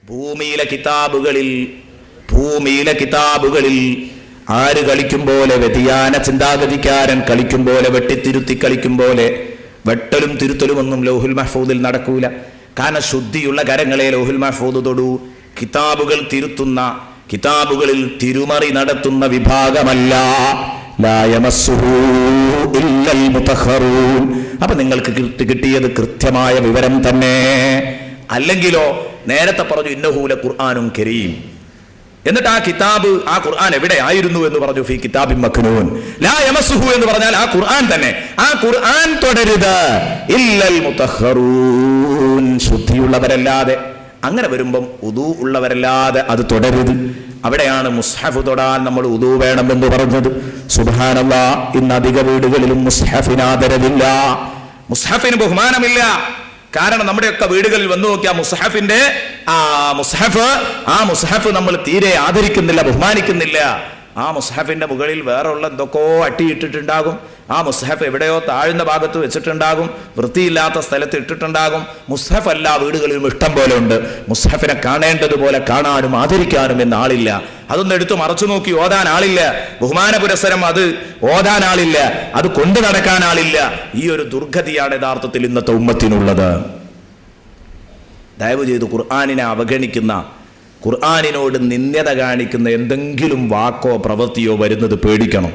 ഭൂമിയിലെ കിതാബുകളിൽ ആര് കളിക്കും പോലെ, വ്യതിയാന ചിന്താഗതിക്കാരൻ കളിക്കും പോലെ, വെട്ടിത്തിരുത്തി കളിക്കും പോലെ, വെട്ടലും തിരുത്തലും ഒന്നും ലൗഹുൽ മഹ്ഫൂദിൽ നടക്കൂല. കാരണം ശുദ്ധിയുള്ള കരങ്ങളെ ലൗഹുൽ മഹ്ഫൂദ് തൊടൂ. കിതാബുകൾ തിരുത്തുന്ന, കിതാബുകളിൽ തിരുമറി നടത്തുന്ന വിഭാഗമല്ല. ലാ യമസ്സുഹു ഇല്ലൽ മുതഖറൂൻ. അപ്പൊ നിങ്ങൾക്ക് കിട്ടിയത് കൃത്യമായ വിവരം തന്നെ. അല്ലെങ്കിലോ നേരത്തെ പറഞ്ഞു ഇന്നഹു ലഖുർആനുൻ കരീം. എന്നിട്ട് ആ ഖുർആൻ എവിടെ ആയിരുന്നു എന്ന് പറഞ്ഞു, ഫീ കിതാബിൻ മക്നൂൻ. ലാ യമസ്സുഹു എന്ന് പറഞ്ഞാൽ ആ ഖുർആൻ തന്നെ. ആ ഖുർആൻ തുടരുത്, ഇല്ലൽ മുതഖറൂൻ, ശുദ്ധിയുള്ളവരല്ലാതെ. അങ്ങനെ വരുമ്പം ഉദൂ ഉള്ളവരല്ലാതെ അത് തുടരുത്. അവിടെയാണ് മുസ്ഹഫ് തൊടാൻ നമ്മൾ ഉദൂ വേണമെന്ന് പറഞ്ഞത്. സുബ്ഹാനല്ലാഹ്, ഇന്ന് അധിക വീടുകളിലും മുസ്ഹഫിന് ആദരവില്ല, മുസ്ഹഫിന് ബഹുമാനമില്ല. കാരണം നമ്മുടെയൊക്കെ വീടുകളിൽ വന്നു നോക്കിയാൽ മുസ്ഹഫ് നമ്മൾ തീരെ ആദരിക്കുന്നില്ല, ബഹുമാനിക്കുന്നില്ല. ആ മുസ്ഹഫിന്റെ മുകളിൽ വേറെ ഉള്ള എന്തൊക്കെയോ അട്ടിയിട്ടിട്ടുണ്ടാകും. ആ മുസ്ഹഫ് എവിടെയോ താഴ്ന്ന ഭാഗത്ത് വെച്ചിട്ടുണ്ടാകും, വൃത്തിയില്ലാത്ത സ്ഥലത്ത് ഇട്ടിട്ടുണ്ടാകും. മുസ്ഹഫ് എല്ലാ വീടുകളിലും ഇഷ്ടം പോലെ ഉണ്ട്. മുസ്ഹഫിനെ കാണേണ്ടതുപോലെ കാണാനും ആദരിക്കാനും എന്ന ആളില്ല. അതൊന്നും എടുത്തു മറച്ചു നോക്കി ഓതാൻ ആളില്ല. ബഹുമാന പുരസ്സരം അത് ഓതാൻ ആളില്ല, അത് കൊണ്ടു നടക്കാൻ ആളില്ല. ഈ ഒരു ദുർഗതിയാണ് യഥാർത്ഥത്തിൽ ഇന്നത്തെ ഉമ്മത്തിനുള്ളത്. ദയവ് ചെയ്ത് ഖുർആനിനെ അവഗണിക്കുന്ന, ഖുർആനിനോട് നിന്ദ്യത കാണിക്കുന്ന എന്തെങ്കിലും വാക്കോ പ്രവൃത്തിയോ വരുന്നത് പേടിക്കണം.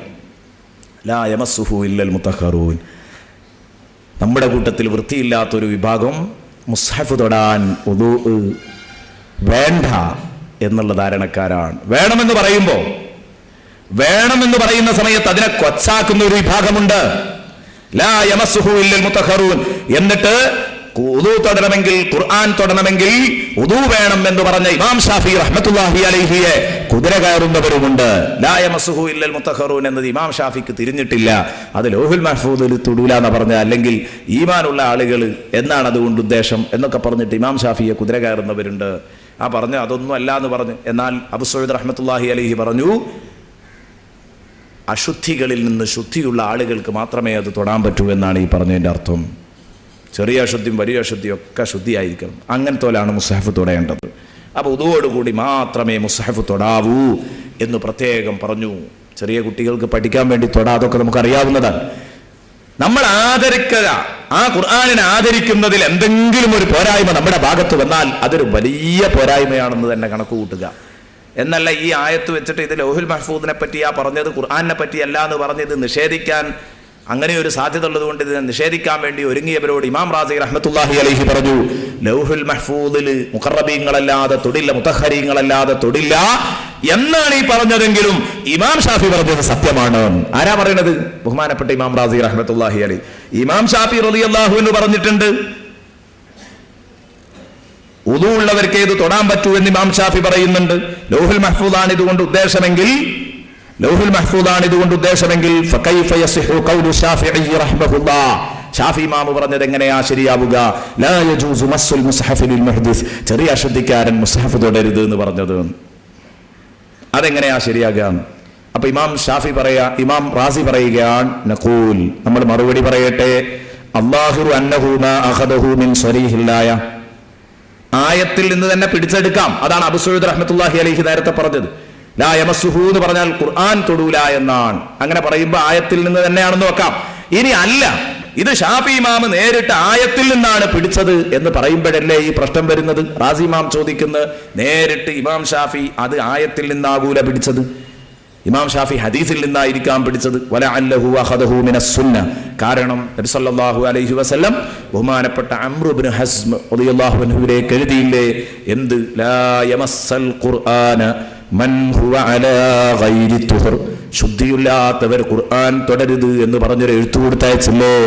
ലാ യമസ്സുഹു ഇല്ലൽ മുതഖറൂൻ. നമ്മുടെ കൂട്ടത്തിൽ വൃത്തിയില്ലാത്തൊരു വിഭാഗം മുസ്ഹഫ് തൊടാൻ ഉദൂ വേണ്ട എന്നുള്ള ധാരണക്കാരാണ്. വേണമെന്ന് പറയുന്ന സമയത്ത് അതിനെ കൊച്ചാക്കുന്ന ഒരു വിഭാഗമുണ്ട്. ലാ യമസ്സുഹു ഇല്ലൽ മുതഖറൂൻ. എന്നിട്ട് ഉദൂ തൊടണമെങ്കിൽ, ഖുർആൻ തൊടണമെങ്കിൽ ഉദൂ വേണം എന്ന് പറഞ്ഞ ഇമാം ഷാഫി റഹ്മത്തുള്ളാഹി അലൈഹിയെ കുതിര കയറുന്നവരുമുണ്ട്. ലാ യമസ്സുഹു ഇല്ലൽ മുതഖറൂൻ എന്നത് ഇമാം ഷാഫിക്ക് തിരിഞ്ഞിട്ടില്ല. അത് ലൗഹുൽ മഹ്ഫൂദിൽ തൊടൂല എന്ന് പറഞ്ഞ, അല്ലെങ്കിൽ ഈമാനുള്ള ആളുകൾ എന്നാണ് അതുകൊണ്ട് ഉദ്ദേശം എന്നൊക്കെ പറഞ്ഞിട്ട് ഇമാം ഷാഫിയെ കുതിര കയറുന്നവരുണ്ട്. ആ പറഞ്ഞ് അതൊന്നും അല്ല എന്ന് പറഞ്ഞു. എന്നാൽ അബൂ സഈദ് റഹ്മത്തുള്ളാഹി അലൈഹി പറഞ്ഞു, അശുദ്ധികളിൽ നിന്ന് ശുദ്ധിയുള്ള ആളുകൾക്ക് മാത്രമേ അത് തൊടാൻ പറ്റൂ എന്നാണ് ഈ പറഞ്ഞതിൻ്റെ അർത്ഥം. ചെറിയ അശുദ്ധിയും വലിയ അശുദ്ധിയും ഒക്കെ ശുദ്ധിയായിരിക്കണം. അങ്ങനത്തോലാണ് മുസ്ഹഫ് തൊടേണ്ടത്. അപ്പോൾ ഉദുവോടുകൂടി മാത്രമേ മുസ്ഹഫ് തൊടാവൂ എന്ന് പ്രത്യേകം പറഞ്ഞു. ചെറിയ കുട്ടികൾക്ക് പഠിക്കാൻ വേണ്ടി തൊടാ, അതൊക്കെ നമുക്കറിയാവുന്നതാണ്. നമ്മൾ ആദരിക്കുക, ആ ഖുർആനിനെ ആദരിക്കുന്നതിൽ എന്തെങ്കിലും ഒരു പോരായ്മ നമ്മുടെ ഭാഗത്ത് വന്നാൽ അതൊരു വലിയ പോരായ്മയാണെന്ന് തന്നെ കണക്ക് കൂട്ടുക. എന്നല്ല ഈ ആയത്ത് വെച്ചിട്ട് ഇത് ലൗഹുൽ മഹ്ഫൂദിനെ പറ്റിയാ പറഞ്ഞത്, ഖുർആനിനെ പറ്റിയല്ല എന്ന് പറഞ്ഞത് നിഷേധിക്കാൻ അങ്ങനെ ഒരു സാധ്യത ഉള്ളതുകൊണ്ട് ഇതിനെ നിഷേധിക്കാൻ വേണ്ടി ഒരുങ്ങിയവരോട് ഇമാം റാസി റഹ്മത്തുള്ളാഹി അലൈഹി പറഞ്ഞു, ലൗഹുൽ മഹ്ഫൂദിൽ മുഖറബീങ്ങളല്ലാതെ തൊടില്ല, മുതഖരീങ്ങളല്ലാതെ തൊടില്ല എന്നാണ് ഈ പറഞ്ഞതെങ്കിലും ഇമാം ഷാഫി പറഞ്ഞത് സത്യമാണ്. ആരാ പറയുന്നത്? ബഹുമാനപ്പെട്ട ഇമാം റാസി റഹ്മത്തുള്ളാഹി അലൈഹി. ഇമാം ഷാഫി റളിയല്ലാഹു അൻഹു പറഞ്ഞിട്ടുണ്ട്, ഉദു ഉള്ളവർക്ക് ഇത് തൊടാൻ പറ്റൂ എന്ന് ഇമാം ഷാഫി പറയുന്നുണ്ട്. ലൗഹുൽ മഹ്ഫൂദാണ് ഇതുകൊണ്ട് ഉദ്ദേശമെങ്കിൽ ഫകൈഫ യസിഹു ഖൗലു ശാഫിഈ റഹ്മഹുല്ലാഹ്. ഷാഫി ഇമാം പറഞ്ഞത് എങ്ങനെയാ ശരിയാവുക? ലാ യജൂസു മസ്സുൽ മുസ്ഹഫ് ലിൽ മുഹ്ദിസ്. ചെറിയ അശുദ്ധിക്കാരൻ മുസ്ഹഫ് തൊടരുത് എന്ന് പറഞ്ഞത് അതെങ്ങനെയാ ശരിയാകുക? അപ്പൊ ഇമാം റാസി പറയുകയാണ്, നഖൂൽ, നമ്മൾ മറുപടി പറയട്ടെ, അല്ലാഹു അന്നഹു മാ അഖദഹു മിൻ സ്വരീഹിൽ ആയ, ആയത്തിൽ നിന്ന് തന്നെ പിടിച്ചെടുക്കാം. അതാണ് അബൂ സഈദ് റഹ്മത്തുള്ളാഹി അലൈഹി നേരത്തെ പറഞ്ഞത്. ലാ യമസ്സുഹു എന്ന് പറഞ്ഞാൽ ഖുർആൻ തൊടൂല എന്നാണ്. അങ്ങനെ പറയുമ്പോൾ ആയത്തിൽ നിന്ന് തന്നെയാണെന്ന് വെക്കാം. ഇനി അല്ല, ഇത് ഷാഫി ഇമാം നേരിട്ട് ആയത്തിൽ നിന്നാണ് പിടിച്ചത് എന്ന് പറയുമ്പോഴല്ലേ ഈ പ്രശ്നം വരുന്നത്. റാസി ഇമാം ചോദിക്കുന്നത്, നേരിട്ട് ഇമാം ഷാഫി അത് ആയത്തിൽ നിന്നാകൂല പിടിച്ചത്, ഇമാം ഷാഫി ഹദീസിൽ നിന്നായിരിക്കാം പിടിച്ചത്. വലഅല്ലഹു അഖദഹു മിനസ് സുന്ന. കാരണം നബി സല്ലല്ലാഹു അലൈഹി വസല്ലം ബഹുമാനപ്പെട്ട അംർ ഇബ്നു ഹസ്ം റളിയല്ലാഹു അൻഹുവിലേക്ക് എഴുതിയില്ലേ, എന്ത്? ലാ യമസ്സൽ ഖുർആന മൻ ഹുവ അലാ ഗൈരി തുഹർ. ശുദ്ധിയില്ലാത്തവർ ഖുർആൻ തുടരുത് എന്ന് പറഞ്ഞൊരു എഴുത്തു കൊടുത്തയച്ചില്ലേ?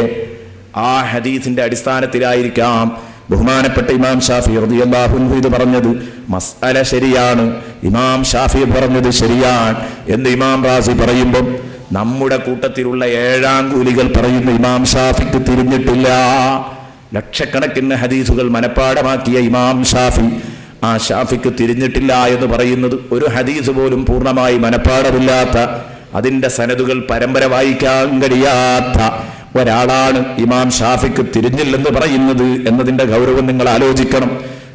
ആ ഹദീസിന്റെ അടിസ്ഥാനത്തിലായിരിക്കാം ബഹുമാനപ്പെട്ട ഇമാം ഷാഫി റളിയല്ലാഹു അൻഹു ഇത് പറഞ്ഞത്. മസ്അല ശരിയാണ്, ഇമാം ഷാഫി പറഞ്ഞത് ശരിയാണ് എന്ന് ഇമാം റാസി പറയുമ്പോൾ നമ്മുടെ കൂട്ടത്തിലുള്ള ഏഴാംകൂലികൾ പറയുന്ന ഇമാം ഷാഫിക്ക് തിരിഞ്ഞിട്ടില്ല. ലക്ഷക്കണക്കിന് ഹദീസുകൾ മനഃപ്പാഠമാക്കിയ ഇമാം ഷാഫി, ആ ഷാഫിക്ക് തിരിഞ്ഞിട്ടില്ല എന്ന് പറയുന്നത് ഒരു ഹദീസ് പോലും പൂർണ്ണമായി മനഃപ്പാഠമില്ലാത്ത, അതിന്റെ സനദുകൾ പരമ്പര വായിക്കാൻ കഴിയാത്ത ഒരാളാണ് ഇമാം ഷാഫിക്ക് തിരിഞ്ഞില്ലെന്ന് പറയുന്നത് എന്നതിന്റെ ഗൗരവം നിങ്ങൾ ആലോചിക്കണം.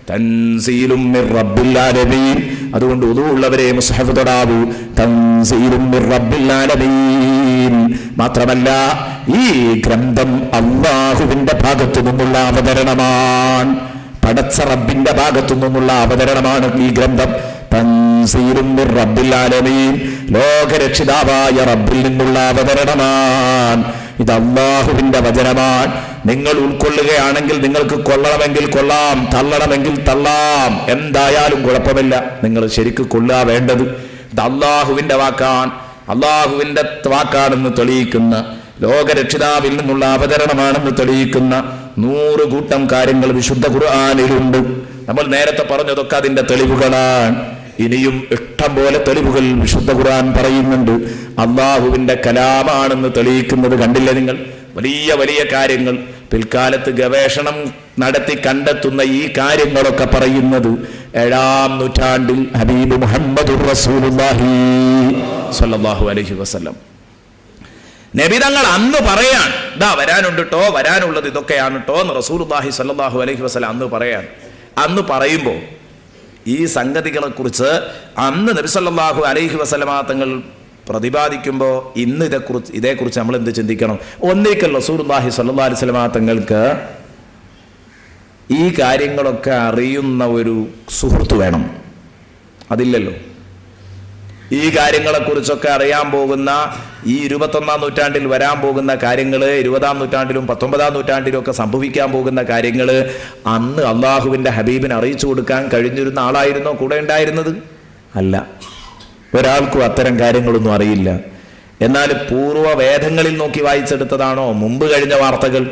തൻസീലും മിർ റബ്ബിൽ ആലമീൻ. അതുകൊണ്ട് ഉള്ളവരെ മുസ്ഹഫ് തൊടാവൂ. തൻസീലും മിർ റബ്ബിൽ ആലമീൻ. മാത്രമല്ല ഈ ഗ്രന്ഥം അല്ലാഹുവിന്റെ ഭാഗത്തു നിന്നുള്ള അവതരണമാണ്. പടച്ച റബ്ബിന്റെ ഭാഗത്തു നിന്നുള്ള അവതരണമാണ് ഈ ഗ്രന്ഥം. തൻസീലും മിർ റബ്ബിൽ ആലമീൻ. ലോകരക്ഷിതാവായ റബ്ബിൽ നിന്നുള്ള അവതരണമാണ്. ഇത് അല്ലാഹുവിന്റെ വചനമാണ്. നിങ്ങൾ ഉൾക്കൊള്ളുകയാണെങ്കിൽ നിങ്ങൾക്ക് കൊള്ളണമെങ്കിൽ കൊള്ളാം, തള്ളണമെങ്കിൽ തള്ളാം, എന്തായാലും കുഴപ്പമില്ല. നിങ്ങൾ ശരിക്ക് കൊള്ളുക വേണ്ടത്. ഇത് അല്ലാഹുവിന്റെ വാക്കാണ്, അല്ലാഹുവിന്റെ വാക്കാണെന്ന് തെളിയിക്കുന്ന, ലോകരക്ഷിതാവിൽ നിന്നുള്ള അവതരണമാണെന്ന് തെളിയിക്കുന്ന 100 കൂട്ടം കാര്യങ്ങൾ വിശുദ്ധ ഖുർആനിലുണ്ട്. നമ്മൾ നേരത്തെ പറഞ്ഞതൊക്കെ അതിന്റെ തെളിവുകളാണ്. ഇനിയും ഇഷ്ടം പോലെ തെളിവുകൾ വിശുദ്ധ ഖുർആൻ പറയുന്നുണ്ട്. അല്ലാഹുവിന്റെ കലാമാണെന്ന് തെളിയിക്കുന്നത് കണ്ടില്ലേ നിങ്ങൾ? വലിയ വലിയ കാര്യങ്ങൾ പിൽക്കാലത്ത് ഗവേഷണം നടത്തി കണ്ടെത്തുന്ന ഈ കാര്യങ്ങളൊക്കെ പറയുന്നത് 7-ാം നൂറ്റാണ്ടിൽ ഹബീബ് മുഹമ്മദുർ റസൂലുള്ളാഹി സ്വല്ലല്ലാഹു അലൈഹി വസല്ലം നബി തങ്ങൾ അന്ന് പറയാൻ, ഇതാ വരാനുണ്ട് ട്ടോ, വരാനുള്ളത് ഇതൊക്കെയാണ് ട്ടോ എന്ന് റസൂലുള്ളാഹി സ്വല്ലല്ലാഹു അലൈഹി വസല്ലം അന്ന് പറയാൻ. അന്ന് പറയുമ്പോൾ ഈ സംഗതികളെ കുറിച്ച് അന്ന് നബി സല്ലല്ലാഹു അലൈഹി വസല്ലമ തങ്ങൾ പ്രതിപാദിക്കുമ്പോൾ ഇന്ന് ഇതേക്കുറിച്ച് നമ്മൾ എന്ത് ചിന്തിക്കണം? ഒന്നിക്കൽ റസൂലുള്ളാഹി സ്വല്ലല്ലാഹു അലൈഹി വസല്ലമ തങ്ങൾക്ക് ഈ കാര്യങ്ങളൊക്കെ അറിയുന്ന ഒരു സുഹൃത്ത് വേണം. അതില്ലല്ലോ. ഈ കാര്യങ്ങളെക്കുറിച്ചൊക്കെ അറിയാൻ പോകുന്ന, ഈ 21-ാം നൂറ്റാണ്ടിൽ വരാൻ പോകുന്ന കാര്യങ്ങൾ, 20-ാം നൂറ്റാണ്ടിലും 19-ാം നൂറ്റാണ്ടിലും ഒക്കെ സംഭവിക്കാൻ പോകുന്ന കാര്യങ്ങൾ അന്ന് അള്ളാഹുവിൻ്റെ ഹബീബിനെ അറിയിച്ചു കൊടുക്കാൻ കഴിഞ്ഞിരുന്ന ആളായിരുന്നോ കൂടെ ഉണ്ടായിരുന്നത്? അല്ല. ഒരാൾക്കും അത്തരം കാര്യങ്ങളൊന്നും അറിയില്ല. എന്നാൽ പൂർവ്വ വേദങ്ങളിൽ നോക്കി വായിച്ചെടുത്തതാണോ മുമ്പ് കഴിഞ്ഞ വാർത്തകൾ?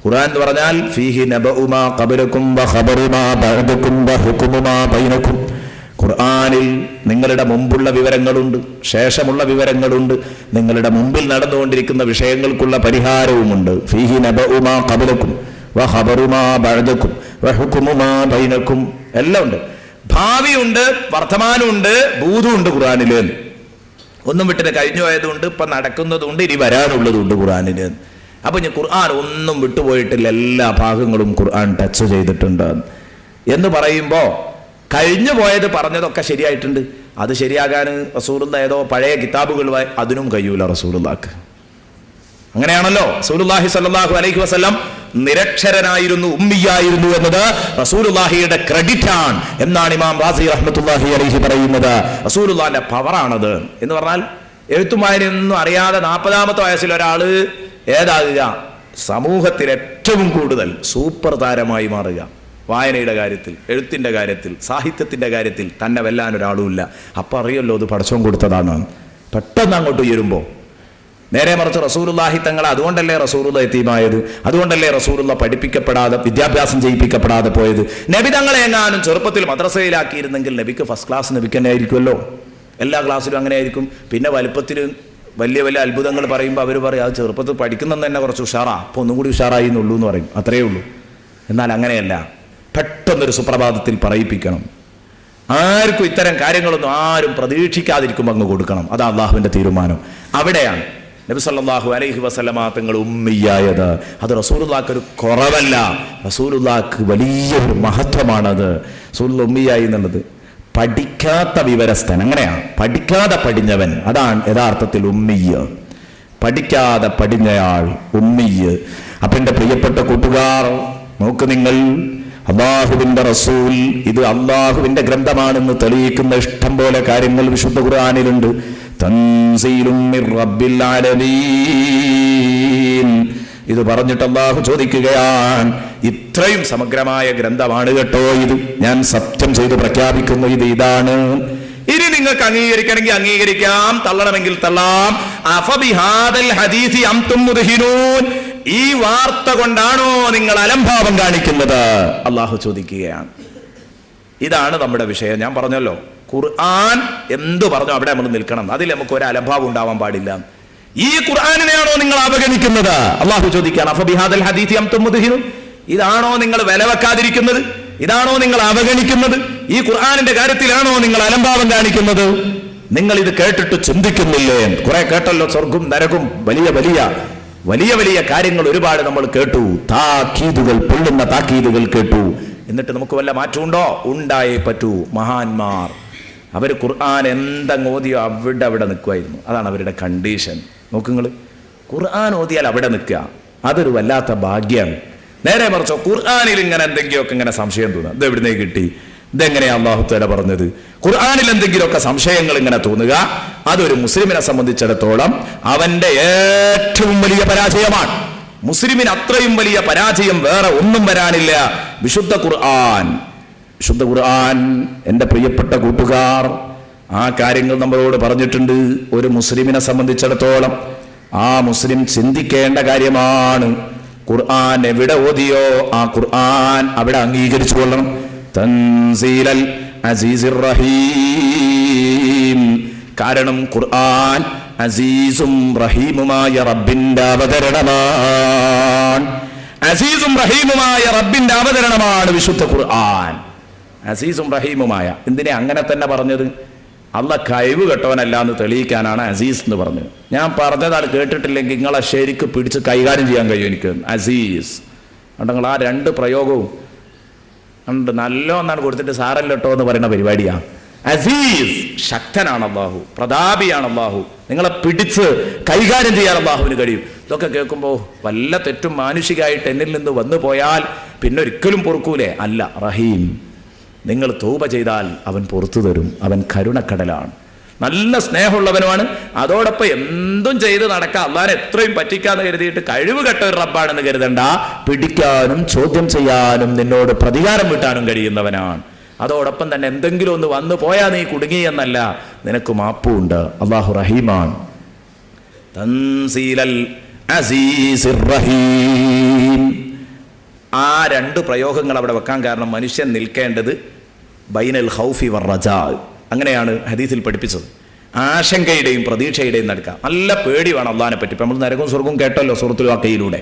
ഖുർആൻ എന്ന് പറഞ്ഞാൽ ഫീഹി നബഉമാ ഖബലകും വഖബറുമാ ബഅദകും വഹുകുമുമാ ബൈനകും. ഖുർആനിൽ നിങ്ങളുടെ മുമ്പുള്ള വിവരങ്ങളുണ്ട്, ശേഷമുള്ള വിവരങ്ങളുണ്ട്, നിങ്ങളുടെ മുമ്പിൽ നടന്നുകൊണ്ടിരിക്കുന്ന വിഷയങ്ങൾക്കുള്ള പരിഹാരവുമുണ്ട്. ഫീഹി നബഉമാ ഖബലകും വഖബറുമാ ബഅദകും വഹുകുമുമാ ബൈനകും. എല്ലാം ഉണ്ട്. ഭാവിയുണ്ട്, വർത്തമാനമുണ്ട്, ഭൂതമുണ്ട് ഖുർആനില്. ഒന്നും വിട്ടിട്ട് കഴിഞ്ഞു പോയതുണ്ട്, ഇപ്പൊ നടക്കുന്നതുണ്ട്, ഇനി വരാനുള്ളതുണ്ട് ഖുർആനില്. അപ്പൊ ഇനി ഖുർആൻ ഒന്നും വിട്ടുപോയിട്ടില്ല, എല്ലാ ഭാഗങ്ങളും ഖുർആൻ ടച്ച് ചെയ്തിട്ടുണ്ട് എന്ന് പറയുമ്പോ കഴിഞ്ഞു പോയത് പറഞ്ഞതൊക്കെ ശരിയായിട്ടുണ്ട്. അത് ശരിയാകാൻ റസൂലുള്ള ഏതോ പഴയ കിതാബുകൾ അതിനും കഴിയൂല റസൂലുള്ളാക്ക്. അങ്ങനെയാണല്ലോ. റസൂലുള്ളാഹി സ്വല്ലല്ലാഹു അലൈഹി വസല്ലം നിരക്ഷരനായിരുന്നു, ഉമ്മിയായിരുന്നു എന്നത് റസൂലുള്ളാഹിയുടെ ക്രെഡിറ്റ് ആണ് എന്നാണ് ഇമാം റാസി റഹ്മത്തുള്ളാഹി അലൈഹി പറയുന്നത്. റസൂലുള്ളാഹിന്റെ പവറാണത്. എന്ന് പറഞ്ഞാൽ എഴുത്തും വായനയൊന്നും അറിയാതെ 40-ാമത്തെ വയസ്സിൽ ഒരാള് ഏതാകുക? സമൂഹത്തിൽ ഏറ്റവും കൂടുതൽ സൂപ്പർ താരമായി മാറുക. വായനയുടെ കാര്യത്തിൽ, എഴുത്തിന്റെ കാര്യത്തിൽ, സാഹിത്യത്തിന്റെ കാര്യത്തിൽ തന്നെ വെല്ലാൻ ഒരാളുമില്ല. അപ്പൊ അറിയല്ലോ അത് പടച്ചോൻ കൊടുത്തതാണ്. പെട്ടെന്ന് അങ്ങോട്ട് ഉയരുമ്പോ നേരെ മറിച്ച് റസൂലുള്ളാഹി തങ്ങളെ, അതുകൊണ്ടല്ലേ റസൂലുള്ള യതീമായത്, അതുകൊണ്ടല്ലേ റസൂലുള്ള പഠിപ്പിക്കപ്പെടാതെ, വിദ്യാഭ്യാസം ചെയ്യിപ്പിക്കപ്പെടാതെ പോയത്. നബി തങ്ങളെ എങ്ങാനും ചെറുപ്പത്തിൽ മദ്രസയിലാക്കിയിരുന്നെങ്കിൽ നബിക്ക് ഫസ്റ്റ് ക്ലാസ് നബിക്ക് തന്നെ ആയിരിക്കുമല്ലോ. എല്ലാ ക്ലാസ്സിലും അങ്ങനെ ആയിരിക്കും. പിന്നെ വലുപ്പത്തിൽ വലിയ വലിയ അത്ഭുതങ്ങൾ പറയുമ്പോൾ അവർ പറയും അത് ചെറുപ്പത്തിൽ പഠിക്കുന്നത് തന്നെ കുറച്ച് ഉഷാറാ, അപ്പോൾ ഒന്നും കൂടി ഉഷാറായി എന്നുള്ളൂ എന്ന് പറയും. അത്രയേ ഉള്ളൂ. എന്നാൽ അങ്ങനെയല്ല, പെട്ടെന്നൊരു സുപ്രഭാതത്തിൽ പറയിപ്പിക്കണം. ആർക്കും ഇത്തരം കാര്യങ്ങളൊന്നും ആരും പ്രതീക്ഷിക്കാതിരിക്കുമ്പോൾ അങ്ങ് കൊടുക്കണം. അതാ അള്ളാഹുവിൻ്റെ തീരുമാനം. അവിടെയാണ് നബി സല്ലല്ലാഹു അലൈഹി വസല്ലമ തങ്ങൾ ഉമ്മിയായത്. അത് റസൂലുള്ളാഹിക്ക് ഒരു കുറവല്ല, റസൂലുള്ളാഹിക്ക് വലിയൊരു മഹത്വമാണത്. റസൂലുള്ള ഉമ്മിയായി എന്നുള്ളത് പഠിക്കാത്ത വിവരസ്ഥൻ, അങ്ങനെയാണ്. പഠിക്കാതെ പഠിഞ്ഞവൻ, അതാണ് യഥാർത്ഥത്തിൽ ഉമ്മിയ്. പഠിക്കാതെ പഠിഞ്ഞയാൾ ഉമ്മിയ്. അപ്പൊ എൻ്റെ പ്രിയപ്പെട്ട കൂട്ടുകാർ, നോക്ക് നിങ്ങൾ, അല്ലാഹുവിന്റെ റസൂൽ ഇത് അല്ലാഹുവിന്റെ ഗ്രന്ഥമാണെന്ന് തെളിയിക്കുന്ന ഇഷ്ടം പോലെ കാര്യങ്ങൾ വിശുദ്ധ ഖുർആനിലുണ്ട്. തൻസീലും മിർ റബ്ബിൽ ആലമീൻ. ഇത് പറഞ്ഞിട്ട് അല്ലാഹു ചോദിക്കുകയാണ്, ഇത്രയും സമഗ്രമായ ഗ്രന്ഥമാണ് കേട്ടോ ഇത്, ഞാൻ സത്യം ചെയ്ത് പ്രഖ്യാപിക്കുന്നു, ഇത് ഇതാണ്. ഇനി നിങ്ങൾക്ക് അംഗീകരിക്കണമെങ്കിൽ അംഗീകരിക്കാം, തള്ളണമെങ്കിൽ തള്ളാം. അഫബിഹാദൽ ഹദീസി അൻതും മുദ്ഹിനൂൻ. ഈ വാർത്ത കൊണ്ടാണോ നിങ്ങൾ അലംഭാവം കാണിക്കുന്നത്? അള്ളാഹു ചോദിക്കുകയാണ്. ഇതാണ് നമ്മുടെ വിഷയം. ഞാൻ പറഞ്ഞല്ലോ, ഖുർആൻ എന്തു പറഞ്ഞു അവിടെ നമ്മൾ നിൽക്കണം. അതിൽ നമുക്ക് ഒരു അലംഭാവം ഉണ്ടാവാൻ പാടില്ല. ഈ ഖുർആനിനെയാണോ നിങ്ങൾ അവഗണിക്കുന്നത്? അള്ളാഹു ചോദിക്കുകയാണ്, അഫബിഹാദൽ ഹദീസി അൻതും മുദ്ഹിനൂൻ. ഇതാണോ നിങ്ങൾ വില വെക്കാതിരിക്കുന്നത്? ഇതാണോ നിങ്ങൾ അവഗണിക്കുന്നത്? ഈ ഖുർആനിന്റെ കാര്യത്തിലാണോ നിങ്ങൾ അലംഭാവം കാണിക്കുന്നത്? നിങ്ങൾ ഇത് കേട്ടിട്ട് ചിന്തിക്കുന്നില്ലേ? കുറെ കേട്ടല്ലോ, സ്വർഗും നരകും, വലിയ വലിയ വലിയ വലിയ കാര്യങ്ങൾ ഒരുപാട് നമ്മൾ കേട്ടു. താക്കീതുകൾ, പൊള്ളുന്ന താക്കീതുകൾ കേട്ടു. എന്നിട്ട് നമുക്ക് വല്ല മാറ്റമുണ്ടോ? ഉണ്ടായേ പറ്റൂ. മഹാന്മാർ അവർ ഖുർആൻ എന്തെങ്ങ് ഓതിയോ അവിടെ നിൽക്കുമായിരുന്നു. അതാണ് അവരുടെ കണ്ടീഷൻ. നോക്കുങ്ങൾ, ഖുർആൻ ഓതിയാൽ അവിടെ നിൽക്കുക, അതൊരു വല്ലാത്ത ഭാഗ്യമാണ്. നേരെ മറിച്ചോ ഖുർആനിൽ ഇങ്ങനെ എന്തെങ്കിലുമൊക്കെ ഇങ്ങനെ സംശയം തോന്നുക, ഇത് എവിടുന്നേ കിട്ടി, ഇതെങ്ങനെയാ അല്ലാഹു തആല പറഞ്ഞത്, ഖുർആനിൽ എന്തെങ്കിലുമൊക്കെ സംശയങ്ങൾ ഇങ്ങനെ തോന്നുക, അതൊരു മുസ്ലിമിനെ സംബന്ധിച്ചിടത്തോളം അവന്റെ ഏറ്റവും വലിയ പരാജയമാണ്. മുസ്ലിമിന് അത്രയും വലിയ പരാജയം വേറെ ഒന്നും വരാനില്ല. വിശുദ്ധ ഖുർആൻ എൻ്റെ പ്രിയപ്പെട്ട കൂട്ടുകാർ ആ കാര്യങ്ങൾ നമ്മളോട് പറഞ്ഞിട്ടുണ്ട്. ഒരു മുസ്ലിമിനെ സംബന്ധിച്ചിടത്തോളം ആ മുസ്ലിം ചിന്തിക്കേണ്ട കാര്യമാണ്. ഖുർആൻ എവിടെ ഓതിയോ ആ ഖുർആൻ അവിടെ അംഗീകരിച്ചു കൊള്ളണം. തൻസീലൽ അസീസിർ റഹീം. കാരണം ഖുർആൻ അസീസും റഹീമുമായ റബ്ബിന്റെ അവതരണമാണ്. അസീസും റഹീമുമായ റബ്ബിന്റെ അവതരണമാണ് വിശുദ്ധ ഖുർആൻ. അസീസും റഹീമുമായ. എന്തിനാ അങ്ങനെ തന്നെ പറഞ്ഞത്? അള്ളാഹ് കഴിവ് കെട്ടവനല്ല എന്ന് തെളിയിക്കാനാണ് അസീസ് എന്ന് പറഞ്ഞത്. ഞാൻ പറഞ്ഞതാണ് കേട്ടിട്ടില്ലെങ്കിൽ നിങ്ങളെ ശരിക്ക് പിടിച്ച് കൈകാര്യം ചെയ്യാൻ കഴിയും എനിക്ക്. അസീസ് നിങ്ങൾ ആ രണ്ട് പ്രയോഗവും ഉണ്ട് നല്ല ഒന്നാണ് കൊടുത്തിട്ട് സാറല്ല കേട്ടോ എന്ന് പറയുന്ന പരിപാടിയാണ്. അസീസ് ശക്തനാണ് അള്ളാഹു, പ്രതാപിയാണ് അള്ളാഹു, നിങ്ങളെ പിടിച്ച് കൈകാര്യം ചെയ്യാൻ അള്ളാഹുവിന് കഴിയും. ഇതൊക്കെ കേൾക്കുമ്പോൾ വല്ല തെറ്റും മാനുഷികമായിട്ട് എന്നിൽ നിന്ന് വന്നു പോയാൽ പിന്നെ ഒരിക്കലും പൊറുക്കൂലേ? അല്ല, റഹീം. നിങ്ങൾ തൗബ ചെയ്താൽ അവൻ പുറത്തു തരും. അവൻ കരുണക്കടലാണ്, നല്ല സ്നേഹമുള്ളവനുമാണ്. അതോടൊപ്പം എന്തും ചെയ്ത് നടക്കാം. അള്ളാഹനെ എത്രയും പറ്റിക്കാന്ന് കരുതിയിട്ട് കഴിവ് കെട്ട ഒരു റബ്ബാണെന്ന് കരുതണ്ട. പിടിക്കാനും ചോദ്യം ചെയ്യാനും നിന്നോട് പ്രതികാരം വീട്ടാനും കഴിയുന്നവനാണ്. അതോടൊപ്പം തന്നെ എന്തെങ്കിലും ഒന്ന് വന്നു പോയാൽ നീ കുടുങ്ങി എന്നല്ല, നിനക്ക് മാപ്പുണ്ട്. അള്ളാഹു റഹീമാണ്. തൻസീലൽ അസീസിർ റഹീം. ആ രണ്ട് പ്രയോഗങ്ങൾ അവിടെ വെക്കാൻ കാരണം മനുഷ്യൻ നിൽക്കേണ്ടത് ബൈനൽ ഖൗഫി വർ റജാ. അങ്ങനെയാണ് ഹദീസിൽ പഠിപ്പിച്ചത്. ആശങ്കയുടെയും പ്രതീക്ഷയുടെയും നടുക്ക. നല്ല പേടി വേണം അള്ളാഹിനെ പറ്റി. ഇപ്പം നമ്മൾ നരകവും സ്വർഗവും കേട്ടല്ലോ സൂറത്തുൽ വാഖിയയിലൂടെ.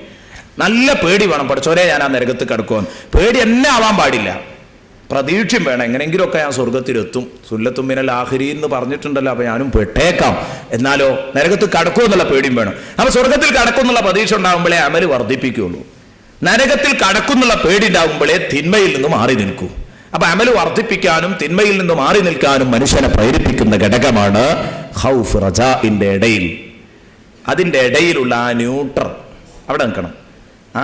നല്ല പേടി വേണം. പഠിച്ചോരെ ഞാൻ ആ നരകത്ത് കിടക്കുമെന്ന്. പേടി എന്നെ ആവാൻ പാടില്ല, പ്രതീക്ഷയും വേണം. എങ്ങനെയെങ്കിലുമൊക്കെ ഞാൻ സ്വർഗത്തിലെത്തും. സുല്ലത്തും മിനൽ ആഖിരീൻ എന്ന് പറഞ്ഞിട്ടുണ്ടല്ലോ, അപ്പൊ ഞാനും പെട്ടേക്കാം. എന്നാലോ നരകത്ത് കടക്കുമെന്നുള്ള പേടിയും വേണം. അപ്പൊ സ്വർഗത്തിൽ കടക്കുമെന്നുള്ള പ്രതീക്ഷ ഉണ്ടാകുമ്പോഴേ അമല് വർദ്ധിപ്പിക്കുകയുള്ളൂ. നരകത്തിൽ കടക്കുന്നുള്ള പേടി ഉണ്ടാകുമ്പോഴേ തിന്മയിൽ നിന്ന് മാറി നിൽക്കൂ. അപ്പൊ അമല് വർദ്ധിപ്പിക്കാനും തിന്മയിൽ നിന്ന് മാറി നിൽക്കാനും മനുഷ്യനെ പ്രേരിപ്പിക്കുന്ന ഘടകമാണ് ഖൗഫ് റജാഇന്റെ ഇടയിൽ. അതിൻ്റെ ഇടയിലുള്ള ആ ന്യൂട്രൽ അവിടെ നിൽക്കണം.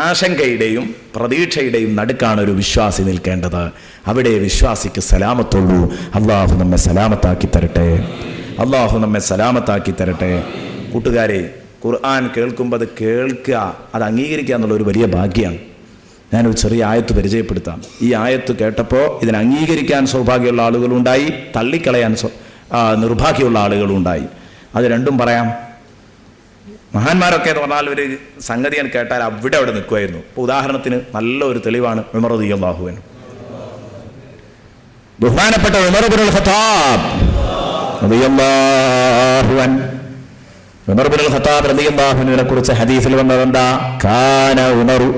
ആശങ്കയുടെയും പ്രതീക്ഷയുടെയും നടുക്കാണ് ഒരു വിശ്വാസി നിൽക്കേണ്ടത്. അവിടെ വിശ്വാസിക്ക് സലാമത്തുള്ളൂ. അള്ളാഹു നമ്മെ സലാമത്താക്കി തരട്ടെ. അള്ളാഹു നമ്മെ സലാമത്താക്കി തരട്ടെ. കൂട്ടുകാരെ, ഖുർആൻ കേൾക്കുമ്പോൾ അത് കേൾക്കുക, അത് അംഗീകരിക്കുക എന്നുള്ളൊരു വലിയ ഭാഗ്യമാണ്. ഞാനൊരു ചെറിയ ആയത്ത് പരിചയപ്പെടുത്താം. ഈ ആയത്ത് കേട്ടപ്പോൾ ഇതിനെ അംഗീകരിക്കാൻ സൗഭാഗ്യമുള്ള ആളുകളുണ്ടായി, തള്ളിക്കളയാൻ നിർഭാഗ്യമുള്ള ആളുകളുണ്ടായി. അത് രണ്ടും പറയാം. മഹാന്മാരൊക്കെ എന്ന് പറഞ്ഞാൽ ഒരു സംഗതി ഞാൻ കേട്ടാൽ അവിടെ നിൽക്കുമായിരുന്നു. ഇപ്പോൾ ഉദാഹരണത്തിന് നല്ലൊരു തെളിവാണ് ഉമർ റളിയല്ലാഹു അൻഹു. ബഹുമാനപ്പെട്ട ഉമർ ഇബ്നുൽ ഖത്താബ് റളിയല്ലാഹു അൻഹു, ഉമർ ഇബ്നുൽ ഖത്താബ് റളിയല്ലാഹു അൻഹുവിനെ കുറിച്ച് ഹദീസിൽ വന്നതെന്താ? കാന ഉമറു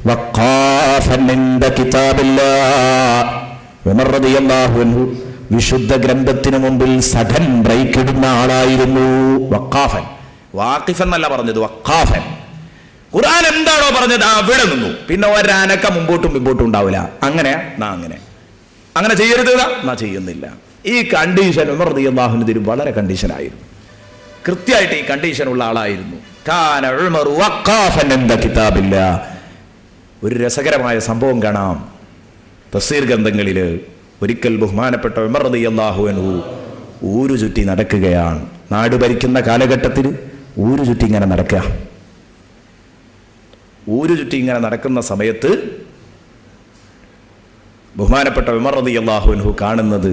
വഖാഫൻ ഇൻദ കിതാബില്ലാഹ്. ഉമർ റളിയല്ലാഹു അൻഹു വിശുദ്ധ ഗ്രന്ഥത്തിന് മുമ്പിൽ സഡൻ ബ്രേക്ക് ഇടുന്ന ആളായിരുന്നു. വഖാഫൻ, വാഖിഫ് എന്നല്ല പറഞ്ഞത്, വഖാഫൻ. ഖുർആൻ എന്താണോ പറഞ്ഞത് അവിടെ നിന്നു. പിന്നെ ഒരനക്ക മുമ്പോട്ടും ഉണ്ടാവില്ല. അങ്ങനെ അങ്ങനെ ചെയ്യരുത് എന്നാ ചെയ്യുന്നില്ല. ഈ കണ്ടീഷൻ ഉമർ റളിയല്ലാഹു അൻഹു വളരെ കണ്ടീഷനായിരുന്നു. കൃത്യമായിട്ട് ഈ കണ്ടീഷനുള്ള ആളായിരുന്നു. കാന ഉമറു വഖാഫൻ ഇൻദ കിതാബില്ലാഹ്. ഒരു രസകരമായ സംഭവം കാണാം തഫ്സീർ ഗ്രന്ഥങ്ങളിൽ. ഒരിക്കൽ ബഹുമാനപ്പെട്ട ഉമർ റളിയല്ലാഹു അൻഹു ഊരു ചുറ്റി നടക്കുകയാണ്. നാട് ഭരിക്കുന്ന കാലഘട്ടത്തിൽ ഊരു ചുറ്റി ഇങ്ങനെ നടക്കുക. ഊരു ചുറ്റി ഇങ്ങനെ നടക്കുന്ന സമയത്ത് ബഹുമാനപ്പെട്ട ഉമർ റളിയല്ലാഹു അൻഹു കാണുന്നത്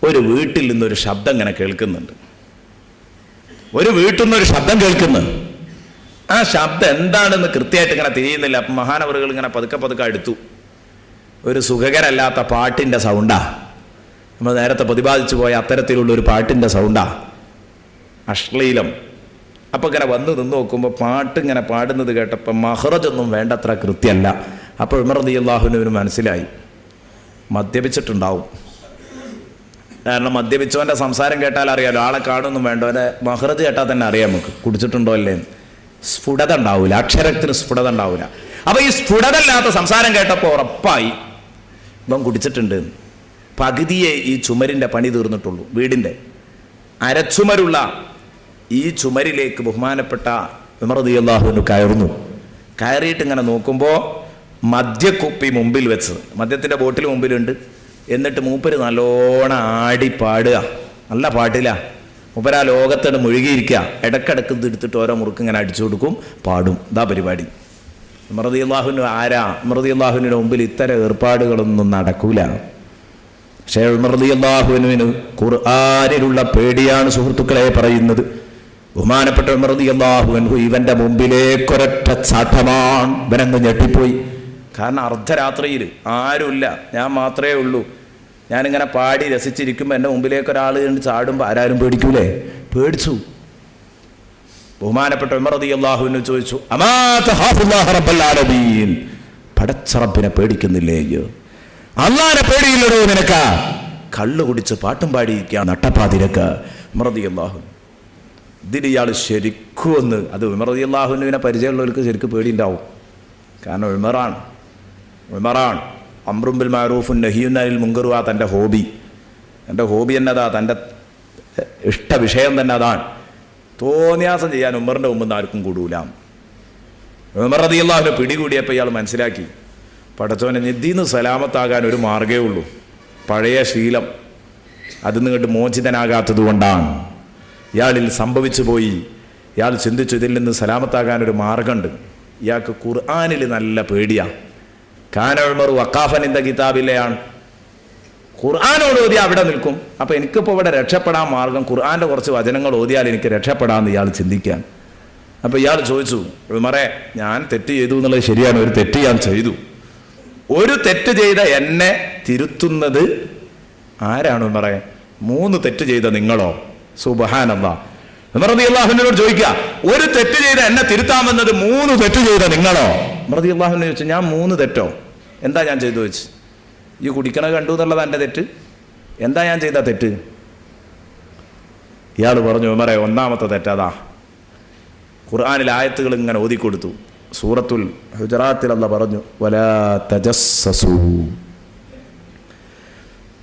ഒരു വീട്ടിൽ നിന്നൊരു ശബ്ദം ഇങ്ങനെ കേൾക്കുന്നുണ്ട്. ഒരു വീട്ടിൽ നിന്നൊരു ശബ്ദം കേൾക്കുന്നു. ആ ശബ്ദം എന്താണെന്ന് കൃത്യമായിട്ട് ഇങ്ങനെ തിരിയുന്നില്ല. അപ്പം മഹാനവറുകൾ ഇങ്ങനെ പതുക്കെ അടുത്തു. ഒരു സുഖകരമല്ലാത്ത പാട്ടിൻ്റെ സൗണ്ടാ. നമ്മൾ നേരത്തെ പ്രതിപാദിച്ചു പോയ അത്തരത്തിലുള്ള ഒരു പാട്ടിൻ്റെ സൗണ്ടാ, അശ്ലീലം. അപ്പം ഇങ്ങനെ വന്ന് നിന്ന് നോക്കുമ്പോൾ പാട്ട് ഇങ്ങനെ പാടുന്നത് കേട്ടപ്പോൾ മഹ്റജൊന്നും വേണ്ടത്ര കൃത്യമല്ല. അപ്പോൾ ഉമർ റളിയല്ലാഹു അൻഹുവിന് മനസ്സിലായി മദ്യപിച്ചിട്ടുണ്ടാവും. കാരണം മദ്യപിച്ചവൻ്റെ സംസാരം കേട്ടാൽ അറിയാലോ, ആളെ കാണുമൊന്നും വേണ്ട, അവൻ്റെ മഹ്റജ് കേട്ടാൽ തന്നെ അറിയാം നമുക്ക് കുടിച്ചിട്ടുണ്ടോ അല്ലേ. സ്ഫുടത ഉണ്ടാവില്ല, അക്ഷരത്തിന് സ്ഫുടത ഉണ്ടാവില്ല. അപ്പൊ ഈ സ്ഫുടതല്ലാത്ത സംസാരം കേട്ടപ്പോൾ ഉറപ്പായി ഇവൻ കുടിച്ചിട്ടുണ്ട്. പകുതിയെ ഈ ചുമരിന്റെ പണി തീർന്നിട്ടുള്ളൂ. വീടിന്റെ അരച്ചുമരുള്ള ഈ ചുമരിലേക്ക് ബഹുമാനപ്പെട്ട ഉമർ റളിയല്ലാഹു അൻഹു കയറുന്നു. കയറിയിട്ട് ഇങ്ങനെ നോക്കുമ്പോൾ മദ്യക്കുപ്പി മുമ്പിൽ വെച്ച്, മദ്യത്തിന്റെ ബോട്ടിൽ മുമ്പിലുണ്ട്. എന്നിട്ട് മൂപ്പര് നല്ലോണം ആടി പാടുക, നല്ല പാട്ടില്ല. മൂപ്പര് ആ ലോകത്തോട് മുഴുകിയിരിക്കുക. ഇടക്കിടക്ക് എടുത്തിട്ട് ഓരോ മുറുക്ക് ഇങ്ങനെ അടിച്ചു കൊടുക്കും, പാടും. ഇതാ പരിപാടി. ഉമർ റളിയല്ലാഹു അൻഹു ആരാ? ഉമർ റളിയല്ലാഹു അൻഹുവിന്റെ മുമ്പിൽ ഇത്തരം ഏർപ്പാടുകളൊന്നും നടക്കൂല. പക്ഷേ ഉമർ റളിയല്ലാഹു അൻഹുവിന് ഖുർആനിലുള്ള പേടിയാണ് സുഹൃത്തുക്കളെ പറയുന്നത്. ബഹുമാനപ്പെട്ട ഉമർ റളിയല്ലാഹു അൻഹു ഇവന്റെ മുമ്പിലേക്കൊരൊറ്റ ചാട്ടമാണ്. ഇവനങ്ങ് ഞെട്ടിപ്പോയി. കാരണം അർദ്ധരാത്രിയിൽ ആരുമില്ല, ഞാൻ മാത്രമേ ഉള്ളൂ. ഞാനിങ്ങനെ പാടി രസിച്ചിരിക്കുമ്പോൾ എൻ്റെ മുമ്പിലേക്ക് ഒരാൾ കണ്ട് ചാടുമ്പോൾ ആരാരും പേടിക്കൂലേ? പേടിച്ചു. ബഹുമാനപ്പെട്ട ഉമർ റളിയല്ലാഹു അൻഹു ചോദിച്ചു, അമാ തഖാഫുല്ലാഹ റബ്ബൽ ആലമീൻ, പടച്ച റബ്ബിനെ പേടിക്കുന്നില്ലേ? അല്ലാഹനെ പേടിയില്ലടോ നിനക്ക്? കള്ളു കുടിച്ച് പാട്ടും പാടിയിരിക്കുക നട്ടപ്പാതിരക്ക്. ഉമർ റളിയല്ലാഹു ഇതിന് ഇയാൾ ശരിക്കും ഒന്ന്, അത് ഉമർ റളിയല്ലാഹു അൻഹുവിനെ പരിചയമുള്ളവർക്ക് ശരിക്കും പേടിയുണ്ടാവും. കാരണം ഉമറാണ്. അംറും ബിൽ മഅറൂഫുൻ നഹിയുൻ അനിൽ മുൻകറും തൻ്റെ ഹോബി. എൻ്റെ ഹോബി എന്നതാ, തൻ്റെ ഇഷ്ട വിഷയം തന്നെ അതാണ്. തോന്നിയാസം ചെയ്യാൻ ഉമറിൻ്റെ മുമ്പ് ആർക്കും കൂടൂല. ഉമർ റളിയല്ലാഹുവിനെ പിടികൂടിയപ്പോൾ ഇയാൾ മനസ്സിലാക്കി, പടച്ചോനെ നിദ്ദീന്ന് സലാമത്താകാൻ ഒരു മാർഗ്ഗമേ ഉള്ളൂ, പഴയ ശീലം. അതിൽ നിന്നിട്ട് മോചിതനാകാത്തത് കൊണ്ടാണ് ഇയാളിൽ സംഭവിച്ചു പോയി. ഇയാൾ ചിന്തിച്ചു, ഇതിൽ നിന്ന് സലാമത്താകാൻ ഒരു മാർഗമുണ്ട്. ഇയാൾക്ക് ഖുർആനിൽ നല്ല പേടിയാണ്. കാന ഉമർ വഖാഫൻ ഇൻ ദ കിതാബിലെയാണ്. ഖുർആനോട് ഓതിയാൽ അവിടെ നിൽക്കും. അപ്പോൾ എനിക്കിപ്പോൾ ഇവിടെ രക്ഷപ്പെടാൻ മാർഗം ഖുർആൻ്റെ കുറച്ച് വചനങ്ങൾ ഓതിയാൽ എനിക്ക് രക്ഷപ്പെടാമെന്ന് ഇയാൾ ചിന്തിക്കാൻ. അപ്പോൾ ഇയാൾ ചോദിച്ചു, ഉമറെ ഞാൻ തെറ്റ് ചെയ്തു എന്നുള്ളത് ശരിയാണ്, ഒരു തെറ്റ് ഞാൻ ചെയ്തു. ഒരു തെറ്റ് ചെയ്ത എന്നെ തിരുത്തുന്നത് ആരാണ് ഉമറെ? 3 തെറ്റ് ചെയ്ത നിങ്ങളോ? സുബ്ഹാനല്ലാഹ്. ഉമർ റളിയല്ലാഹു അൻഹുവിനോട് ചോദിക്കുക, ഒരു തെറ്റ് ചെയ്ത എന്നെ തിരുത്താമെന്നത് 3 തെറ്റ് ചെയ്ത നിങ്ങളോ? ഉമർ റളിയല്ലാഹു അൻഹു ചോദിച്ചു, ഞാൻ 3 തെറ്റോ? എന്താ ഞാൻ ചെയ്തു വെച്ച്? ഈ കുടിക്കണത് കണ്ടു എന്നുള്ളത് എൻ്റെ തെറ്റ്. എന്താ ഞാൻ ചെയ്ത തെറ്റ്? ഇയാൾ പറഞ്ഞു, ഉമറെ ഒന്നാമത്തെ തെറ്റതാ. ഖുർആനിൽ ആയത്തുകൾ ഇങ്ങനെ ഓതിക്കൊടുത്തു. സൂറത്തുൽ ഹുജറാത്തിൽ അല്ലാഹ് പറഞ്ഞു, വലാ തജസ്സസൂ.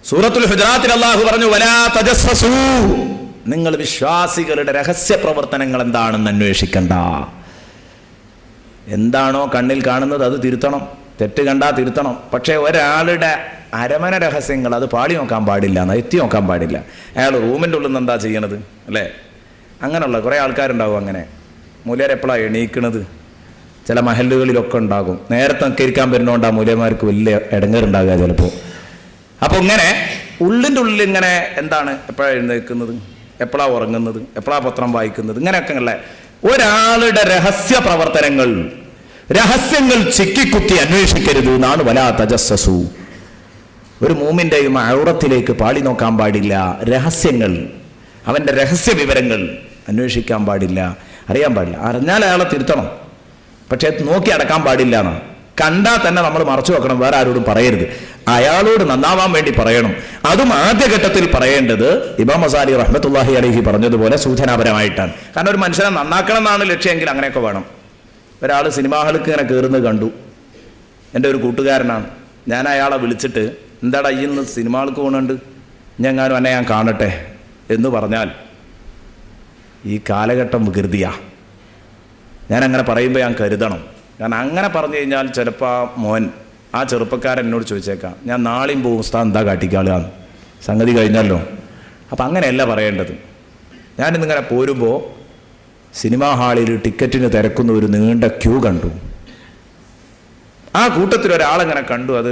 സൂറത്തുൽ ഹുജറാത്തിൽ അല്ലാഹു പറഞ്ഞു, വലാ തജസ്സസൂ, നിങ്ങൾ വിശ്വാസികളുടെ രഹസ്യ പ്രവർത്തനങ്ങൾ എന്താണെന്ന് അന്വേഷിക്കണ്ട. എന്താണോ കണ്ണിൽ കാണുന്നത് അത് തിരുത്തണം, തെറ്റ് കണ്ടാൽ തിരുത്തണം. പക്ഷേ ഒരാളുടെ അരമന രഹസ്യങ്ങൾ അത് പാടി നോക്കാൻ പാടില്ല, എത്തി നോക്കാൻ പാടില്ല. അയാൾ റൂമിൻ്റെ ഉള്ളിൽ നിന്ന് എന്താ ചെയ്യണത് അല്ലേ? അങ്ങനെയുള്ള കുറേ ആൾക്കാരുണ്ടാവും. അങ്ങനെ മൂല്യരെപ്പോഴാണ് എണീക്കണത്? ചില മഹല്ലുകളിലൊക്കെ ഉണ്ടാകും. നേരത്തെ നിൽക്കരിക്കാൻ വരുന്നതുകൊണ്ട് ആ മൂല്യന്മാർക്ക് വലിയ ഇടങ്ങേറുണ്ടാകുക ചിലപ്പോൾ. അപ്പോൾ ഇങ്ങനെ ഉള്ളിൻ്റെ ഉള്ളിൽ ഇങ്ങനെ എന്താണ്, എപ്പോഴാണ് എഴുന്നേൽക്കുന്നത്, എപ്പോഴാണ് ഉറങ്ങുന്നത്, എപ്പോഴാണ് പത്രം വായിക്കുന്നത്, ഇങ്ങനെയൊക്കെ ഉള്ള ഒരാളുടെ രഹസ്യ പ്രവർത്തനങ്ങൾ, രഹസ്യങ്ങൾ ചിക്കിക്കുത്തി അന്വേഷിക്കരുത് എന്നാണ് വലാ തജസ്സസു. ഒരു മൂമിൻ്റെയും ഔറത്തിലേക്ക് പാടി നോക്കാൻ പാടില്ല. രഹസ്യങ്ങൾ, അവൻ്റെ രഹസ്യ വിവരങ്ങൾ അന്വേഷിക്കാൻ പാടില്ല, അറിയാൻ പാടില്ല. അറിഞ്ഞാൽ അയാളെ തിരുത്തണം, പക്ഷേ നോക്കി അടക്കാൻ പാടില്ല എന്നാണ്. കണ്ടാൽ തന്നെ നമ്മൾ മറച്ചു വെക്കണം, വേറെ ആരോടും പറയരുത്. അയാളോട് നന്നാവാൻ വേണ്ടി പറയണം. അതും ആദ്യഘട്ടത്തിൽ പറയേണ്ടത് ഇമാം ഗസാലി റഹ്മത്തുള്ളാഹി അലൈഹി പറഞ്ഞതുപോലെ സൂചനാപരമായിട്ടാണ്. കാരണം ഒരു മനുഷ്യനെ നന്നാക്കണം എന്നാണ് ലക്ഷ്യമെങ്കിൽ അങ്ങനെയൊക്കെ വേണം. ഒരാൾ സിനിമാ ഹാളിലേക്ക് ഇങ്ങനെ കയറുന്നത് കണ്ടു. എൻ്റെ ഒരു കൂട്ടുകാരനാണ്. ഞാൻ അയാളെ വിളിച്ചിട്ട്, എന്താടാ ഈ ഇന്ന് സിനിമാ ഹാളിലേക്ക് പോകുന്നുണ്ട്, ഞങ്ങാനും എന്നെ ഞാൻ കാണട്ടെ എന്ന് പറഞ്ഞാൽ ഈ കാലഘട്ടം വികൃതിയാ. ഞാനങ്ങനെ പറയുമ്പോൾ ഞാൻ കരുതണം. കാരണം അങ്ങനെ പറഞ്ഞു കഴിഞ്ഞാൽ ചിലപ്പോൾ ആ മോൻ, ആ ചെറുപ്പക്കാരൻ എന്നോട് ചോദിച്ചേക്കാം, ഞാൻ നാളെയും പോകും ഉസ്താദ്, എന്താ കാട്ടിക്കാളുകയാണ്, സംഗതി കഴിഞ്ഞല്ലോ. അപ്പം അങ്ങനെയല്ല പറയേണ്ടത്. ഞാനിന്നിങ്ങനെ പോരുമ്പോൾ സിനിമാ ഹാളിൽ ടിക്കറ്റിന് തിരക്കുന്ന ഒരു നീണ്ട ക്യൂ കണ്ടു. ആ കൂട്ടത്തിൽ ഒരാളെങ്ങനെ കണ്ടു, അത്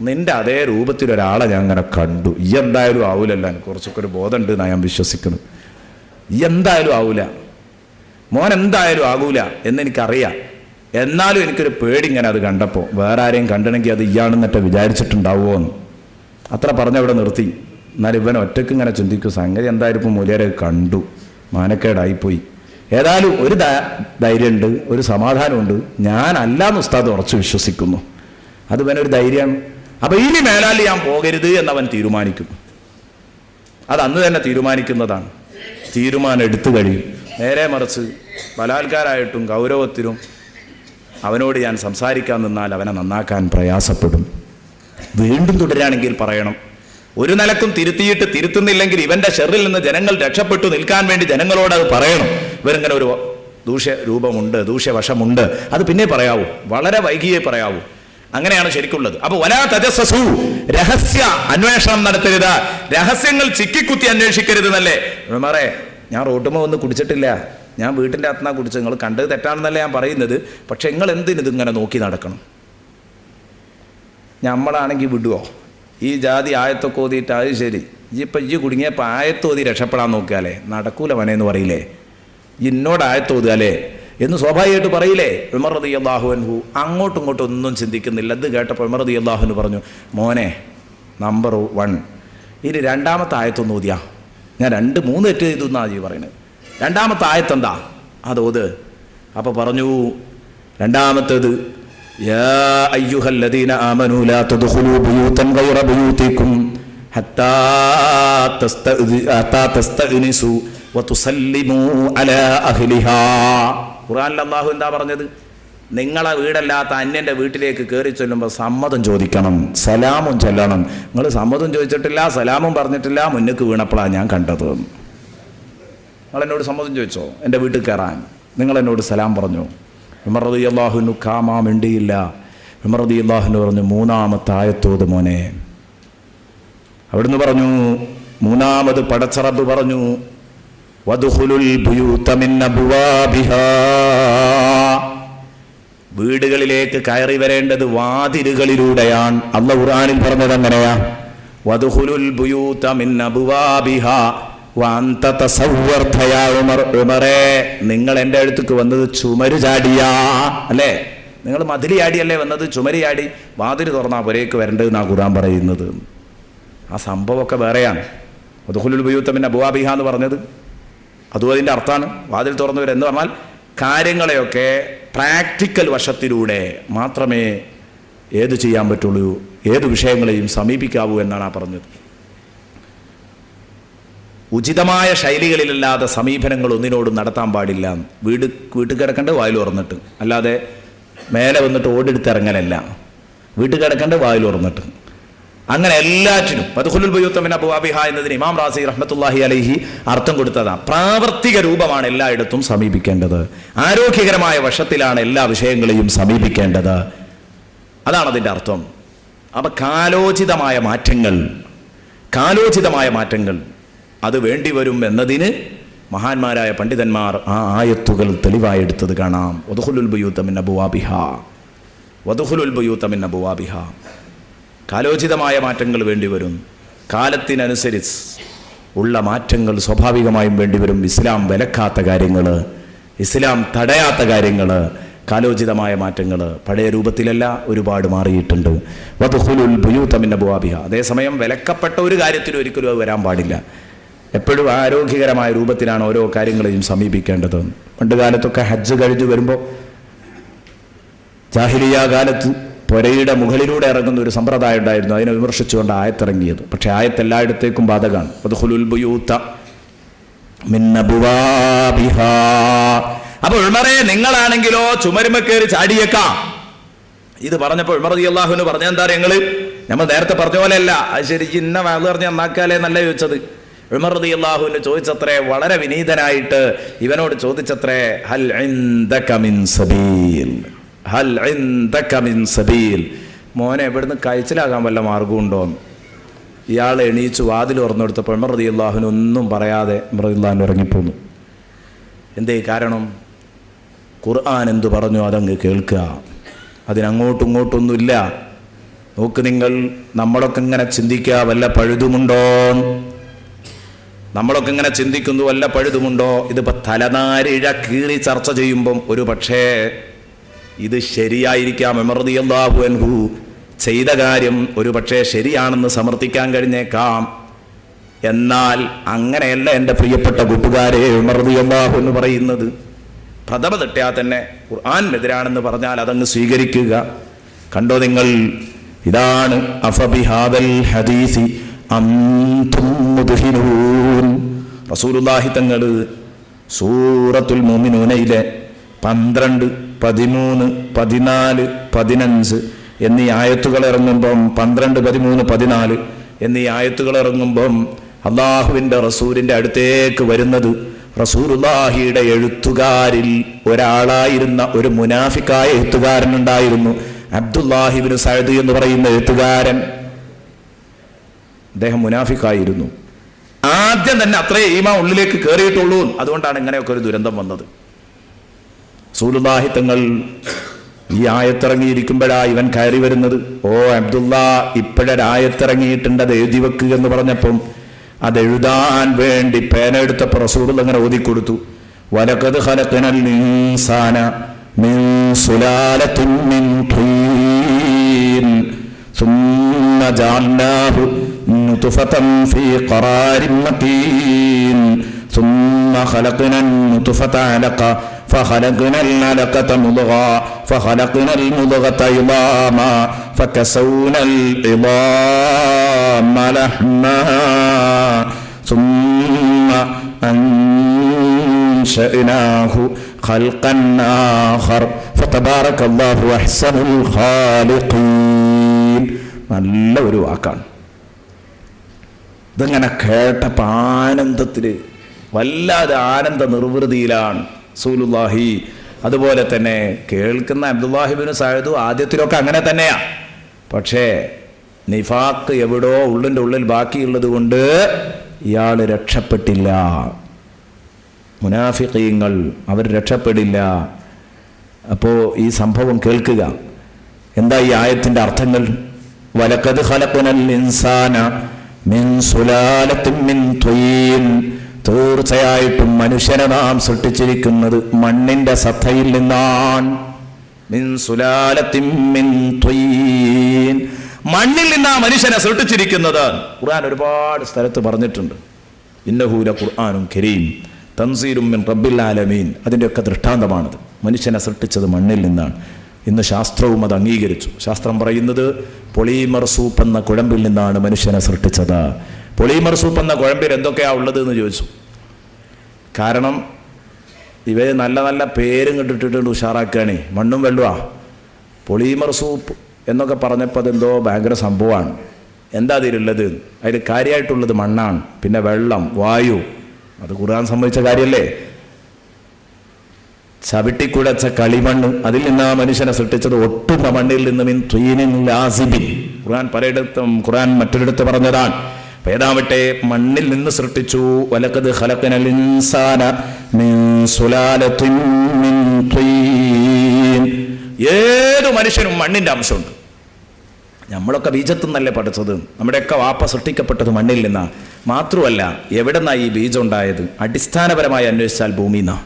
നിൻ്റെ അതേ രൂപത്തിലൊരാളെ ഞാൻ അങ്ങനെ കണ്ടു. ഈ എന്തായാലും ആവൂലല്ല, എനിക്ക് കുറച്ചൊക്കെ ഒരു ബോധമുണ്ട് എന്നാണ് ഞാൻ വിശ്വസിക്കുന്നത്. ഈ എന്തായാലും ആവൂല, മോൻ എന്തായാലും ആകൂല എന്നെനിക്കറിയാം. എന്നാലും എനിക്കൊരു പേടി ഇങ്ങനെ അത് കണ്ടപ്പോൾ. വേറെ ആരെയും കണ്ടണമെങ്കിൽ അത് ഇയാണെന്നിട്ട് വിചാരിച്ചിട്ടുണ്ടാവുമോ എന്ന്. അത്ര പറഞ്ഞവിടെ നിർത്തി. എന്നാലും ഇവൻ ഒറ്റയ്ക്ക് ഇങ്ങനെ ചിന്തിക്കും, സംഗതി എന്തായാലും ഇപ്പോൾ മൂല്യരെ കണ്ടു, മാനക്കേടായിപ്പോയി. ഏതായാലും ഒരു ധൈര്യമുണ്ട്, ഒരു സമാധാനമുണ്ട്, ഞാൻ അല്ലാന്ന് ഉസ്താദ് ഉറച്ചു വിശ്വസിക്കുന്നു. അത് ഇവനൊരു ധൈര്യമാണ്. അപ്പം ഇനി മേലാൽ ഞാൻ പോകരുത് എന്നവൻ തീരുമാനിക്കും. അത് അന്ന് തന്നെ തീരുമാനിക്കുന്നതാണ്. തീരുമാനം എടുത്തു കഴിയും. നേരെ മറിച്ച് ബലാത്കാരമായിട്ടും ഗൗരവത്തിലും അവനോട് ഞാൻ സംസാരിക്കാൻ നിന്നാൽ അവനെ നന്നാക്കാൻ പ്രയാസപ്പെടും. വീണ്ടും തുടരുകയാണെങ്കിൽ പറയണം. ഒരു നിലക്കും തിരുത്തിയിട്ട് തിരുത്തുന്നില്ലെങ്കിൽ ഇവന്റെ ഷെറിൽ നിന്ന് ജനങ്ങൾ രക്ഷപ്പെട്ടു നിൽക്കാൻ വേണ്ടി ജനങ്ങളോട് അത് പറയണം. ഇവരിങ്ങനെ ഒരു ദൂഷ്യ രൂപമുണ്ട്, ദൂഷ്യവശമുണ്ട്, അത് പിന്നെ പറയാവൂ, വളരെ വൈകിയേ പറയാവൂ. അങ്ങനെയാണ് ശരിക്കുള്ളത്. അപ്പൊ വലാ തജസ്സസു, രഹസ്യ അന്വേഷണം നടത്തരുത്, രഹസ്യങ്ങൾ ചിക്കിക്കുത്തി അന്വേഷിക്കരുത് എന്നല്ലേ. ഉമറേ, ഞാൻ റോട്ടുമ്പോ ഒന്ന് കുടിച്ചിട്ടില്ല, ഞാൻ വീട്ടിൻ്റെ അകത്തുനിന്നാ കുടിച്ചത്, നിങ്ങൾ കണ്ടത് തെറ്റാണെന്നല്ല ഞാൻ പറയുന്നത്. പക്ഷെ നിങ്ങൾ എന്തിനിതിങ്ങനെ നോക്കി നടക്കണം? നമ്മളാണെങ്കിൽ വിടുവോ? ഈ ജാതി ആയത്തൊക്കെ ഓതിയിട്ട് അത് ശരി, ഇപ്പം ഈ കുടുങ്ങിയപ്പോൾ ആയത്തോതി രക്ഷപ്പെടാൻ നോക്കിയാലേ നടക്കൂല മനേന്ന് പറയില്ലേ, ഇന്നോട് ആയത്തോതുകയല്ലേ എന്ന് സ്വാഭാവികമായിട്ട് പറയില്ലേ. ഉമർ റളിയല്ലാഹു അൻഹു അങ്ങോട്ടും ഇങ്ങോട്ടും ഒന്നും ചിന്തിക്കുന്നില്ല. ഇത് കേട്ടപ്പോൾ ഉമർ റളിയല്ലാഹു അൻഹു പറഞ്ഞു, മോനെ നമ്പർ 1, ഇനി രണ്ടാമത്തെ ആയത്തൊന്ന് ഓതിയാ. ഞാൻ 2-3 തെറ്റ് ചെയ്തു എന്നാണ് ജി പറയുന്നത്. രണ്ടാമത്തെ ആയത്തെന്താ അതോത്. അപ്പോൾ പറഞ്ഞു രണ്ടാമത്തേത്, യാ അയ്യുഹല്ലദീന ആമനൂ ലാ തദ്ഖുലൂ ബുയൂതൻ ഗൈറ ബുയൂതികും ഹത്താ തസ്തഅ്നിസു വതുസല്ലിമൂ അലാ അഹ്ലിഹാ. ഖുർആനിൽ അല്ലാഹു എന്താ പറഞ്ഞത്? നിങ്ങളെ വീടല്ലാത്ത അന്യൻ്റെ വീട്ടിലേക്ക് കയറി ചെല്ലുമ്പോൾ സമ്മതം ചോദിക്കണം, സലാമും ചൊല്ലണം. നിങ്ങൾ സമ്മതം ചോദിച്ചിട്ടില്ല, സലാമും പറഞ്ഞിട്ടില്ല, മുന്നിക്ക് വീണപ്പോഴാണ് ഞാൻ കണ്ടത്. നിങ്ങൾ എന്നോട് സമ്മതം ചോദിച്ചോ എൻ്റെ വീട്ടിൽ കയറാൻ? നിങ്ങൾ എന്നോട് സലാം പറഞ്ഞു. ഉമർ റളിയല്ലാഹു അൻഹു കാമാ മിണ്ടിയില്ല. ഉമർ റളിയല്ലാഹു അൻഹു പറഞ്ഞു, മൂന്നാമത്തെ ആയത്തോത് മോനെ. അവിടുന്ന് പറഞ്ഞു, മൂന്നാമത് പടച്ച റബ്ബ് പറഞ്ഞു, വദ്ഖുലുൽ ബുയൂത മിൻ അബ്വാബിഹാ, വീടുകളിലേക്ക് കയറി വരേണ്ടത് വാതിലുകളിലൂടെയാണ്. അല്ലാഹു ഖുർആനിൽ പറഞ്ഞത് അങ്ങനെയാ, വദ്ഖുലുൽ ബുയൂത മിൻ അബ്വാബിഹാ വഅൻത തസവ്വർത യാ ഉമർ. ഉമറേ, നിങ്ങൾ എൻ്റെ അടുത്തേക്ക് വന്നത് ചുമര് ചാടിയാ അല്ലേ? നിങ്ങൾ മതിൽ ചാടിയല്ലേ വന്നത്? ചുമര് ചാടി വാതിൽ തുറന്നാ പുരേക്ക് വരേണ്ടതെന്നാണ് ഖുർആൻ പറയുന്നത്. ആ സംഭവമൊക്കെ വേറെയാണ്. വദ്ഖുലുൽ ബുയൂത മിൻ അബ്വാബിഹാ എന്ന് പറഞ്ഞത് അതും അതിൻ്റെ അർത്ഥമാണ്. വാതിൽ തുറന്നവരെന്ന് പറഞ്ഞാൽ കാര്യങ്ങളെയൊക്കെ പ്രാക്ടിക്കൽ വശത്തിലൂടെ മാത്രമേ ഏത് ചെയ്യാൻ പറ്റുള്ളൂ, ഏത് വിഷയങ്ങളെയും സമീപിക്കാവൂ എന്നാണ് ആ പറഞ്ഞത്. ഉചിതമായ ശൈലികളിലല്ലാതെ സമീപനങ്ങൾ ഒന്നിനോടും നടത്താൻ പാടില്ല. വീട്ടിൽ കിടക്കേണ്ട വായിൽ തുറന്നിട്ട്, അല്ലാതെ മേലെ വന്നിട്ട് ഓടെടുത്തിറങ്ങലല്ല. വീട്ടിൽ കിടക്കേണ്ട വായിൽ തുറന്നിട്ട്, അങ്ങനെ എല്ലാറ്റിനും വദ്ഖുലുൽ ബുയൂത മിൻ അബ്വാബിഹാ എന്നതിന് ഇമാം റാസി റഹ്മത്തുള്ളാഹി അലൈഹി അർത്ഥം കൊടുത്തതാണ്. പ്രാവർത്തിക രൂപമാണ് എല്ലായിടത്തും സമീപിക്കേണ്ടത്, ആരോഗ്യകരമായ വശത്തിലാണ് എല്ലാ വിഷയങ്ങളെയും സമീപിക്കേണ്ടത്. അതാണ് അതിൻ്റെ അർത്ഥം. അപ്പം കാലോചിതമായ മാറ്റങ്ങൾ അത് വേണ്ടിവരും എന്നതിന് മഹാന്മാരായ പണ്ഡിതന്മാർ ആ ആയത്തുകൾ തെളിവായി എടുത്തത് കാണാം. വദ്ഖുലുൽ ബുയൂത മിൻ അബ്വാബിഹാ, കാലോചിതമായ മാറ്റങ്ങൾ വേണ്ടിവരും. കാലത്തിനനുസരിച്ച് ഉള്ള മാറ്റങ്ങൾ സ്വാഭാവികമായും വേണ്ടിവരും. ഇസ്ലാം വിലക്കാത്ത കാര്യങ്ങൾ, ഇസ്ലാം തടയാത്ത കാര്യങ്ങൾ, കാലോചിതമായ മാറ്റങ്ങൾ പഴയ രൂപത്തിലല്ല, ഒരുപാട് മാറിയിട്ടുണ്ട്. വദ്ഖുലുൽ ബുയൂത മിൻ അബ്വാബിഹാ. അതേസമയം വിലക്കപ്പെട്ട ഒരു കാര്യത്തിനും ഒരിക്കലും അത് വരാൻ പാടില്ല. എപ്പോഴും ആരോഗ്യകരമായ രൂപത്തിലാണ് ഓരോ കാര്യങ്ങളെയും സമീപിക്കേണ്ടത്. പണ്ട് കാലത്തൊക്കെ ഹജ്ജ് കഴിഞ്ഞ് വരുമ്പോൾ ജാഹിലിയ്യ കാലത്ത് പുരയുടെ മുകളിലൂടെ ഇറങ്ങുന്ന ഒരു സമ്പ്രദായം ഉണ്ടായിരുന്നു. അതിനെ വിമർശിച്ചുകൊണ്ട് ആയത്തിറങ്ങിയത്. പക്ഷേ ആയത്ത് എല്ലായിടത്തേക്കും ബാധകമാണ്. വദ്ഖുലുൽ ബുയൂത മിൻ അബ്വാബിഹാ. അപ്പോൾ ഉമറേ, നിങ്ങളാണെങ്കിലോ ചുമരുമ കയറി ചാടിയേക്കാം. ഇത് പറഞ്ഞപ്പോൾ ഉമർ റളിയല്ലാഹു അൻഹു പറഞ്ഞ എന്താ പറയുക, നമ്മൾ നേരത്തെ പറഞ്ഞ പോലെയല്ല, അത് ശരിക്കും ഇന്ന വാള് പറഞ്ഞ് നന്നാക്കാലേ നല്ല ചോദിച്ചത്. ഉമർ റളിയല്ലാഹു അൻഹു ചോദിച്ചത്രേ, വളരെ വിനീതനായിട്ട് ഇവനോട് ചോദിച്ചത്രേ, ഹൽ ഇൻദക മിൻ സബീൽ, മോനെ ഇവിടുന്ന് കഴിച്ചിലാകാൻ വല്ല മാർഗമുണ്ടോ? ഇയാൾ എണീച്ചു വാതിൽ തുറന്നെടുത്തപ്പോൾ ഉമർ റളിയല്ലാഹു അൻഹു ഒന്നും പറയാതെ ഉമർ റളിയല്ലാഹു അൻഹു ഇറങ്ങിപ്പോന്നു. എന്തേ കാരണം? ഖുർആൻ എന്തു പറഞ്ഞു അതങ്ങ് കേൾക്കുക, അതിനങ്ങോട്ടും ഇങ്ങോട്ടൊന്നുമില്ല. നോക്ക് നിങ്ങൾ, നമ്മളൊക്കെ ഇങ്ങനെ ചിന്തിക്കുക, വല്ല പഴുതുമുണ്ടോ? നമ്മളൊക്കെ ഇങ്ങനെ ചിന്തിക്കുന്നു, വല്ല പഴുതുമുണ്ടോ? ഇതിപ്പോൾ തലനാരിഴ കീറി ചർച്ച ചെയ്യുമ്പം ഒരു പക്ഷേ ഇത് ശരിയായിരിക്കാം, ഉമർ റളിയല്ലാഹു അൻഹു ചെയ്ത കാര്യം ഒരു പക്ഷേ ശരിയാണെന്ന് സമർത്ഥിക്കാൻ കഴിഞ്ഞേക്കാം. എന്നാൽ അങ്ങനെയല്ല എൻ്റെ പ്രിയപ്പെട്ട കൂട്ടുകാരെ ഉമർ റളിയല്ലാഹു അൻഹു പറയുന്നത്. പ്രഥമ തെറ്റാൽ തന്നെ ഖുർആനെതിരാണെന്ന് പറഞ്ഞാൽ അതങ്ങ് സ്വീകരിക്കുക. കണ്ടോ നിങ്ങൾ, ഇതാണ് അഫബിഹാദൽ ഹദീസി അൻതും മുദ്ഹിനൂൻ. റസൂലുള്ളാഹി തങ്ങൾ സൂറത്തുൽ മുഅ്മിനൂനയിലെ 12 13, 14, 15 എന്നീ ആയത്തുകൾ ഇറങ്ങുമ്പം 12, 13, 14 എന്നീ ആയത്തുകൾ ഇറങ്ങുമ്പം അള്ളാഹുവിൻ്റെ റസൂലിൻ്റെ അടുത്തേക്ക് വരുന്നത് റസൂലുള്ളാഹിയുടെ എഴുത്തുകാരിൽ ഒരാളായിരുന്ന ഒരു മുനാഫിക്കായ എഴുത്തുകാരനുണ്ടായിരുന്നു, അബ്ദുല്ലാഹിബ്നു സഅദ് എന്ന് പറയുന്ന എഴുത്തുകാരൻ. അദ്ദേഹം മുനാഫിക്കായിരുന്നു. ആദ്യം തന്നെ അത്രേ ഈമാൻ ഉള്ളിലേക്ക് കയറിയിട്ടുള്ളൂ. അതുകൊണ്ടാണ് ഇങ്ങനെയൊക്കെ ഒരു ദുരന്തം വന്നത്. റസൂലുള്ളാഹി തങ്ങൾ ഈ ആയത്തിറങ്ങിയിരിക്കുമ്പോഴാ ഇവൻ കയറി വരുന്നത്. ഓ അബ്ദുള്ള, ഇപ്പോഴൊരായത്തിറങ്ങിയിട്ടുണ്ട്, അത് എഴുതി വെക്കുക എന്ന് പറഞ്ഞപ്പം അതെഴുതാൻ വേണ്ടി പേന എടുത്തപ്പോൾ റസൂലുള്ളാഹി അങ്ങനെ ഓതിക്കൊടുത്തു. വലഖദ് ഖലഖനൽ ഇൻസാന മിൻ സുലാലത്തിൻ മിൻ തീൻ സുമ്മ ജഅൽനാഹു നുത്ഫതൻ ഫീ ഖറാരിൻ മകീൻ സുമ്മ ഖലഖനൽ നുത്ഫത അലഖ فخلقنا العلقة مضغة فخلقنا المضغة عظاما فكسونا العظام لحما ثم أنشأناه خلقا آخر فتبارك الله أحسن الخالقين. നല്ല ഒരു വാക്കാണ്. ഇതങ്ങനെ കേട്ടപ്പോൾ ആനന്ദത്തിൽ വല്ലാതെ ആനന്ദ നിർവൃതിയിലാണ് റസൂലുള്ളാഹി. അതുപോലെ തന്നെ കേൾക്കുന്ന അബ്ദുല്ലാഹിബ്നു സഅദ് ആദ്യത്തിലൊക്കെ അങ്ങനെ തന്നെയാ. പക്ഷേ നിഫാഖ് എവിടോ ഉള്ളിൻ്റെ ഉള്ളിൽ ബാക്കിയുള്ളത് കൊണ്ട് ഇയാൾ രക്ഷപ്പെട്ടില്ല. മുനാഫിഖീങ്ങൾ അവർ രക്ഷപ്പെടില്ല. അപ്പോൾ ഈ സംഭവം കേൾക്കുക. എന്താ ഈ ആയത്തിൻ്റെ അർത്ഥങ്ങൾ? വലഖദ് ഖലഖനൽ ഇൻസാന മിൻ സുലാലത്തിൻ മിൻ തീൻ, തീർച്ചയായിട്ടും മനുഷ്യനെ നാം സൃഷ്ടിച്ചിരിക്കുന്നത് മണ്ണിന്റെ സത്തയിൽ നിന്നാണ്. മിൻ സുലാലത്തിൻ മിൻ തീൻ, മണ്ണിൽ നിന്നാണ് മനുഷ്യനെ സൃഷ്ടിച്ചിരിക്കുന്നത്. ഖുർആൻ ഒരുപാട് സ്ഥലത്ത് പറഞ്ഞിട്ടുണ്ട്. ഇന്നഹു ലഖുർആനുൻ കരീം തൻസീലും മിൻ റബ്ബിൽ ആലമീൻ. അതിൻ്റെയൊക്കെ ദൃഷ്ടാന്തമാണത്. മനുഷ്യനെ സൃഷ്ടിച്ചത് മണ്ണിൽ നിന്നാണ്. ഇന്ന് ശാസ്ത്രവും അത് അംഗീകരിച്ചു. ശാസ്ത്രം പറയുന്നത് പൊളിമർ സൂപ്പ് എന്ന കുഴമ്പിൽ നിന്നാണ് മനുഷ്യനെ സൃഷ്ടിച്ചത്. പൊളിമർ സൂപ്പ് എന്ന കുഴമ്പിൽ എന്തൊക്കെയാ ഉള്ളത് എന്ന് ചോദിച്ചു. കാരണം ഇവർ നല്ല നല്ല പേരും കിട്ടിട്ടുണ്ട്, ഉഷാറാക്കുകയാണേ. മണ്ണും വെള്ളമാ. പൊളിമർ സൂപ്പ് എന്നൊക്കെ പറഞ്ഞപ്പോൾ അതെന്തോ ഭയങ്കര സംഭവമാണ്. എന്താ അതിലുള്ളത്? അതിൽ കാര്യമായിട്ടുള്ളത് മണ്ണാണ്, പിന്നെ വെള്ളം, വായു. അത് ഖുർആൻ സംബന്ധിച്ച കാര്യമല്ലേ? ചവിട്ടിക്കുഴച്ച കളിമണ്ണ്, അതിൽ നിന്ന് ആ മനുഷ്യനെ സൃഷ്ടിച്ചത് ഒട്ടുന്ന മണ്ണിൽ നിന്ന് മിൻ തീനിൻ ലാസിബിൻ. ഖുർആൻ പലയിടത്തും, ഖുർആൻ മറ്റൊരിടത്ത് പറഞ്ഞതാണ്. ഏതാവട്ടെ മണ്ണിൽ നിന്ന് സൃഷ്ടിച്ചു. വലഖദ് ഖലഖനൽ ഇൻസാന മിൻ സുലാലത്തിൻ മിൻ തീൻ. ഏത് മനുഷ്യനും മണ്ണിന്റെ അംശമുണ്ട്. നമ്മളൊക്കെ ബീജത്തിൽ നിന്നല്ലേ പഠിച്ചത്. നമ്മുടെയൊക്കെ വാപ്പ സൃഷ്ടിക്കപ്പെട്ടത് മണ്ണിൽ നിന്നാണ്. മാത്രമല്ല, എവിടെ നിന്നാണ് ഈ ബീജം ഉണ്ടായത്? അടിസ്ഥാനപരമായി അന്വേഷിച്ചാൽ ഭൂമിയിൽ നിന്നാണ്.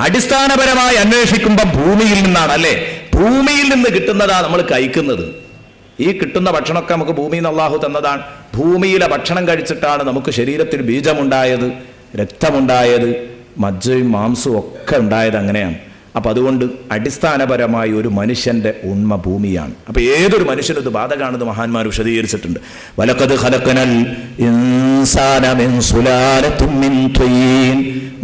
അടിസ്ഥാനപരമായി അന്വേഷിക്കുമ്പോൾ ഭൂമിയിൽ നിന്നാണ്, അല്ലേ? ഭൂമിയിൽ നിന്ന് കിട്ടുന്നതാണ് നമ്മൾ കഴിക്കുന്നത്. ഈ കിട്ടുന്ന ഭക്ഷണമൊക്കെ നമുക്ക് ഭൂമിയിൽ നിന്ന് അള്ളാഹു തന്നതാണ്. ഭൂമിയിലെ ഭക്ഷണം കഴിച്ചിട്ടാണ് നമുക്ക് ശരീരത്തിൽ ബീജമുണ്ടായത്, രക്തമുണ്ടായത്, മജ്ജയും മാംസവും ഒക്കെ ഉണ്ടായത്. അങ്ങനെയാണ്. അപ്പം അതുകൊണ്ട് അടിസ്ഥാനപരമായി ഒരു മനുഷ്യൻ്റെ ഉണ്മ ഭൂമിയാണ്. അപ്പം ഏതൊരു മനുഷ്യനും ഇത് ബാധകമാണെന്ന് മഹാന്മാർ വിശദീകരിച്ചിട്ടുണ്ട്. വലഖദ് ഖലഖനൽ ഇൻസാന മിൻ സുലാലത്തിൻ മിൻ തീൻ,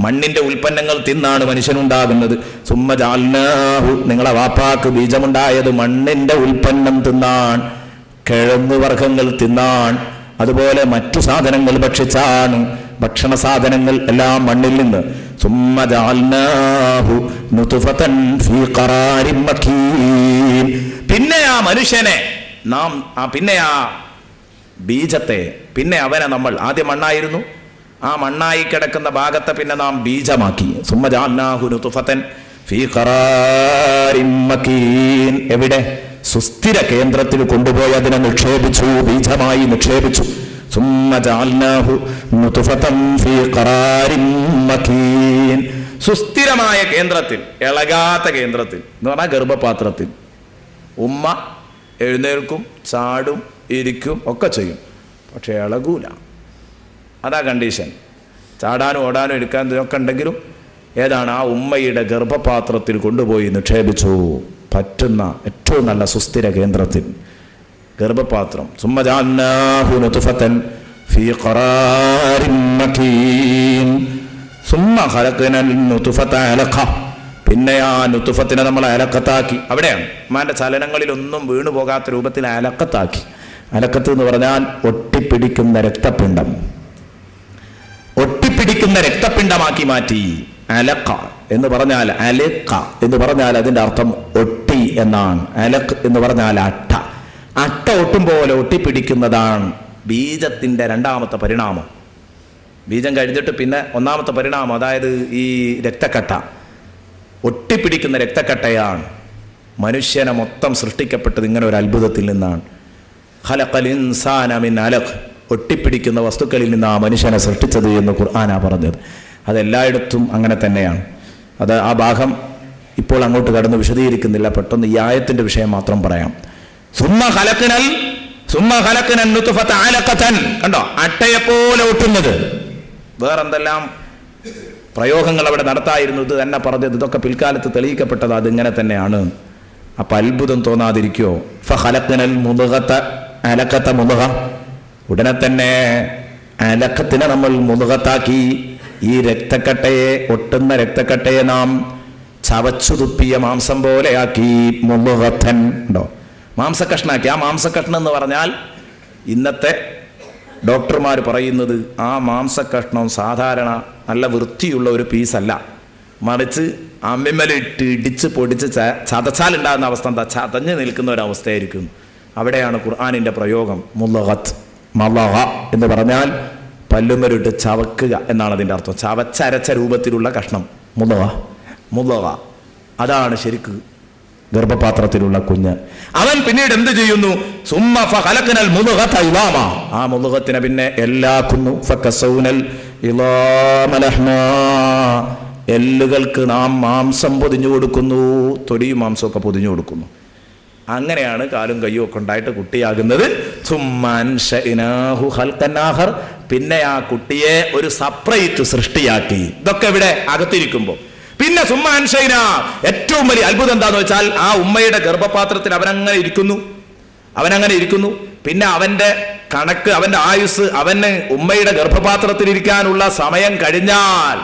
മണ്ണിന്റെ ഉൽപ്പന്നങ്ങൾ തിന്നാണ് മനുഷ്യനുണ്ടാകുന്നത്. സുമ്മ ജഅൽനാഹു, നിങ്ങളെ വാപ്പാക്ക് ബീജമുണ്ടായത് മണ്ണിന്റെ ഉൽപ്പന്നം തിന്നാൻ, കിഴങ്ങ് വർഗ്ഗങ്ങൾ തിന്നാൻ, അതുപോലെ മറ്റു സാധനങ്ങൾ ഭക്ഷിച്ചാണ്. ഭക്ഷണ സാധനങ്ങൾ എല്ലാം മണ്ണിൽ നിന്ന്. സുമ്മ ജഅൽനാഹു നുത്ഫതൻ ഫീ ഖറാരിൻ മകീൻ, പിന്നെ ആ മനുഷ്യനെ നാം പിന്നെ ആ ബീജത്തെ, പിന്നെ അവനെ നമ്മൾ ആദ്യം മണ്ണായിരുന്നു, ആ മണ്ണായി കിടക്കുന്ന ഭാഗത്തെ പിന്നെ നാം ബീജമാക്കി. സുമ്മ ജഅൽനാഹു നുത്ഫതൻ ഫീ ഖറാരിൻ മകീൻ, എവിടെ? സുസ്ഥിര കേന്ദ്രത്തിൽ കൊണ്ടുപോയി അതിനെ നിക്ഷേപിച്ചു, ബീജമായി നിക്ഷേപിച്ചു. സുമ്മ ജഅൽനാഹു നുത്ഫതൻ ഫീ ഖറാരിൻ മകീൻ, സുസ്ഥിരമായ കേന്ദ്രത്തിൽ, ഇളകാത്ത കേന്ദ്രത്തിൽ എന്ന് പറഞ്ഞാൽ ഗർഭപാത്രത്തിൽ. ഉമ്മ എഴുന്നേൽക്കും, ചാടും, ഇരിക്കും, ഒക്കെ ചെയ്യും, പക്ഷെ ഇളകൂല. അതാ കണ്ടീഷൻ. ചാടാനും ഓടാനും എടുക്കാനും ഒക്കെ ഉണ്ടെങ്കിലും ഏതാണ്? ആ ഉമ്മയുടെ ഗർഭപാത്രത്തിൽ കൊണ്ടുപോയി നിക്ഷേപിച്ചു. പറ്റുന്ന ഏറ്റവും നല്ല സുസ്ഥിര കേന്ദ്രത്തിൽ ഗർഭപാത്രം. സുമ്മ ജഅൽനാഹു നുത്ഫതൻ ഫീ ഖറാരിൻ മകീൻ സുമ്മ ഖലഖനൽ നുത്ഫത അലഖ, പിന്നെ ആ നുത്തുഫത്തിനെ നമ്മൾ അലക്കത്താക്കി. അവിടെയാണ് ഉമ്മാന്റെ ചലനങ്ങളിലൊന്നും വീണു പോകാത്ത രൂപത്തിൽ അലക്കത്താക്കി. അലക്കത്ത് എന്ന് പറഞ്ഞാൽ ഒട്ടിപ്പിടിക്കുന്ന രക്തപിണ്ഡം, ഒട്ടിപ്പിടിക്കുന്ന രക്തപിണ്ഡമാക്കി മാറ്റി. അലക്ക എന്ന് പറഞ്ഞാൽ, അലക്ക എന്ന് പറഞ്ഞാൽ അതിന്റെ അർത്ഥം ഒട്ടി എന്നാണ്. അലക്ക് എന്ന് പറഞ്ഞാൽ അട്ട. അട്ട ഒട്ടും പോലെ ഒട്ടിപ്പിടിക്കുന്നതാണ് ബീജത്തിന്റെ രണ്ടാമത്തെ പരിണാമം. ബീജം കഴിഞ്ഞിട്ട് പിന്നെ ഒന്നാമത്തെ പരിണാമം, അതായത് ഈ രക്തക്കട്ട, ഒട്ടിപ്പിടിക്കുന്ന രക്തക്കട്ടയാണ്. മനുഷ്യനെ മൊത്തം സൃഷ്ടിക്കപ്പെട്ടത് ഇങ്ങനെ ഒരു അത്ഭുതത്തിൽ നിന്നാണ്. ഖലഖൽ ഇൻസാന മിൻ അലഖ്, ഒട്ടിപ്പിടിക്കുന്ന വസ്തുക്കളിൽ നിന്ന് ആ മനുഷ്യനെ സൃഷ്ടിച്ചത് എന്ന് ഖുർആനാ പറഞ്ഞത്. അതെല്ലായിടത്തും അങ്ങനെ തന്നെയാണ്. അത് ആ ഭാഗം ഇപ്പോൾ അങ്ങോട്ട് കടന്ന് വിശദീകരിക്കുന്നില്ല, പെട്ടെന്ന് ഈ ആയത്തിന്റെ വിഷയം മാത്രം പറയാം. സുമ്മ ഖലഖനൽ നുത്ഫത അലഖതൻ, കണ്ടോ, അട്ടയെപ്പോലെ ഒട്ടുന്നത്. വേറെന്തെല്ലാം പ്രയോഗങ്ങൾ അവിടെ നടത്തായിരുന്നു, ഇത് തന്നെ പറഞ്ഞത്. ഇതൊക്കെ പിൽക്കാലത്ത് തെളിയിക്കപ്പെട്ടത് അതിങ്ങനെ തന്നെയാണ്. അപ്പൊ അത്ഭുതം തോന്നാതിരിക്കോ? ഫഖലഖനൽ മുദ്ഗത അലഖത മുദ്ഗ, ഉടനെ തന്നെ അലഖത്തിനെ നമ്മൾ മുദ്ഗത്താക്കി. ഈ രക്തക്കട്ടയെ, ഒട്ടുന്ന രക്തക്കട്ടയെ നാം ചവച്ചു തുപ്പിയ മാംസം പോലെയാക്കി. മുദ്ഗതൻ ഉണ്ടോ, മാംസക്കഷ്ണാക്കി. ആ മാംസക്കഷ്ണം എന്ന് പറഞ്ഞാൽ ഇന്നത്തെ ഡോക്ടർമാർ പറയുന്നത് ആ മാംസക്കഷ്ണം സാധാരണ നല്ല വൃത്തിയുള്ള ഒരു പീസല്ല, മറിച്ച് അമ്മിമ്മലിട്ട് ഇടിച്ച് പൊടിച്ച് ചതച്ചാലുണ്ടാകുന്ന അവസ്ഥ എന്താ, ചതഞ്ഞ് നിൽക്കുന്ന ഒരവസ്ഥയായിരിക്കും. അവിടെയാണ് ഖുർആനിൻ്റെ പ്രയോഗം. മുളഗത്ത്, മളഗ എന്ന് പറഞ്ഞാൽ പല്ലുമരിട്ട് ചവക്കുക എന്നാണ് അതിൻ്റെ അർത്ഥം. ചവച്ചരച്ച രൂപത്തിലുള്ള കഷ്ണം മുളഗ. അതാണ് ശരിക്ക് ഗർഭപാത്രത്തിലുള്ള കുഞ്ഞ്. അവൻ പിന്നീട് എന്ത് ചെയ്യുന്നു? സുമ്മ ഫഖലഖനൽ മുദ്ഗത ഇളാമ, ആ മുദ്ഗത്തിനെ പിന്നെ എല്ലാക്കുന്നു. ഫകസൗനൽ ഇളാമ ലഹ്മാ, എല്ലുകൾക്ക് നാം മാംസം പൊതിഞ്ഞു കൊടുക്കുന്നു, തൊലിയും മാംസമൊക്കെ പൊതിഞ്ഞു കൊടുക്കുന്നു. അങ്ങനെയാണ് കാലും കയ്യും ഒക്കെ ഉണ്ടായിട്ട് കുട്ടിയാകുന്നത്. സുമ്മ അൻശഅനാഹു ഖൽഖൻ ആഖർ, പിന്നെ ആ കുട്ടിയെ ഒരു സെപ്പറേറ്റ് സൃഷ്ടിയാക്കി. ഇതൊക്കെ ഇവിടെ അകത്തിരിക്കുമ്പോൾ പിന്നെ സുമ്മ അൻശഅന, ഏറ്റവും വലിയ അത്ഭുതം എന്താന്ന് വെച്ചാൽ ആ ഉമ്മയുടെ ഗർഭപാത്രത്തിൽ അവനങ്ങനെ ഇരിക്കുന്നു. പിന്നെ അവന്റെ കണക്ക്, അവന്റെ ആയുസ്, അവന് ഉമ്മയുടെ ഗർഭപാത്രത്തിൽ ഇരിക്കാനുള്ള സമയം കഴിഞ്ഞാൽ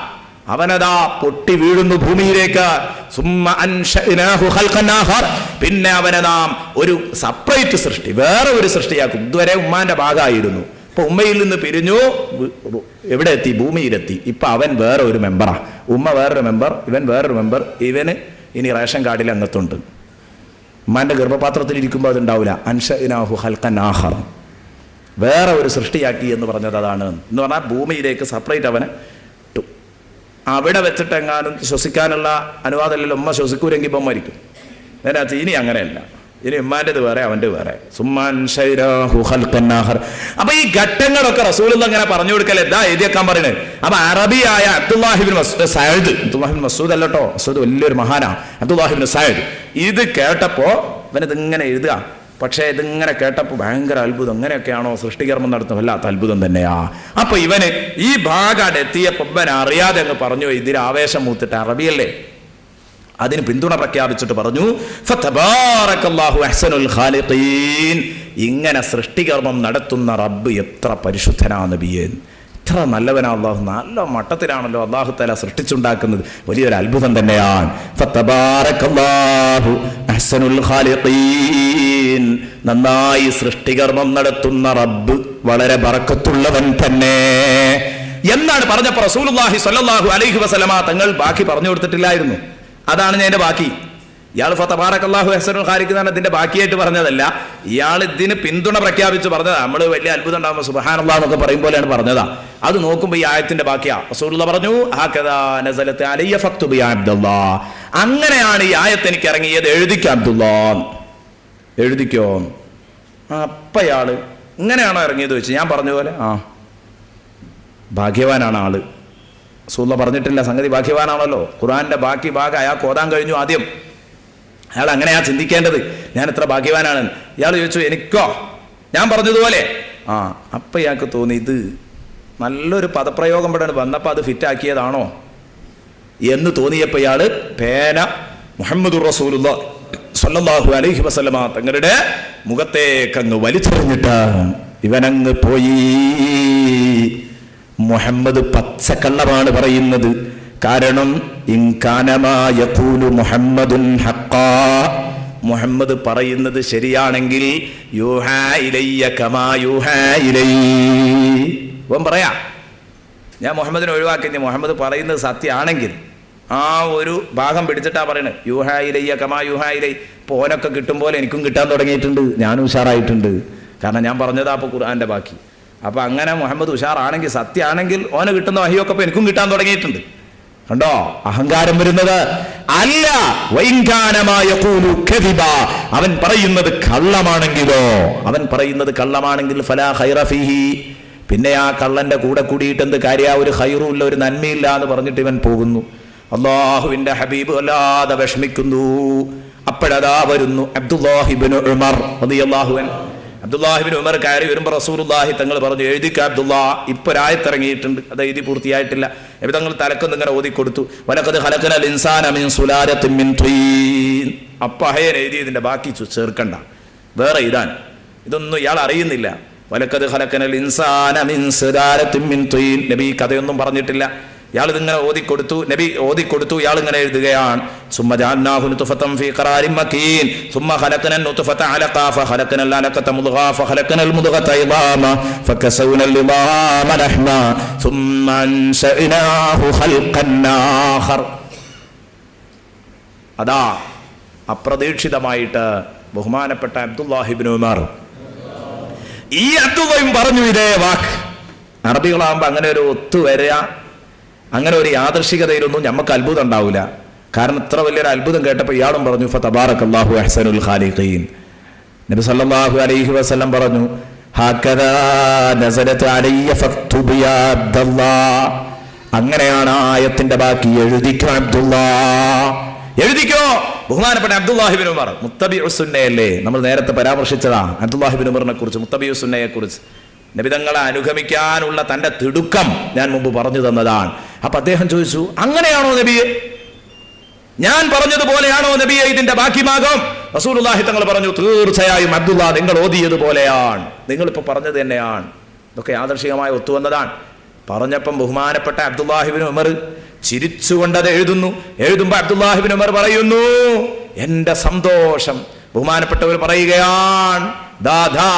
അവനതാ പൊട്ടി വീഴുന്നു ഭൂമിയിലേക്ക്. സുമ്മ അൻശഅനാഹു ഖൽഖൻ ആഖർ, പിന്നെ അവനെ നാം ഒരു സെപ്പറേറ്റ് സൃഷ്ടി, വേറെ ഒരു സൃഷ്ടിയാക്കും. ഇതുവരെ ഉമ്മാന്റെ ഭാഗമായിരുന്നു. ഇപ്പൊ ഉമ്മയിൽ നിന്ന് പിരിഞ്ഞു, എവിടെ എത്തി? ഭൂമിയിലെത്തി. ഇപ്പൊ അവൻ വേറെ ഒരു മെമ്പറാ. ഉമ്മ വേറൊരു മെമ്പർ, ഇവൻ വേറൊരു മെമ്പർ. ഇവന് ഇനി റേഷൻ കാർഡിൽ അംഗത്തുണ്ട്. ഉമ്മാന്റെ ഗർഭപാത്രത്തിൽ ഇരിക്കുമ്പോൾ അതുണ്ടാവില്ല. അൻശഅനാഹു ഖൽഖൻ ആഖർ, വേറെ ഒരു സൃഷ്ടിയാക്കി എന്ന് പറഞ്ഞത് അതാണ്. എന്ന് പറഞ്ഞാൽ ഭൂമിയിലേക്ക് സെപ്പറേറ്റ് അവനെ ഇട്ടു. അവിടെ വെച്ചിട്ട് എങ്ങാനും ശ്വസിക്കാനുള്ള അനുവാദമല്ലല്ലോ. ഉമ്മ ശ്വസിക്കൂരെങ്കിൽ ഇപ്പം മരിക്കും. അതിനകത്ത് ഇനി അങ്ങനെയല്ല, ഇനി ഉമ്മാൻ്റെത് വേറെ, അവൻ്റെ വേറെ. അപ്പൊ ഈ ഘട്ടങ്ങളൊക്കെ റസൂലുള്ള അങ്ങനെ പറഞ്ഞു കൊടുക്കല്ലേ, ഇതാ എഴുതിയേക്കാൻ പറയുന്നത്. അപ്പൊ അറബിയായ അബ്ദുല്ലാഹിബിൻ സഅദ്, അബ്ദുല്ലാഹിബിൻ മസൂദ് അല്ലട്ടോ, മസൂദ് വലിയൊരു മഹാനാ, അബ്ദുല്ലാഹിബിൻ സഅദ്, ഇത് കേട്ടപ്പോ ഇവനിതിങ്ങനെ എഴുതുക. പക്ഷേ ഇതിങ്ങനെ കേട്ടപ്പോൾ ഭയങ്കര അത്ഭുതം. അങ്ങനെയൊക്കെയാണോ സൃഷ്ടികർമ്മം നടത്തുന്നത്? വല്ലാത്ത അത്ഭുതം തന്നെയാ. അപ്പൊ ഇവന് ഈ ഭാഗം എത്തിയപ്പോൾ ഇവൻ അറിയാതെ അങ്ങ് പറഞ്ഞു, ഇതിന് ആവേശം മൂത്തിട്ട്, അറബിയല്ലേ, അതിന് പിന്തുണ പ്രഖ്യാപിച്ചിട്ട് പറഞ്ഞു, ഫതബാറകല്ലാഹു അഹ്സനുൽ ഖാലിഖീൻ, ഇങ്ങനെ സൃഷ്ടികർമ്മം നടത്തുന്ന റബ്ബ് എത്ര പരിശുദ്ധനാ നബിയേ, എത്ര നല്ലവനാ അള്ളാഹു. നല്ല മട്ടത്തിലാണല്ലോ അള്ളാഹു തആല സൃഷ്ടിച്ചുണ്ടാക്കുന്നത്. വലിയൊരു അത്ഭുതം തന്നെയാണ്. ഫതബാറകല്ലാഹു അഹ്സനുൽ ഖാലിഖീൻ, നന്നായി സൃഷ്ടികർമ്മം നടത്തുന്ന റബ്ബ് വളരെ ബറക്കത്തുള്ളവൻ തന്നെ എന്നാണ് പറഞ്ഞപ്പോൾ റസൂലുള്ളാഹി സ്വല്ലല്ലാഹു അലൈഹി വസല്ലമ തങ്ങൾ ബാക്കി പറഞ്ഞു കൊടുത്തിട്ടില്ലായിരുന്നു. അതാണ് ഞാൻ എൻ്റെ ബാക്കി. ഇയാൾ ഫതബാറകല്ലാഹു അഹ്സനുൽ ഖാലിഖീൻ ഇതിന്റെ ബാക്കിയായിട്ട് പറഞ്ഞതല്ല, ഇയാൾ ഇതിന് പിന്തുണ പ്രഖ്യാപിച്ച് പറഞ്ഞതാ. നമ്മൾ വലിയ അത്ഭുതം ഉണ്ടാകുമ്പോൾ സുബ്ഹാനല്ലാഹ് എന്നൊക്കെ പറയും പോലെയാണ് പറഞ്ഞതാ. അത് നോക്കുമ്പോൾ ഈ ആയത്തിന്റെ ബാക്കിയാ. റസൂലുള്ളാഹി പറഞ്ഞു, ഹകദാ നസലത് അലയ്യ ഫക്തുബ് യാ അബ്ദുല്ലാഹ്, അങ്ങനെയാണ് ഈ ആയത്ത് എനിക്ക് ഇറങ്ങിയത്, എഴുതിക്കോ അബ്ദുല്ലാഹ്, എഴുതിക്കോ. അപ്പം ഇയാള് ഇങ്ങനെയാണോ ഇറങ്ങിയത് വെച്ച് ഞാൻ പറഞ്ഞ പോലെ, ആ ഭാഗ്യവാനാണ് ആള്. റസൂലുള്ളാഹി പറഞ്ഞിട്ടില്ല സംഗതി ഭാഗ്യവാനാണല്ലോ. ഖുർആന്റെ ബാക്കി ഭാഗം അയാൾക്ക് ഓതാൻ കഴിഞ്ഞു ആദ്യം. അയാൾ അങ്ങനെയാ ചിന്തിക്കേണ്ടത്, ഞാൻ എത്ര ഭാഗ്യവാനാണ്. ഇയാൾ ചോദിച്ചു, എനിക്കോ ഞാൻ പറഞ്ഞതുപോലെ. ആ അപ്പം ഇയാൾക്ക് തോന്നി ഇത് നല്ലൊരു പദപ്രയോഗം ഇവിടെ വന്നപ്പോൾ അത് ഫിറ്റാക്കിയതാണോ എന്ന് തോന്നിയപ്പോൾ ഇയാൾ പേന മുഹമ്മദുർ റസൂലുള്ളാഹി സ്വല്ലല്ലാഹു അലൈഹി വസല്ലമ തങ്ങളുടെ മുഖത്തേക്കങ്ങ് വലിച്ചെറിഞ്ഞിട്ട് ഇവനങ്ങ് പോയി. മുഹമ്മദ് പച്ചക്കള്ളമാണ് പറയുന്നത്. കാരണം മുഹമ്മദുൻ ഹഖ്ഖാ, മുഹമ്മദ് പറയുന്നത് ശരിയാണെങ്കിൽ യൂഹാ ഇലയ്യ കമാ യൂഹാ ഇലൈഹി. ഓൻ പറയാ ഞാൻ മുഹമ്മദിനെ ഒഴിവാക്കി, മുഹമ്മദ് പറയുന്നത് സത്യമാണെങ്കിൽ ആ ഒരു ഭാഗം പിടിച്ചിട്ടാ പറയണത് യൂഹാ ഇലയ്യ കമാ യൂഹാ ഇലൈഹി. ഇപ്പോൾ ഓനൊക്കെ കിട്ടും പോലെ എനിക്കും കിട്ടാൻ തുടങ്ങിയിട്ടുണ്ട്, ഞാനും ഉഷാറായിട്ടുണ്ട്. കാരണം ഞാൻ പറഞ്ഞതാ അപ്പോൾ ഖുർആന്റെ ബാക്കി. അപ്പം അങ്ങനെ മുഹമ്മദ് ഉഷാറാണെങ്കിൽ സത്യമാണെങ്കിൽ ഓന് കിട്ടുന്ന വഹിയൊക്കെ ഇപ്പം എനിക്കും കിട്ടാൻ തുടങ്ങിയിട്ടുണ്ട്. കണ്ടോ അഹങ്കാരം വരുന്നത്? അല്ല, അവൻ പറയുന്നത് കള്ളമാണെങ്കിലോ, അവൻ പറയുന്നത് കള്ളമാണെങ്കിൽ ഫലാ ഖൈറ ഫീഹി, പിന്നെ ആ കള്ളന്റെ കൂടെ കൂടിയിട്ട് എന്ത് കാര്യ? ഒരു ഖൈറും ഇല്ല, ഒരു നന്മയില്ല എന്ന് പറഞ്ഞിട്ട് ഇവൻ പോകുന്നു. അല്ലാഹുവിന്റെ ഹബീബ് വല്ലാതെ വിഷമിക്കുന്നു. അപ്പോഴതാ വരുന്നു അബ്ദുല്ലാഹി ഇബ്നു ഉമർ റളിയല്ലാഹു അൻഹു. അബ്ദുല്ലാഹി ഇബ്നു ഉമർ കയറി വരുമ്പോൾ റസൂലുള്ളാഹി തങ്ങൾ പറഞ്ഞു, എഴുതിക്ക അബ്ദുല്ലാ, ഇപ്പൊ ഒരായത്തിറങ്ങിയിട്ടുണ്ട്, അത് എഴുതി പൂർത്തിയായിട്ടില്ല. നബി തങ്ങൾ തലക്കൊന്ന് ഇങ്ങനെ ഓതിക്കൊടുത്തു, വലഖദ് ഖലഖനൽ ഇൻസാന മിൻ സുലാലത്തിൻ മിൻ തീൻ. അപ്പഹയൻ എഴുതി, ഇതിന്റെ ബാക്കി ചേർക്കണ്ട, വേറെ എഴുതാൻ, ഇതൊന്നും ഇയാൾ അറിയുന്നില്ല. വലഖദ് ഖലഖനൽ ഇൻസാന മിൻ സുലാലത്തിൻ മിൻ തീൻ. നബി കഥയൊന്നും പറഞ്ഞിട്ടില്ല. ഇയാൾ ഇതിങ്ങനെ ഓതിക്കൊടുത്തു, നബി ഓതിക്കൊടുത്തു, ഇയാൾ ഇങ്ങനെ എഴുതുകയാണ്, സുമ്മ ജഅൽനാഹു നുത്ഫതൻ ഫീ ഖറാരിൻ മകീൻ സുമ്മ ഖലഖനൽ നുത്ഫത അലഖ ഫഖലഖനൽ അലഖത മുദ്ഗ ഫഖലഖനൽ മുദ്ഗത ഇളാമ ഫകസൗനൽ ഇളാമ ലഹ്മ സുമ്മ അൻശഅനാഹു ഖൽഖൻ ആഖർ. അതാ അപ്രതീക്ഷിതമായിട്ട് ബഹുമാനപ്പെട്ട അബ്ദുല്ലാഹി ഇബ്നു ഉമർ, ഈ അബ്ദുള്ളയും പറഞ്ഞു ഇതേ വാക്ക്. അറബികളാകുമ്പോൾ അങ്ങനെ ഒരു ഒത്തുവരിക, അങ്ങനെ ഒരു യാദൃശികതയിലൊന്നും നമുക്ക് അത്ഭുതം ഉണ്ടാവില്ല. കാരണം ഇത്ര വലിയൊരു അത്ഭുതം കേട്ടപ്പോൾ ഇയാളും പറഞ്ഞു ഫതബാറകല്ലാഹു അഹ്സനുൽ ഖാലിഖീൻ. നബി സല്ലല്ലാഹു അലൈഹി വസല്ലം പറഞ്ഞു, ഹകദാ നസലത് അലയ്യ ഫക്തുബ് യാ അബ്ദുല്ലാഹ്. അങ്ങനെയാണ് ആയത്തിന്റെ ബാക്കി, എഴുതിക്കോ അബ്ദുല്ലാ, എഴുതിക്കോ. ബഹുമാനപ്പെട്ട അബ്ദുല്ലാഹി ഇബ്നു ഉമർ മുത്തബിഉസ് സുന്നയല്ലേ, നമ്മൾ നേരത്തെ പരാമർശിച്ചതാ അബ്ദുല്ലാഹി ഇബ്നു ഉമറിനെ കുറിച്ച്, മുത്തബിഉസ് സുന്നയെ കുറിച്ച്. നബിതങ്ങളെ അനുഗമിക്കാനുള്ള തന്റെ തിടുക്കം ഞാൻ മുമ്പ് പറഞ്ഞു തന്നതാണ്. അപ്പൊ അദ്ദേഹം ചോദിച്ചു, അങ്ങനെയാണോ നബിയെ, ഞാൻ പറഞ്ഞതുപോലെയാണോ നബിയെ ഇതിന്റെ ബാക്കി ഭാഗം? റസൂലുള്ളാഹി തങ്ങൾ പറഞ്ഞു, തീർച്ചയായും അബ്ദുള്ള, നിങ്ങൾ ഓതിയതുപോലെയാണ്, നിങ്ങളിപ്പോ പറഞ്ഞത് തന്നെയാണ്. ഇതൊക്കെ യാദർശികമായി ഒത്തുവന്നതാണ്. പറഞ്ഞപ്പം ബഹുമാനപ്പെട്ട അബ്ദുല്ലാഹി ഇബ്നു ഉമർ ചിരിച്ചുകൊണ്ടത് എഴുതുന്നു. എഴുതുമ്പോ അബ്ദുല്ലാഹി ഇബ്നു ഉമർ പറയുന്നു, എന്റെ സന്തോഷം. ബഹുമാനപ്പെട്ടവർ പറയുകയാണ്, ദാദാ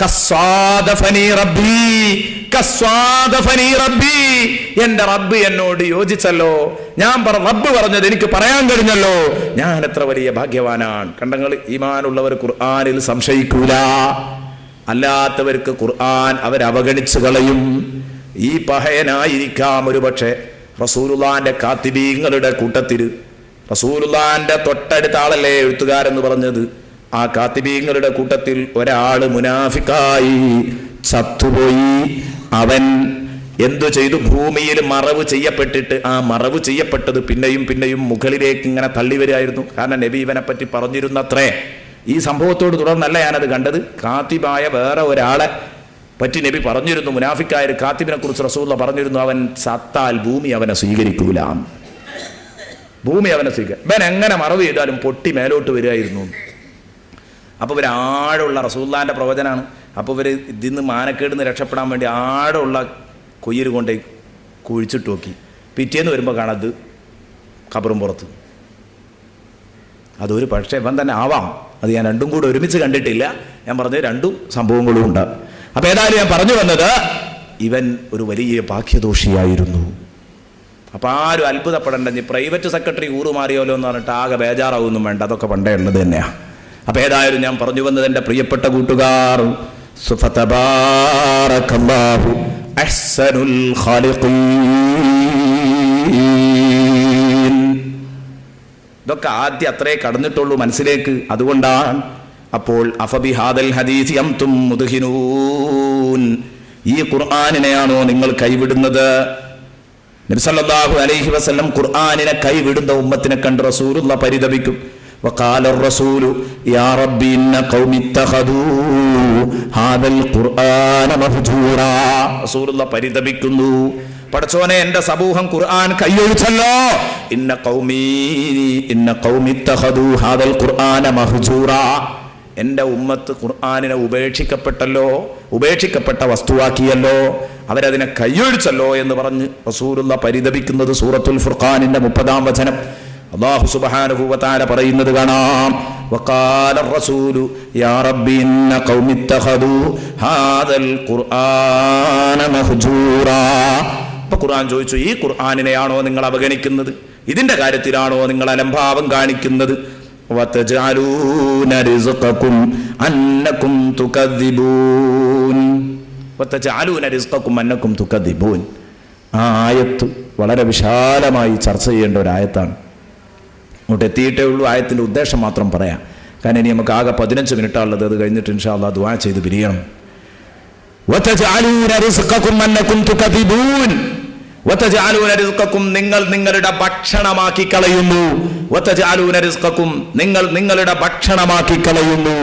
കസ്വാദഫനി റബ്ബി, കസ്വാദഫനി റബ്ബി, എന്റെ റബ്ബ് എന്നോട് യോജിച്ചല്ലോ, ഞാൻ റബ്ബ് പറഞ്ഞത് എനിക്ക് പറയാൻ കഴിഞ്ഞല്ലോ, ഞാൻ എത്ര വലിയ ഭാഗ്യവാനാണ്. കണ്ടങ്ങൾ, ഈമാനുള്ളവർ ഖുർആനിൽ സംശയിക്കൂല, അല്ലാത്തവർക്ക് ഖുർആൻ അവരവഗണിച്ചു കളയും. ഈ പഹയനായിരിക്കാം ഒരു പക്ഷേ റസൂലുള്ളാന്റെ കാത്തിബീങ്ങളുടെ കൂട്ടത്തിൽ, റസൂലുള്ളാന്റെ തൊട്ടടുത്ത ആളല്ലേ എഴുത്തുകാരെന്ന് പറഞ്ഞത്, ആ കാത്തിബീങ്ങളുടെ കൂട്ടത്തിൽ ഒരാള് മുനാഫിക്കായി ചത്തുപോയി. അവൻ എന്തു ചെയ്തു? ഭൂമിയിൽ മറവ് ചെയ്യപ്പെട്ടിട്ട്, ആ മറവ് ചെയ്യപ്പെട്ടത് പിന്നെയും പിന്നെയും മുകളിലേക്ക് ഇങ്ങനെ തള്ളി വരികയായിരുന്നു. കാരണം നബി ഇവനെ പറ്റി പറഞ്ഞിരുന്നത്രേ. ഈ സംഭവത്തോട് തുടർന്നല്ല ഞാനത് കണ്ടത്, കാത്തിബായ വേറെ ഒരാളെ പറ്റി നബി പറഞ്ഞിരുന്നു, മുനാഫിക്കായ ഒരു കാത്തിബിനെ കുറിച്ച് റസൂലുള്ള പറഞ്ഞിരുന്നു, അവൻ സത്താൽ ഭൂമി അവനെ സ്വീകരിക്കൂല, ഭൂമി അവനെ സ്വീകരിക്കും, ഇവൻ എങ്ങനെ മറവ് ചെയ്താലും പൊട്ടി മേലോട്ട് വരികയായിരുന്നു. അപ്പോൾ ഇവർ ആഴമുള്ള റസൂലുള്ളാഹിന്റെ പ്രവചനാണ്. അപ്പോൾ ഇവർ ഇതിന്ന് മാനക്കേടിന്ന് രക്ഷപ്പെടാൻ വേണ്ടി ആഴമുള്ള കൊയ്യര് കൊണ്ട് കുഴിച്ചിട്ട് നോക്കി. പിറ്റേന്ന് വരുമ്പോൾ കാണത് ഖബറും പുറത്ത്. അതൊരു പക്ഷേ ഇവൻ തന്നെ ആവാം, അത് ഞാൻ രണ്ടും കൂടെ ഒരുമിച്ച് കണ്ടിട്ടില്ല. ഞാൻ പറഞ്ഞത് രണ്ടും സംഭവങ്ങളും ഉണ്ട്. അപ്പോൾ ഏതായാലും ഞാൻ പറഞ്ഞു വന്നത്, ഇവൻ ഒരു വലിയ ഭാഗ്യദോഷിയായിരുന്നു. അപ്പോൾ ആരും അത്ഭുതപ്പെടേണ്ട, പ്രൈവറ്റ് സെക്രട്ടറി ഊറുമാറിയോലോ എന്ന് പറഞ്ഞിട്ട് ആകെ ബേജാറാവൊന്നും വേണ്ട, അതൊക്കെ പണ്ടേ ഉള്ളത് തന്നെയാണ്. അപ്പോൾ ഏതായാലും ഞാൻ പറഞ്ഞു വന്നത്, എൻ്റെ പ്രിയപ്പെട്ട കൂട്ടുകാർ, ഫതബാറകല്ലാഹു അഹ്സനുൽ ഖാലിഖീൻ. ഇതൊക്കെ ആദ്യം അത്രേ കടന്നിട്ടുള്ളൂ മനസ്സിലേക്ക്. അതുകൊണ്ടാണ് അപ്പോൾ അഫബിഹാദൽ ഹദീസി അൻതും മുദ്ഹിനൂൻ, ഈ ഖുർആനിനെയാണോ നിങ്ങൾ കൈവിടുന്നത്? നബി സല്ലല്ലാഹു അലൈഹി വസല്ലം ഖുർആനിനെ കൈവിടുന്ന ഉമ്മത്തിനെ കണ്ട് റസൂലുള്ള പരിതപിക്കും. وقال الرسول يا ربي إن قوم اتخذوا هذا القرآن مهجورا. റസൂലുള്ള പരിതപിക്കുന്നു, പടച്ചോനെ എൻ്റെ സമൂഹം ഖുർആൻ കൈയൊഴിച്ചല്ലോ. ഇന്ന ഖൗമി ഇത്തഖദു ഹാദൽ ഖുർആന മഹ്ജൂറ, എൻ്റെ ഉമ്മത്ത് ഖുർആനിനെ ഉപേക്ഷിക്കപ്പെട്ട വസ്തുവാക്കിയല്ലോ, അവരതിനെ കയ്യൊഴിച്ചല്ലോ എന്ന് പറഞ്ഞ് റസൂലുള്ള പരിതപിക്കുന്നത് സൂറത്തുൽ ഫുർഖാനിന്റെ 30-ാം വചനം. അല്ലാഹു സുബ്ഹാനഹു വ തആല പറയുന്നത് കാണാം, വഖാല റസൂലു യാ റബ്ബി ഇന്ന ഖൗമി ഇത്തഖദു ഹാദൽ ഖുർആന മഹ്ജൂറാ. അപ്പോൾ ഖുർആൻ ചോദിച്ചു, ഈ ഖുർആനിനെയാണോ നിങ്ങൾ അവഗണിക്കുന്നത്? ഇതിന്റെ കാര്യത്തിലാണോ നിങ്ങൾ അലംഭാവം കാണിക്കുന്നത്? വതജഅലൂന റിസ്ഖകും അന്നകും തുകദ്ദിബൂൻ. വതജഅലൂന റിസ്ഖകും അന്നകും തുകദ്ദിബൂൻ. ആ ആയത്ത് വളരെ വിശാലമായി ചർച്ച ചെയ്യേണ്ട ഒരു ആയത്താണ്. അങ്ങോട്ട് എത്തിയിട്ടേ ഉള്ളൂ. ആയത്തിൻ്റെ ഉദ്ദേശം മാത്രം പറയാം, കാരണം ഇനി നമുക്ക് ആകെ 15 മിനിറ്റാണുള്ളത്. അത് കഴിഞ്ഞിട്ട് ഇൻഷാ അല്ലാഹ് ദുആ ചെയ്ത് പിരിയണം. വതജഅലൂന റിസ്ഖകും അന്നകും തുകദ്ദിബൂൻ. വതജഅലൂന റിസ്ഖകും, നിങ്ങൾ നിങ്ങളുടെ ഭക്ഷണമാക്കി കളയുന്നു. വതജഅലൂന റിസ്ഖകും, നിങ്ങൾ നിങ്ങളുടെ ഭക്ഷണമാക്കി കളയുന്നു.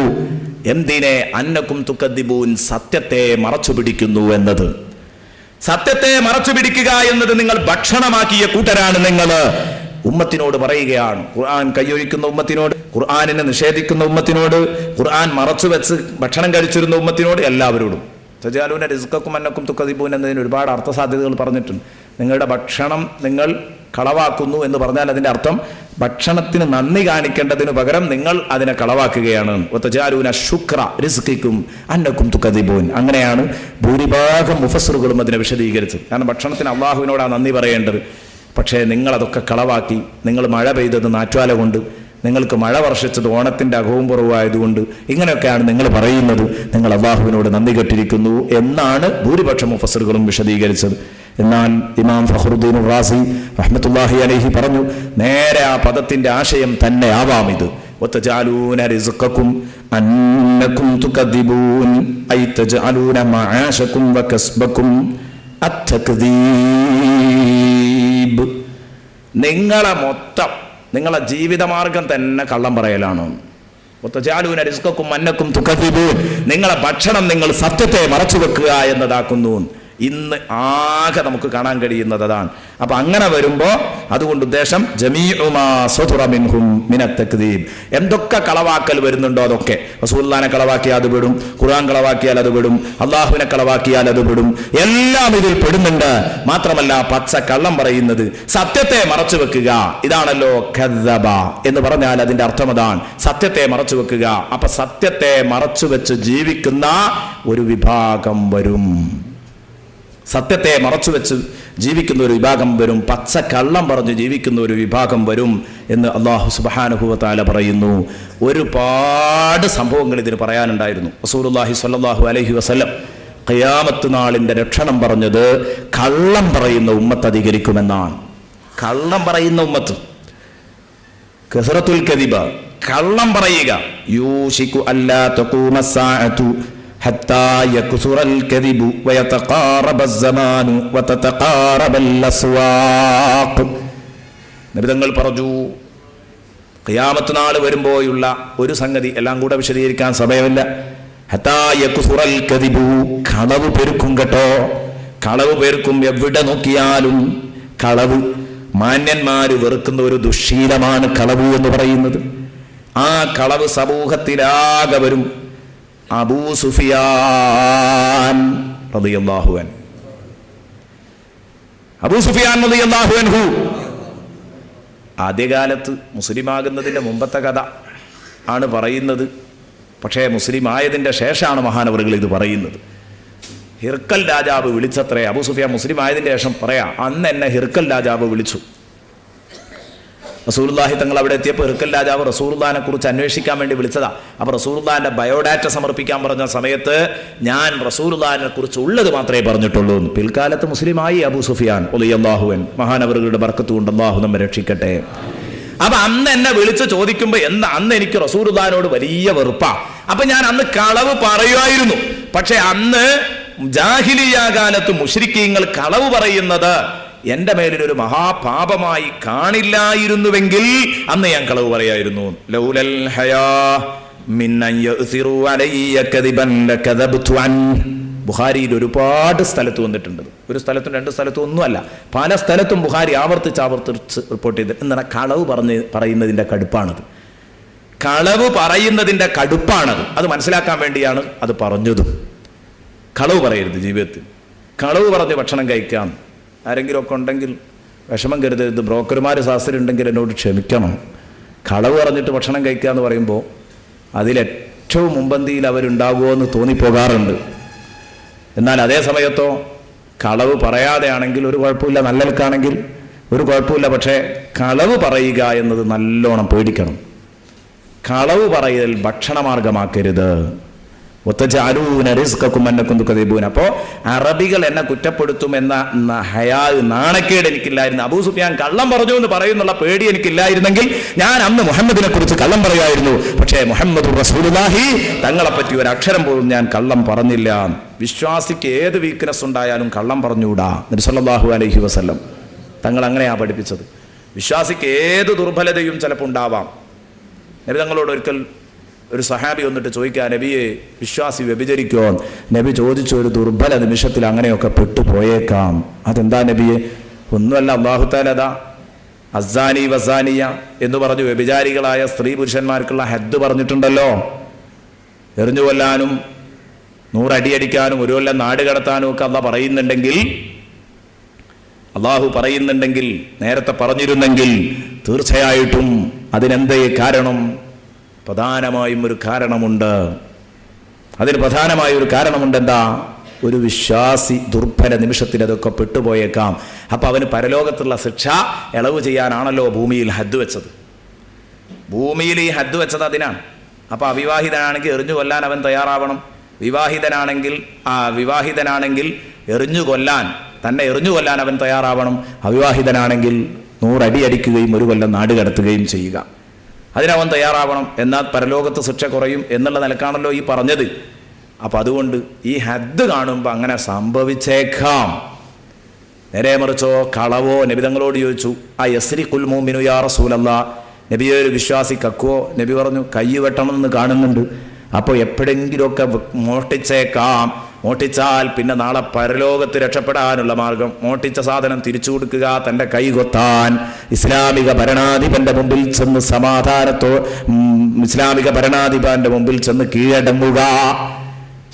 എന്തിനെ? അന്നകും തുകദ്ദിബൂൻ, സത്യത്തെ മറച്ചു പിടിക്കുന്നു എന്നത്. സത്യത്തെ മറച്ചു പിടിക്കുക എന്നത് നിങ്ങൾ ഭക്ഷണമാക്കിയ കൂട്ടരാണ് നിങ്ങൾ. ഉമ്മത്തിനോട് പറയുകയാണ്, ഖുർആൻ കയ്യൊഴിക്കുന്ന ഉമ്മത്തിനോട്, ഖുർആനിനെ നിഷേധിക്കുന്ന ഉമ്മത്തിനോട്, ഖുർആൻ മറച്ചു വെച്ച് ഭക്ഷണം കഴിച്ചിരുന്ന ഉമ്മത്തിനോട്, എല്ലാവരോടും. തജഅലൂന റിസ്ഖകും അന്നകും തുകദ്ദിബൂൻ എന്നതിന് ഒരുപാട് അർത്ഥസാധ്യതകൾ പറഞ്ഞിട്ടുണ്ട്. നിങ്ങളുടെ ഭക്ഷണം നിങ്ങൾ കളവാക്കുന്നു എന്ന് പറഞ്ഞാൽ അതിൻ്റെ അർത്ഥം ഭക്ഷണത്തിന് നന്ദി കാണിക്കേണ്ടതിന് പകരം നിങ്ങൾ അതിനെ കളവാക്കുകയാണ്. വതജഅലൂന ശുക്ര റിസ്ഖിക്കും അന്നകും തുകദ്ദിബൂൻ. അങ്ങനെയാണ് ഭൂരിഭാഗം മുഫസ്സിറുകളും അതിനെ വിശദീകരിച്ചത്. കാരണം ഭക്ഷണത്തിന് അള്ളാഹുവിനോടാണ് നന്ദി പറയേണ്ടത്. പക്ഷേ നിങ്ങളതൊക്കെ കളവാക്കി. നിങ്ങൾ മഴ പെയ്തത് നാറ്റുവാല കൊണ്ട്, നിങ്ങൾക്ക് മഴ വർഷിച്ചത് ഓണത്തിൻ്റെ അകവും കുറവായതുകൊണ്ട്, ഇങ്ങനെയൊക്കെയാണ് നിങ്ങൾ പറയുന്നത്. നിങ്ങൾ അള്ളാഹുവിനോട് നന്ദി കെട്ടിരിക്കുന്നു എന്നാണ് ഭൂരിപക്ഷം മുഫസ്സിറുകളും വിശദീകരിച്ചത്. എന്നാൽ ഇമാം ഫഖ്റുദ്ദീൻ റാസി റഹ്മത്തുള്ളാഹി അലൈഹി പറഞ്ഞു, നേരെ ആ പദത്തിന്റെ ആശയം തന്നെ ആവാം ഇത്. വതജഅലൂന റിസ്ഖകും അന്നകും തുകദ്ദിബൂൻ ഐ തജഅലൂന മആശകും വകസ്ബകും അത്തക്ദീബ്. നിങ്ങളെ മൊത്തം, നിങ്ങളെ ജീവിതമാർഗം തന്നെ കള്ളം പറയലാണ്. വതജഅലൂന റിസ്ഖകും അന്നകും തുകദ്ദിബൂൻ, നിങ്ങളെ ഭക്ഷണം നിങ്ങൾ സത്യത്തെ മറച്ചു വെക്കുക എന്നതാക്കുന്നു. ഇന്ന് ആകെ നമുക്ക് കാണാൻ കഴിയുന്നത് അതാണ്. അപ്പൊ അങ്ങനെ വരുമ്പോ അതുകൊണ്ട് ഉദ്ദേശം ജമീഉ മാ സദറ മിൻഹും മിനത്ത് തക്ദീബ്, എന്തൊക്കെ കളവാക്കൽ വരുന്നുണ്ടോ അതൊക്കെ. റസൂലുള്ളാഹിനെ കളവാക്കിയാൽ അത് പെടും, ഖുർആൻ കളവാക്കിയാൽ അത് പെടും, അള്ളാഹുവിനെ കളവാക്കിയാൽ അത് പെടും, എല്ലാം ഇതിൽ പെടുന്നുണ്ട്. മാത്രമല്ല പച്ച കള്ളം പറയുന്നത്, സത്യത്തെ മറച്ചു വെക്കുക, ഇതാണല്ലോ കദ്ദബ എന്ന് പറഞ്ഞാൽ അതിന്റെ അർത്ഥം അതാണ്, സത്യത്തെ മറച്ചു വെക്കുക. അപ്പൊ സത്യത്തെ മറച്ചു വെച്ച് ജീവിക്കുന്ന ഒരു വിഭാഗം വരും, സത്യത്തെ മറച്ചു വെച്ച് ജീവിക്കുന്ന ഒരു വിഭാഗം വരും, പച്ച കള്ളം പറഞ്ഞ് ജീവിക്കുന്ന ഒരു വിഭാഗം വരും എന്ന് അല്ലാഹു സുബ്ഹാനഹു വ തആല പറയുന്നു. ഒരുപാട് സംഭവങ്ങൾ ഇതിന് പറയാനുണ്ടായിരുന്നു. റസൂലുള്ളാഹി സ്വല്ലല്ലാഹു അലൈഹി വസല്ലം ഖിയാമത്ത് നാളിന്റെ ലക്ഷണം പറഞ്ഞത് കള്ളം പറയുന്ന ഉമ്മത്ത് അധികരിക്കുമെന്നാണ്. കള്ളം പറയുന്ന ഉമ്മത്ത്, കസറത്തുൽ കദിബ, കള്ളം പറയുക. യൂശികു അല്ലാ തഖൂമ സ്സാഅതു حتى يكثر الكذب ويتقارب الزمان وتتقارب الأسواق. നബി തങ്ങൾ പറഞ്ഞു, ഖിയാമത്ത് നാൾ വരുമ്പോഴുള്ള ഒരു സംഗതി എല്ലാം കൂടെ വിശദീകരിക്കാൻ സമയമില്ല. ഹത്താ യക്സുറൽ കദിബു, കളവ് പെരുക്കും കേട്ടോ, കളവ് പെരുക്കും. എവിടെ നോക്കിയാലും കളവ്. മാന്യന്മാര് വെറുക്കുന്ന ഒരു ദുശ്ശീലമാണ് കളവ് എന്ന് പറയുന്നത്. ആ കളവ് സമൂഹത്തിലാകെ വരും. അബൂ സുഫിയാൻ റളിയല്ലാഹു അൻഹു, അബൂ സുഫിയാൻ റളിയല്ലാഹു അൻഹു ആദ്യകാലത്ത് മുസ്ലിമാകുന്നതിൻ്റെ മുമ്പത്തെ കഥ ആണ് പറയുന്നത്. പക്ഷേ മുസ്ലിം ആയതിൻ്റെ ശേഷമാണ് മഹാനവറുകൾ ഇത് പറയുന്നത്. ഹിർക്കൽ രാജാവ് വിളിച്ചത്രേ. അബൂ സുഫിയാൻ മുസ്ലിം ആയതിൻ്റെ ശേഷം പറയാം, അന്ന് എന്നെ ഹിർക്കൽ രാജാവ് വിളിച്ചു. റസൂലുള്ളാഹി തങ്ങൾ അവിടെ എത്തിയപ്പോൾ ഹിർക്കൽ രാജാവ് റസൂലുള്ളാഹിനെ കുറിച്ച് അന്വേഷിക്കാൻ വേണ്ടി വിളിച്ചതാ. അപ്പോൾ റസൂലുള്ളാഹിന്റെ ബയോഡാറ്റ സമർപ്പിക്കാൻ പറഞ്ഞ സമയത്ത് ഞാൻ റസൂലുള്ളാഹിനെ കുറിച്ച് ഉള്ളത് മാത്രമേ പറഞ്ഞിട്ടുള്ളൂ. പിൽക്കാലത്ത് മുസ്ലിമായി അബൂ സുഫിയാൻ റളിയല്ലാഹു അൻഹു. മഹാനവറുകളുടെ ബർക്കത്ത് കൊണ്ട് അല്ലാഹു നമ്മെ രക്ഷിക്കട്ടെ. അപ്പൊ അന്ന് എന്നെ വിളിച്ച് ചോദിക്കുമ്പോൾ അന്ന് എനിക്ക് റസൂലുള്ളാഹിനോട് വലിയ വെറുപ്പാ. അപ്പൊ ഞാൻ അന്ന് കളവ് പറയുമായിരുന്നു. പക്ഷെ അന്ന് ജാഹിലിയ്യ കാലത്ത് മുശ്രിക്കീങ്ങൾ കളവ് പറയുന്നത് എന്റെ മേലിലൊരു മഹാപാപമായി കാണില്ലായിരുന്നുവെങ്കിൽ അന്ന് ഞാൻ കളവ് പറയായിരുന്നു. ലൗലൽ ഹയാ മിൻ അൻ യഅ്സിറു അലയ്യ കദിബൻ ലകദബ്തു അൻ. ബുഖാരിയിൽ ഒരുപാട് സ്ഥലത്ത് വന്നിട്ടുണ്ട്. ഒരു സ്ഥലത്തും രണ്ട് സ്ഥലത്തും ഒന്നുമല്ല, പല സ്ഥലത്തും ബുഖാരി ആവർത്തിച്ച് റിപ്പോർട്ട് ചെയ്ത്. എന്നാൽ കളവ് പറയുന്നതിൻ്റെ കടുപ്പാണത്. കളവ് പറയുന്നതിൻ്റെ കടുപ്പാണത്. അത് മനസ്സിലാക്കാൻ വേണ്ടിയാണ് അത് പറഞ്ഞതും. കളവ് പറയരുത് ജീവിതത്തിൽ. കളവ് പറഞ്ഞ് ഭക്ഷണം കഴിക്കാം. ആരെങ്കിലും ഒക്കെ ഉണ്ടെങ്കിൽ വിഷമം കരുതരുത്. ബ്രോക്കർമാർ ശാസ്ത്രം ഉണ്ടെങ്കിൽ എന്നോട് ക്ഷമിക്കണം. കളവ് പറഞ്ഞിട്ട് ഭക്ഷണം കഴിക്കുക എന്ന് പറയുമ്പോൾ അതിലേറ്റവും മുമ്പന്തിയിൽ അവരുണ്ടാകുമോ എന്ന് തോന്നിപ്പോകാറുണ്ട്. എന്നാൽ അതേ സമയത്തോ കളവ് പറയാതെ ആണെങ്കിൽ ഒരു കുഴപ്പമില്ല, നല്ലൽക്കാണെങ്കിൽ ഒരു കുഴപ്പമില്ല. പക്ഷേ കളവ് പറയുക എന്നത് നല്ലോണം പേടിക്കണം. കളവ് പറയൽ ഭക്ഷണമാർഗമാക്കരുത്. അപ്പോൾ അറബികൾ എന്നെ കുറ്റപ്പെടുത്തും എന്ന നാണക്കേട് എനിക്കില്ലായിരുന്നു. അബൂ സുഫിയാൻ കള്ളം പറഞ്ഞു എന്ന് പറയുന്നുള്ള പേടി എനിക്കില്ലായിരുന്നെങ്കിൽ ഞാൻ അന്ന് മുഹമ്മദിനെ കുറിച്ച് കള്ളം പറയുമായിരുന്നു. പക്ഷേ മുഹമ്മദ് റസൂലുള്ളാഹി തങ്ങളെപ്പറ്റി ഒരു അക്ഷരം പോലും ഞാൻ കള്ളം പറഞ്ഞില്ല. വിശ്വാസിക്ക് ഏത് വീക്ക്നെസ് ഉണ്ടായാലും കള്ളം പറഞ്ഞുകൂടാ. നബി സല്ലല്ലാഹു അലൈഹി വസല്ലം തങ്ങൾ അങ്ങനെയാ പഠിപ്പിച്ചത്. വിശ്വാസിക്ക് ഏത് ദുർബലതയും ചിലപ്പോൾ ഉണ്ടാവാം. നബി തങ്ങളോട് ഒരിക്കൽ ഒരു സഹാബി വന്നിട്ട് ചോദിക്കുക, നബിയെ വിശ്വാസി വ്യഭിചരിക്കോ? നബി ചോദിച്ചു, ഒരു ദുർബല നിമിഷത്തിൽ അങ്ങനെയൊക്കെ പെട്ടുപോയേക്കാം. അതെന്താ നബിയെ? ഒന്നുമല്ല, അല്ലാഹു തആല അതാ അസ്സാനി വസാനിയ എന്ന് പറഞ്ഞു വ്യഭിചാരികളായ സ്ത്രീ പുരുഷന്മാർക്കുള്ള ഹദ്ദ് പറഞ്ഞിട്ടുണ്ടല്ലോ. എറിഞ്ഞു കൊല്ലാനും 100 അടിയടിക്കാനും 1 കൊല്ലം നാട് കടത്താനും ഒക്കെ അള്ളാഹു പറയുന്നുണ്ടെങ്കിൽ നേരത്തെ പറഞ്ഞിരുന്നെങ്കിൽ തീർച്ചയായിട്ടും അതിനെന്തേ കാരണം? പ്രധാനമായും ഒരു കാരണമുണ്ട്. അതിന് പ്രധാനമായ ഒരു കാരണമുണ്ട്. എന്താ? ഒരു വിശ്വാസി ദുർബല നിമിഷത്തിൽ അതൊക്കെ പെട്ടുപോയേക്കാം. അപ്പം അവന് പരലോകത്തുള്ള ശിക്ഷ ഇളവ് ചെയ്യാനാണല്ലോ ഭൂമിയിൽ ഹദ്ദ് വെച്ചത്. ഭൂമിയിൽ ഈ ഹദ്ദ് വെച്ചത് അതിനാണ്. അപ്പം അവിവാഹിതനാണെങ്കിൽ എറിഞ്ഞു കൊല്ലാൻ അവൻ തയ്യാറാവണം. വിവാഹിതനാണെങ്കിൽ എറിഞ്ഞു കൊല്ലാൻ അവൻ തയ്യാറാവണം. അവിവാഹിതനാണെങ്കിൽ 100 അടി അടിക്കുകയും 1 കൊല്ലം നാട് കടത്തുകയും ചെയ്യുക. അതിനവൻ തയ്യാറാവണം. എന്നാൽ പരലോകത്ത് ശിക്ഷ കുറയും എന്നുള്ള നിലക്കാണല്ലോ ഈ പറഞ്ഞത്. അപ്പം അതുകൊണ്ട് ഈ ഹദ്ദ് കാണുമ്പോൾ അങ്ങനെ സംഭവിച്ചേക്കാം. നേരെ മറിച്ചോ കളവോ? നബി തങ്ങളോട് ചോദിച്ചു, ആ യസ്രിഖുൽ മുഅ്മിനു യാ റസൂലല്ലാഹ്, നബിയെ ഒരു വിശ്വാസി കക്കുവോ? നബി പറഞ്ഞു, കൈ വെട്ടണമെന്ന് കാണുന്നുണ്ട്. അപ്പോൾ എപ്പോഴെങ്കിലുമൊക്കെ മോഷ്ടിച്ചേക്കാം. മോഷ്ടിച്ചാൽ പിന്നെ നാളെ പരലോകത്ത് രക്ഷപ്പെടാനുള്ള മാർഗം മോഷ്ടിച്ച സാധനം തിരിച്ചു കൊടുക്കുക, തൻ്റെ കൈ കൊത്താൻ, ഇസ്ലാമിക ഭരണാധിപന്റെ മുമ്പിൽ ചെന്ന് ഇസ്ലാമിക ഭരണാധിപന്റെ മുമ്പിൽ ചെന്ന് കീഴടങ്ങുക.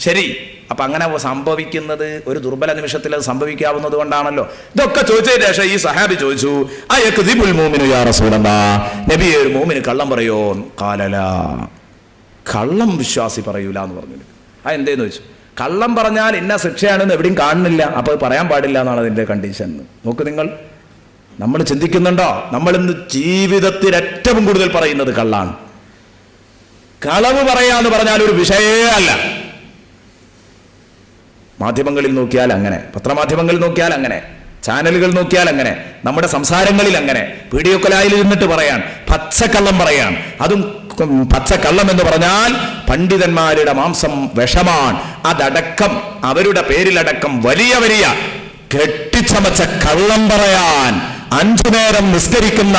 ശരി, അപ്പൊ അങ്ങനെ സംഭവിക്കുന്നത് ഒരു ദുർബല നിമിഷത്തിൽ അത് സംഭവിക്കാവുന്നത് കൊണ്ടാണല്ലോ. ഇതൊക്കെ ചോദിച്ചതിന് ശേഷം ഈ സഹാബി ചോദിച്ചു, അയക്ദിബുൽ മുഅ്മിനു യാ റസൂലല്ലാഹ്, നബിയെ ഒരു മുഅ്മിന് കള്ളം പറയോ? ഖാലല, കള്ളം വിശ്വാസി പറയൂല എന്ന് പറഞ്ഞു. എന്തേന്ന് ചോദിച്ചു. കള്ളം പറഞ്ഞാൽ ഇന്ന ശിക്ഷയാണെന്ന് എവിടെയും കാണുന്നില്ല, അപ്പോൾ പറയാൻ പാടില്ല എന്നാണ് അതിൻ്റെ കണ്ടീഷൻ. നോക്ക് നിങ്ങൾ, നമ്മൾ ചിന്തിക്കുന്നുണ്ടോ? നമ്മൾ ഇന്ന് ജീവിതത്തിൽ ഏറ്റവും കൂടുതൽ പറയുന്നത് കള്ളാണ്. കളവ് പറയാന്ന് പറഞ്ഞാൽ ഒരു വിഷയമേ അല്ല. മാധ്യമങ്ങളിൽ നോക്കിയാൽ അങ്ങനെ, പത്രമാധ്യമങ്ങളിൽ നോക്കിയാൽ അങ്ങനെ, ചാനലുകൾ നോക്കിയാൽ അങ്ങനെ, നമ്മുടെ സംസാരങ്ങളിൽ അങ്ങനെ, വീഡിയോ കോലായിൽ ഇരുന്നിട്ട് പറയാൻ, പച്ചക്കള്ളം പറയാൻ. അതും പച്ചക്കള്ളം എന്ന് പറഞ്ഞാൽ പണ്ഡിതന്മാരുടെ മാംസം വിഷമാണ്. അതടക്കം അവരുടെ പേരിലടക്കം വലിയ വലിയ കെട്ടിച്ചമച്ച കള്ളം പറയാൻ 5 നേരം നിസ്കരിക്കുന്ന,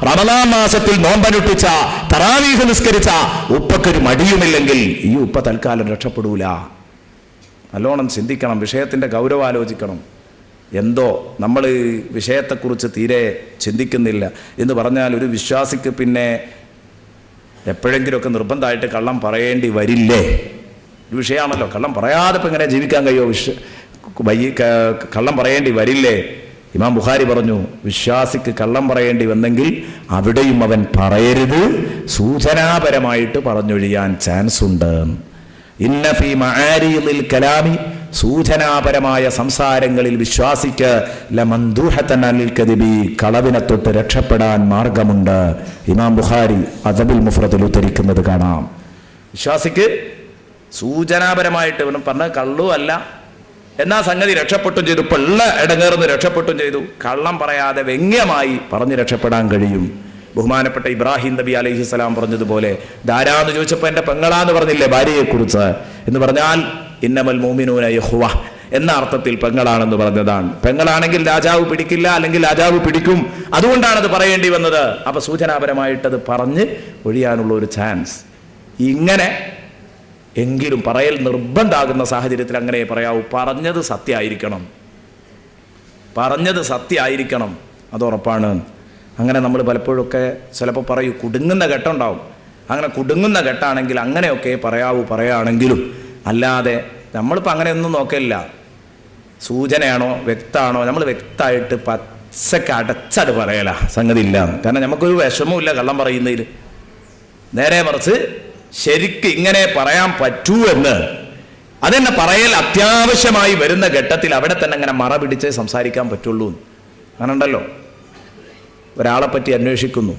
റമദാൻ മാസത്തിൽ നോമ്പനുഷ്ഠിച്ച, തറാവീഹ് നിസ്കരിച്ച ഉപ്പക്കൊരു മടിയുമില്ലെങ്കിൽ ഈ ഉപ്പ തൽക്കാലം രക്ഷപ്പെടൂല. നല്ലോണം ചിന്തിക്കണം, വിഷയത്തിൻ്റെ ഗൗരവം ആലോചിക്കണം. എന്തോ നമ്മൾ വിഷയത്തെക്കുറിച്ച് തീരെ ചിന്തിക്കുന്നില്ല എന്ന് പറഞ്ഞാൽ ഒരു വിശ്വാസിക്ക് പിന്നെ എപ്പോഴെങ്കിലുമൊക്കെ നിർബന്ധമായിട്ട് കള്ളം പറയേണ്ടി വരില്ലേ? ഒരു വിഷയമാണല്ലോ. കള്ളം പറയാതെ ഇപ്പം എങ്ങനെ ജീവിക്കാൻ കഴിയുമോ? കള്ളം പറയേണ്ടി വരില്ലേ? ഇമാം ബുഖാരി പറഞ്ഞു, വിശ്വാസിക്ക് കള്ളം പറയേണ്ടി വന്നെങ്കിൽ അവിടെയും അവൻ പറയരുത്, സൂചനാപരമായിട്ട് പറഞ്ഞൊഴിയാൻ ചാൻസ് ഉണ്ട്. ഇന്ന ഫീ മആരിദിൽ കലാമി, സൂചനാപരമായ സംസാരങ്ങളിൽ വിശ്വാസിക്ക് ലമന്ദൂഹതൻ അനിൽ കദിബി, കളവിനെ തൊട്ട് രക്ഷപ്പെടാൻ മാർഗമുണ്ട്. ഇമാം ബുഖാരി അദബുൽ മുഫ്രദിൽ ഉദ്ധരിക്കുന്നത് കാണാം. വിശ്വാസിക്ക് സൂചനാപരമായിട്ട് ഇവനും പറഞ്ഞ കള്ളും അല്ല, എന്നാ സംഗതി രക്ഷപ്പെട്ടും ചെയ്തു, പെള്ള ഇടങ്ങേർന്ന് രക്ഷപ്പെട്ടും ചെയ്തു. കള്ളം പറയാതെ വ്യംഗ്യമായി പറഞ്ഞ് രക്ഷപ്പെടാൻ കഴിയും. ബഹുമാനപ്പെട്ട ഇബ്രാഹിം നബി അലൈഹിസ്സലാം പറഞ്ഞതുപോലെ, ധാരാന്ന് ചോദിച്ചപ്പോൾ എൻ്റെ പെങ്ങളാന്ന് പറഞ്ഞില്ലേ ഭാര്യയെക്കുറിച്ച്, എന്ന് പറഞ്ഞാൽ ഇന്നമൽ മുഅ്മിനൂന ഇഖ്വ എന്ന അർത്ഥത്തിൽ പെങ്ങളാണെന്ന് പറഞ്ഞതാണ്. പെങ്ങളാണെങ്കിൽ രാജാവ് പിടിക്കില്ല, അല്ലെങ്കിൽ രാജാവ് പിടിക്കും, അതുകൊണ്ടാണത് പറയേണ്ടി വന്നത്. അപ്പൊ സൂചനാപരമായിട്ടത് പറഞ്ഞ് ഒഴിയാനുള്ള ഒരു ചാൻസ്. ഇങ്ങനെ എങ്കിലും പറയൽ നിർബന്ധമാകുന്ന സാഹചര്യത്തിൽ അങ്ങനെ പറയാവൂ. പറഞ്ഞത് സത്യമായിരിക്കണം, അത് ഉറപ്പാണ്. അങ്ങനെ നമ്മൾ പലപ്പോഴൊക്കെ ചിലപ്പോൾ പറയൂ, കുടുങ്ങുന്ന ഘട്ടമുണ്ടാവും. അങ്ങനെ കുടുങ്ങുന്ന ഘട്ടാണെങ്കിൽ അങ്ങനെയൊക്കെ പറയുകയാണെങ്കിലും അല്ലാതെ നമ്മളിപ്പോൾ അങ്ങനെയൊന്നും നോക്കില്ല. സൂചനയാണോ വ്യക്തമാണോ നമ്മൾ വ്യക്തമായിട്ട് പച്ചക്ക് അടച്ചട് പറയല സംഗതി ഇല്ല. കാരണം നമുക്കൊരു വിഷമമില്ല കള്ളം പറയുന്നതിൽ. നേരെ മറിച്ച് ശരിക്ക് ഇങ്ങനെ പറയാൻ പറ്റൂ എന്ന് അതെന്നെ പറയൽ അത്യാവശ്യമായി വരുന്ന ഘട്ടത്തിൽ അവിടെ തന്നെ അങ്ങനെ മറ പിടിച്ചേ സംസാരിക്കാൻ പറ്റുള്ളൂ. അങ്ങനെ ഉണ്ടല്ലോ, ഒരാളെ പറ്റി അന്വേഷിക്കുന്നു,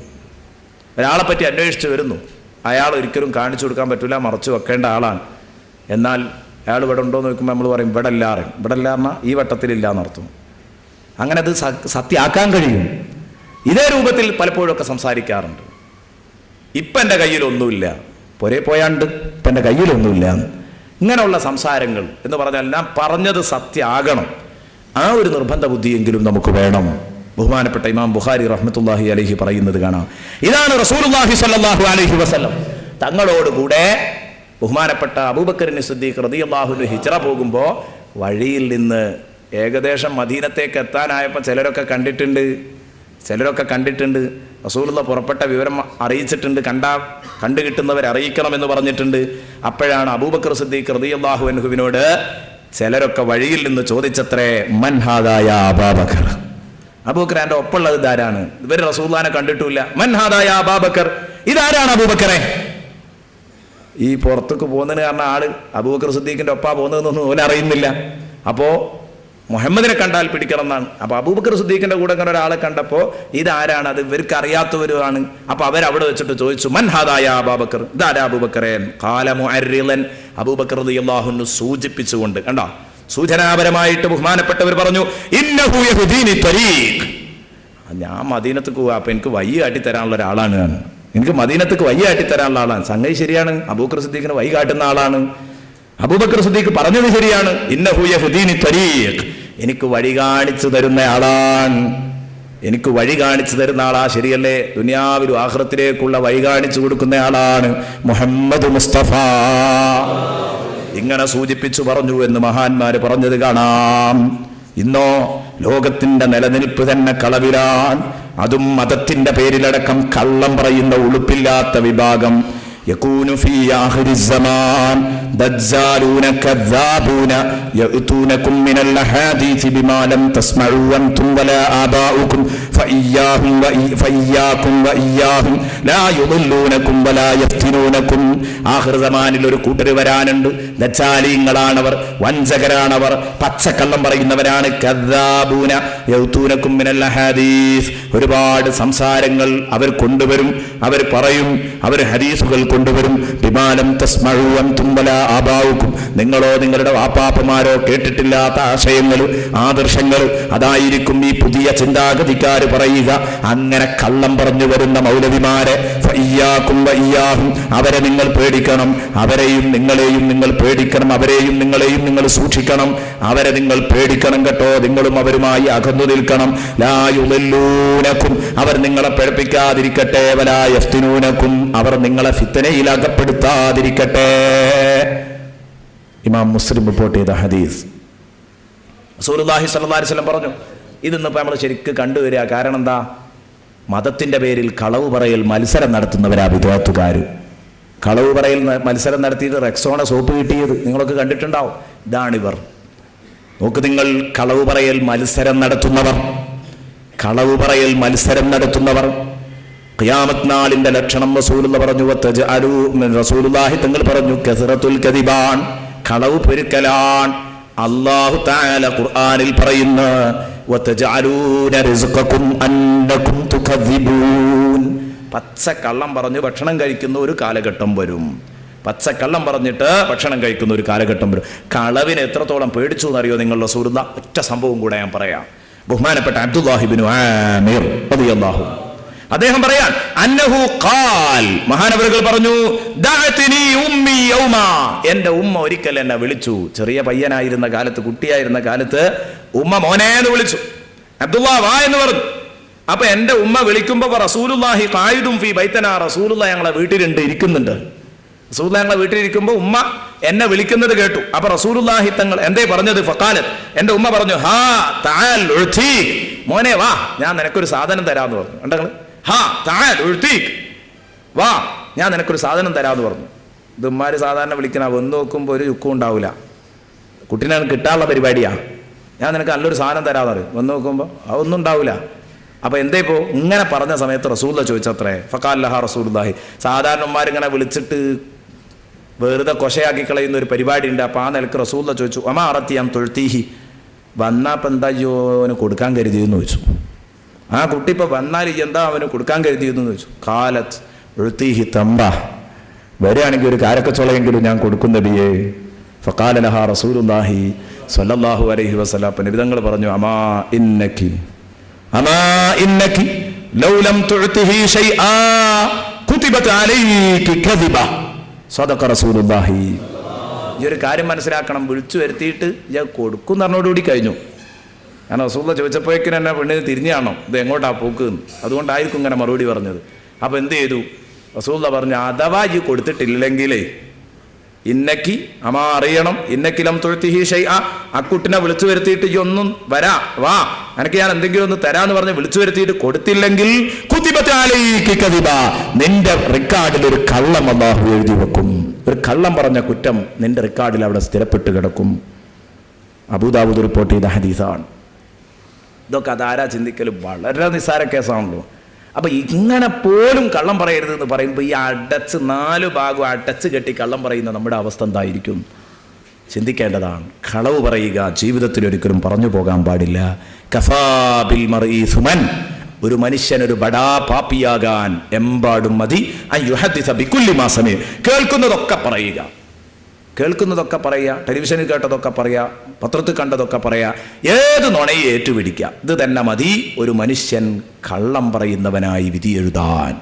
ഒരാളെ പറ്റി അന്വേഷിച്ച് വരുന്നു, അയാൾ ഒരിക്കലും കാണിച്ചു കൊടുക്കാൻ പറ്റില്ല, മറച്ചു വെക്കേണ്ട ആളാണ്. എന്നാൽ അയാൾ ഇവിടെ ഉണ്ടോ എന്ന് നോക്കുമ്പോൾ നമ്മൾ പറയും ഇവിടെ പറഞ്ഞാൽ ഈ വട്ടത്തിലില്ല എന്നർത്ഥം. അങ്ങനെ അത് സത്യമാക്കാൻ കഴിയും. ഇതേ രൂപത്തിൽ പലപ്പോഴൊക്കെ സംസാരിക്കാറുണ്ട്. ഇപ്പം എൻ്റെ കയ്യിലൊന്നുമില്ല, പൊരേ പോയാണ്ട് ഇപ്പം എൻ്റെ കയ്യിലൊന്നുമില്ല. ഇങ്ങനെയുള്ള സംസാരങ്ങൾ എന്ന് പറഞ്ഞാൽ ഞാൻ പറഞ്ഞത് സത്യമാകണം. ആ ഒരു നിർബന്ധ ബുദ്ധിയെങ്കിലും നമുക്ക് വേണം. ബഹുമാനപ്പെട്ട ഇമാം ബുഖാരി റഹ്മത്തുള്ളാഹി അലൈഹി പറയുന്നത് കാണാം. ഇതാണ് റസൂലുള്ളാഹി സ്വല്ലല്ലാഹു അലൈഹി വസല്ലം തങ്ങളോടുകൂടെ ബഹുമാനപ്പെട്ട അബൂബക്കർ സിദ്ദീഖ് റളിയല്ലാഹു അൻഹു ഹിജ്റ പോകുമ്പോൾ വഴിയിൽ നിന്ന് ഏകദേശം മദീനത്തേക്ക് എത്താനായപ്പോൾ ചിലരൊക്കെ കണ്ടിട്ടുണ്ട്. റസൂലുള്ള പുറപ്പെട്ട വിവരം അറിയിച്ചിട്ടുണ്ട്, കണ്ടു കിട്ടുന്നവരെ അറിയിക്കണമെന്ന് പറഞ്ഞിട്ടുണ്ട്. അപ്പോഴാണ് അബൂബക്കർ സിദ്ദീഖ് റളിയല്ലാഹു അൻഹുവിനോട് ചിലരൊക്കെ വഴിയിൽ നിന്ന് ചോദിച്ചത്രേ, മൻ ഹാദാ യാ അബൂബക്കർ, അബൂബക്കർ എൻ്റെ ഒപ്പമുള്ളത് ഇതാരാണ്? ഇവർ റസൂലുള്ളാഹിനെ കണ്ടിട്ടില്ല. മൻ ഹാദാ യാ അബൂബക്കർ, ഇതാരാണ് അബൂബക്കറെ? ഈ പുറത്തേക്ക് പോകുന്നതിന് കാരണം ആള് അബൂബക്കർ സിദ്ദീഖിന്റെ ഒപ്പാ പോകുന്നതെന്നൊന്നും ഓല അറിയുന്നില്ല. അപ്പോൾ മുഹമ്മദിനെ കണ്ടാൽ പിടിക്കണം എന്നാണ്. അപ്പോൾ അബൂബക്കർ സിദ്ദീഖിന്റെ കൂടെ അങ്ങനെ ഒരാളെ കണ്ടപ്പോൾ ഇതാരാണ്, അത് ഇവർക്ക് അറിയാത്തവരുമാണ്. അപ്പോൾ അവരവിടെ വെച്ചിട്ട് ചോദിച്ചു, മൻ ഹാദാ യാ അബൂബക്കർ, ഇതാരാ അബൂബക്കറെ? ഖാല മുഅർരിളൻ, അബൂബക്കർ റളിയല്ലാഹു അൻഹു സൂചിപ്പിച്ചുകൊണ്ട്, കണ്ടോ സൂചനാപരമായിട്ട് ബഹുമാനപ്പെട്ടവർ പറഞ്ഞു, ഇന്നഹു യഹ്ദീനി ത്വരീഖ്, ഞാൻ മദീനത്തേക്ക് പോവാ, അപ്പൊ എനിക്ക് വഴി കാട്ടിത്തരാനുള്ള ഒരാളാണ്, എനിക്ക് മദീനത്തേക്ക് വഴി കാട്ടിത്തരാനുള്ള ആളാണ്. സംഗതി ശരിയാണ്, അബൂബക്കർ സിദ്ദീഖിന് വഴി കാട്ടുന്ന ആളാണ്. അബൂബക്കർ സിദ്ദീഖ് പറഞ്ഞത് ശരിയാണ്, ഇന്നഹു യഹ്ദീനി ത്വരീഖ്, എനിക്ക് വഴി കാണിച്ചു തരുന്ന ആളാണ്, എനിക്ക് വഴി കാണിച്ചു തരുന്ന ആളാ. ശരിയല്ലേ? ദുനിയാവിലും ആഖിറത്തിലേക്കുള്ള വഴി കാണിച്ചു കൊടുക്കുന്ന ആളാണ് മുഹമ്മദ് മുസ്തഫ. ഇങ്ങനെ സൂചിപ്പിച്ചു പറഞ്ഞു എന്ന് മഹാന്മാര് പറഞ്ഞത് കാണാം. ഇന്നോ ലോകത്തിന്റെ നിലനിൽപ്പ് തന്നെ കളവിലാണ്. അതും മതത്തിന്റെ പേരിലടക്കം കള്ളം പറയുന്ന ഉളുപ്പില്ലാത്ത വിഭാഗം. യകൂനു ഫീ ആഖിരി الزمان ദജ്ജാലൂന കദ്ദാബൂന യഅതൂനകും മിനൽ അഹാദീസ് ബിമാ ലം തസ്മഉ അൻതും വലാ ആബാഉകും ഫഇയ്യാകും വഇയ്യാഹും ലാ യുളില്ലൂനകും വലാ യഫ്തിനൂനകും. ആഖിർ സമാനിൽ ഒരു കൂട്ടർ വരാനുണ്ട്. ദജ്ജാലീങ്ങളാണവർ, വഞ്ചകരാണവർ, പച്ചക്കള്ളം പറയുന്നവരാണ്. കദ്ദാബൂന യഅതൂനകും മിനൽ അഹാദീസ്, ഒരുപാട് സംസാരങ്ങൾ അവർ കൊണ്ടുവരും, അവർ പറയും, അവർ ഹദീസുകൾ കൊണ്ടുവരും. ബിമാലം തസ്മഉ അൻതും വലാ ആബാഉകും, നിങ്ങളോ നിങ്ങളുടെ വാപ്പാപ്പമാരോ കേട്ടിട്ടില്ലാത്ത ആശയങ്ങൾ, ആദർശങ്ങൾ, അതായിരിക്കും ഈ പുതിയ ചിന്താഗതിക്കാർ പറയുക. അങ്ങനെ കള്ളം പറഞ്ഞു വരുന്ന മൗലവിമാരെ ഫഇയ്യാകും വഇയ്യാഹും, അവരെ നിങ്ങൾ പേടിക്കണം, അവരെയും നിങ്ങളെയും നിങ്ങൾ പേടിക്കണം, അവരെയും നിങ്ങളെയും നിങ്ങൾ സൂക്ഷിക്കണം, അവരെ നിങ്ങൾ പേടിക്കണം കേട്ടോ. നിങ്ങളും അവരുമായി അകന്നു നിൽക്കണം. ലാ യുളില്ലൂനകും, അവർ നിങ്ങളെ പിഴപ്പിക്കാതിരിക്കട്ടെ. വലാ യഫ്തിനൂനകും, അവർ നിങ്ങളെ ഫിത്നയിൽ അകപ്പെടുത്താതിരിക്കട്ടെ. ഇമാം മുസ്ലിം റിപ്പോർട്ട് ചെയ്ത ഹദീസ്. റസൂലുള്ളാഹി സ്വല്ലല്ലാഹു അലൈഹി വസല്ലം പറഞ്ഞു, ഇതിന്നിപ്പോൾ നമ്മൾ ശരിക്കും കണ്ടുവരിക. കാരണം എന്താ? മതത്തിന്റെ പേരിൽ കളവ് പറയൽ മത്സരം നടത്തുന്നവരാ വിദ്യാർത്ഥുകാർ. കളവ് പറയൽ മത്സരം നടത്തിയിട്ട് റെക്സോണ സോപ്പ് കിട്ടിയത് നിങ്ങളൊക്കെ കണ്ടിട്ടുണ്ടാവും. ഇതാണിവർ. നോക്ക് നിങ്ങൾ, കളവ് പറയൽ മത്സരം നടത്തുന്നവർ, കളവ് പറയൽ മത്സരം നടത്തുന്നവർ. ഖിയാമത്ത് നാളിന്റെ ലക്ഷണം റസൂലുള്ളാഹി പറഞ്ഞു, റസൂലുള്ളാഹി തങ്ങൾ പറഞ്ഞു, കസറത്തുൽ കദിബാൻ, കളവ് പെരുക്കലാണ്. അല്ലാഹു തആല ഖുർആനിൽ പറയുന്നു, വതജഅലൂന റിസ്ഖകും അന്നകും തുകദ്ദിബൂൻ, പച്ചക്കള്ളം പറഞ്ഞു ഭക്ഷണം കഴിക്കുന്ന ഒരു കാലഘട്ടം വരും. പച്ചക്കള്ളം പറഞ്ഞിട്ട് ഭക്ഷണം കഴിക്കുന്ന ഒരു കാലഘട്ടം വരും. കളവിനെ എത്രത്തോളം പേടിച്ചു എന്നറിയോ നിങ്ങൾ? റസൂലുള്ളാഹി ഒറ്റ സംഭവം കൂടെ ഞാൻ പറയാം. ബഹുമാനപ്പെട്ട അബ്ദുല്ലാഹി ഇബ്നു ആമിർ റളിയല്ലാഹു, അദ്ദേഹം പറയാൻ, അന്നഹു ഖാൽ, മഹാനവറുകൾ പറഞ്ഞു, ദഅത്നി ഉമ്മി യൗമ, എന്റെ ഉമ്മ ഒരിക്കൽ എന്നെ വിളിച്ചു. ചെറിയ പയ്യനായിരുന്ന കാലത്ത്, കുട്ടിയായിരുന്ന കാലത്ത് ഉമ്മ മോനെ എന്ന് വിളിച്ചു. അബ്ദുല്ലാ വാ എന്ന് പറഞ്ഞു. അപ്പൊ എന്റെ ഉമ്മ വിളിക്കുമ്പോ റസൂലുള്ളാഹി ഖായിദും ഫീ ബൈതനാ, റസൂലുള്ളാഹി ഞങ്ങളെ വീട്ടിലുണ്ട്, ഇരിക്കുന്നുണ്ട്. റസൂലുള്ളാഹി ഞങ്ങളെ വീട്ടിലിരിക്കുമ്പോൾ ഉമ്മ എന്നെ വിളിക്കുന്നത് കേട്ടു. അപ്പൊ റസൂലുള്ളാഹി തങ്ങൾ എന്തേ പറഞ്ഞത്? ഫഖാലത്ത്, എന്റെ ഉമ്മ പറഞ്ഞു, ഹാ തആൽ ഉഅ്തീക്, മോനെ വാ, ഞാൻ നിനക്കൊരു സാധനം തരാന്ന് പറഞ്ഞു. കണ്ടോ? ഹാ തആൽ ഉഅ്തീക്, വാ ഞാൻ നിനക്കൊരു സാധനം തരാമെന്ന് പറഞ്ഞു. ഇതുമാര് സാധാരണ വിളിക്കണ വന്ന് നോക്കുമ്പോൾ ഒരു ചുക്കും ഉണ്ടാവില്ല, കുട്ടീനെ കിട്ടാനുള്ള പരിപാടിയാണ്. ഞാൻ നിനക്ക് നല്ലൊരു സാധനം തരാമെന്ന് പറയും, വന്ന് നോക്കുമ്പോൾ അതൊന്നും ഉണ്ടാവില്ല. അപ്പോൾ എന്തേ ഇപ്പോൾ ഇങ്ങനെ പറഞ്ഞ സമയത്ത് റസൂലുള്ള ചോദിച്ചത്രേ, ഫഖാലഹ റസൂലുള്ളാഹി, സാധാരണമാരിങ്ങനെ വിളിച്ചിട്ട് വെറുതെ കൊശയാക്കി കളയുന്ന ഒരു പരിപാടി ഉണ്ട്. അപ്പോൾ ആ നിലക്ക് റസൂലുള്ള ചോദിച്ചു, അമാ അറത്തിയാം തൊഴുത്തീഹി, വന്നപ്പോൾ എന്താ അവന് കൊടുക്കാൻ കരുതിയെന്ന് ചോദിച്ചു. ആ കുട്ടി ഇപ്പോൾ വന്നാൽ എന്താ അവന് കൊടുക്കാൻ കരുതിയെന്ന് ചോദിച്ചു. കാലത്ത് എഴുത്തീഹി തമ്പ, വരികയാണെങ്കിൽ ഒരു കാരക്കച്ചോളയെങ്കിലും ഞാൻ കൊടുക്കും നബിയേ. ഫഖാലഹ റസൂലുള്ളാഹി സ്വല്ലല്ലാഹു അലൈഹി വസല്ലം, നബിതങ്ങൾ പറഞ്ഞു, അമാ ഇന്നക്കി ലൗ ലം തുഅതിഹി ശൈആ കുതിബത് അലൈകി കദിബ സദഖ റസൂലുള്ളാഹി. ഈ ഒരു കാര്യം മനസ്സിലാക്കണം, വിളിച്ചു വരുത്തിയിട്ട് ഞാൻ കൊടുക്കും എന്ന് പറഞ്ഞോടുകൂടി കഴിഞ്ഞു. ഞാൻ റസൂലുള്ള ചോദിച്ചപ്പോഴേക്കും എന്നെ പെണ്ണിന് തിരിഞ്ഞാണോ ഇത് എങ്ങോട്ടാ പോക്ക്, അതുകൊണ്ടായിരിക്കും ഇങ്ങനെ മറുപടി പറഞ്ഞത്. അപ്പോൾ എന്ത് ചെയ്തു? റസൂലുള്ള പറഞ്ഞു, അഥവാ ഈ കൊടുത്തിട്ടില്ലെങ്കിലേ ഇന്നക്കി അമാ അറിയണം, ഇന്നക്കിലം തൊഴുത്തിഹി ഷൈഅ, ആ കുട്ടിനെ വിളിച്ചു വരുത്തിയിട്ട് ഈ ഒന്നും വാ എനിക്ക് ഞാൻ എന്തെങ്കിലും ഒന്ന് തരാന്ന് പറഞ്ഞ് വിളിച്ചു വരുത്തിയിട്ട് കൊടുത്തില്ലെങ്കിൽ കുതിബത അലൈകി കദിബ, നിന്റെ റെക്കോർഡിൽ ഒരു കള്ളം അല്ലാഹു എഴുതി വെക്കും. ഒരു കള്ളം പറഞ്ഞ കുറ്റം നിന്റെ റെക്കോർഡിൽ അവിടെ സ്ഥിരപ്പെട്ട് കിടക്കും. അബൂദാവൂദ് റിപ്പോർട്ട് ചെയ്ത ഹദീസാണ്. ഇതൊക്കെ അതാരാ ചിന്തിക്കലും വളരെ നിസ്സാര കേസാണല്ലോ. അപ്പം ഇങ്ങനെ പോലും കള്ളം പറയരുത് എന്ന് പറയുമ്പോൾ ഈ അടച്ച് 4 ഭാഗം അടച്ച് കെട്ടി കള്ളം പറയുന്ന നമ്മുടെ അവസ്ഥ എന്തായിരിക്കും ചിന്തിക്കേണ്ടതാണ്. കളവ് പറയുക ജീവിതത്തിൽ ഒരിക്കലും പറഞ്ഞു പോകാൻ പാടില്ല. കഫാ ബിൽ മർഇ സുമൻ, ഒരു മനുഷ്യനൊരു ബടാ പാപ്പിയാകാൻ എമ്പാടും മതി. അയ്യുഹദ്ദിസ ബികുല്ലി മാ സമി, കേൾക്കുന്നതൊക്കെ പറയുക, ടെലിവിഷനിൽ കേട്ടതൊക്കെ പറയുക, പത്രത്തിൽ കണ്ടതൊക്കെ പറയുക, ഏത് നുണയെ ഏറ്റുപിടിക്കുക. ഇത് തന്നെ മതി ഒരു മനുഷ്യൻ കള്ളം പറയുന്നവനായി വിധി എഴുതാൻ.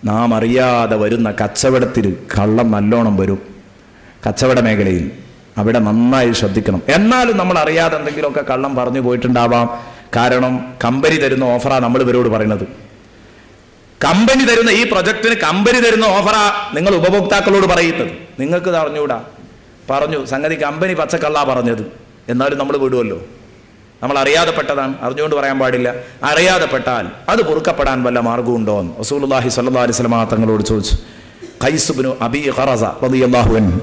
നാം അറിയാതെ വരുന്ന കച്ചവടത്തിൽ കള്ളം നല്ലോണം വരും. കച്ചവട മേഖലയിൽ അവിടെ നന്നായി ശ്രദ്ധിക്കണം. എന്നാലും നമ്മൾ അറിയാതെ എന്തെങ്കിലുമൊക്കെ കള്ളം പറഞ്ഞു പോയിട്ടുണ്ടാവാം. കാരണം കമ്പനി തരുന്ന ഓഫറാണ് നമ്മൾ ഇവരോട് പറയുന്നത്. കമ്പനി തരുന്ന ഈ പ്രൊജക്ടിന് കമ്പനി തരുന്ന ഓഫറാ നിങ്ങൾ ഉപഭോക്താക്കളോട് പറയുന്നത്. നിങ്ങൾക്ക് അറിഞ്ഞൂടാ, പറഞ്ഞു സംഗതി കമ്പനി പച്ചക്കള്ളാ പറഞ്ഞത്, എന്നാലും നമ്മൾ വിടുമല്ലോ. നമ്മൾ അറിയാതെപ്പെട്ടതാണ്, അറിഞ്ഞുകൊണ്ട് പറയാൻ പാടില്ല. അറിയാതെപ്പെട്ടാൽ അത് പൊറുക്കപ്പെടാൻ വല്ല മാർഗമുണ്ടോ എന്ന് റസൂലുള്ളാഹി സ്വല്ലല്ലാഹു അലൈഹി വസല്ലം തങ്ങളോട് ചോദിച്ചു. ഖൈസ് ഇബ്നു അബീ ഖറസ റളിയല്ലാഹു അൻഹു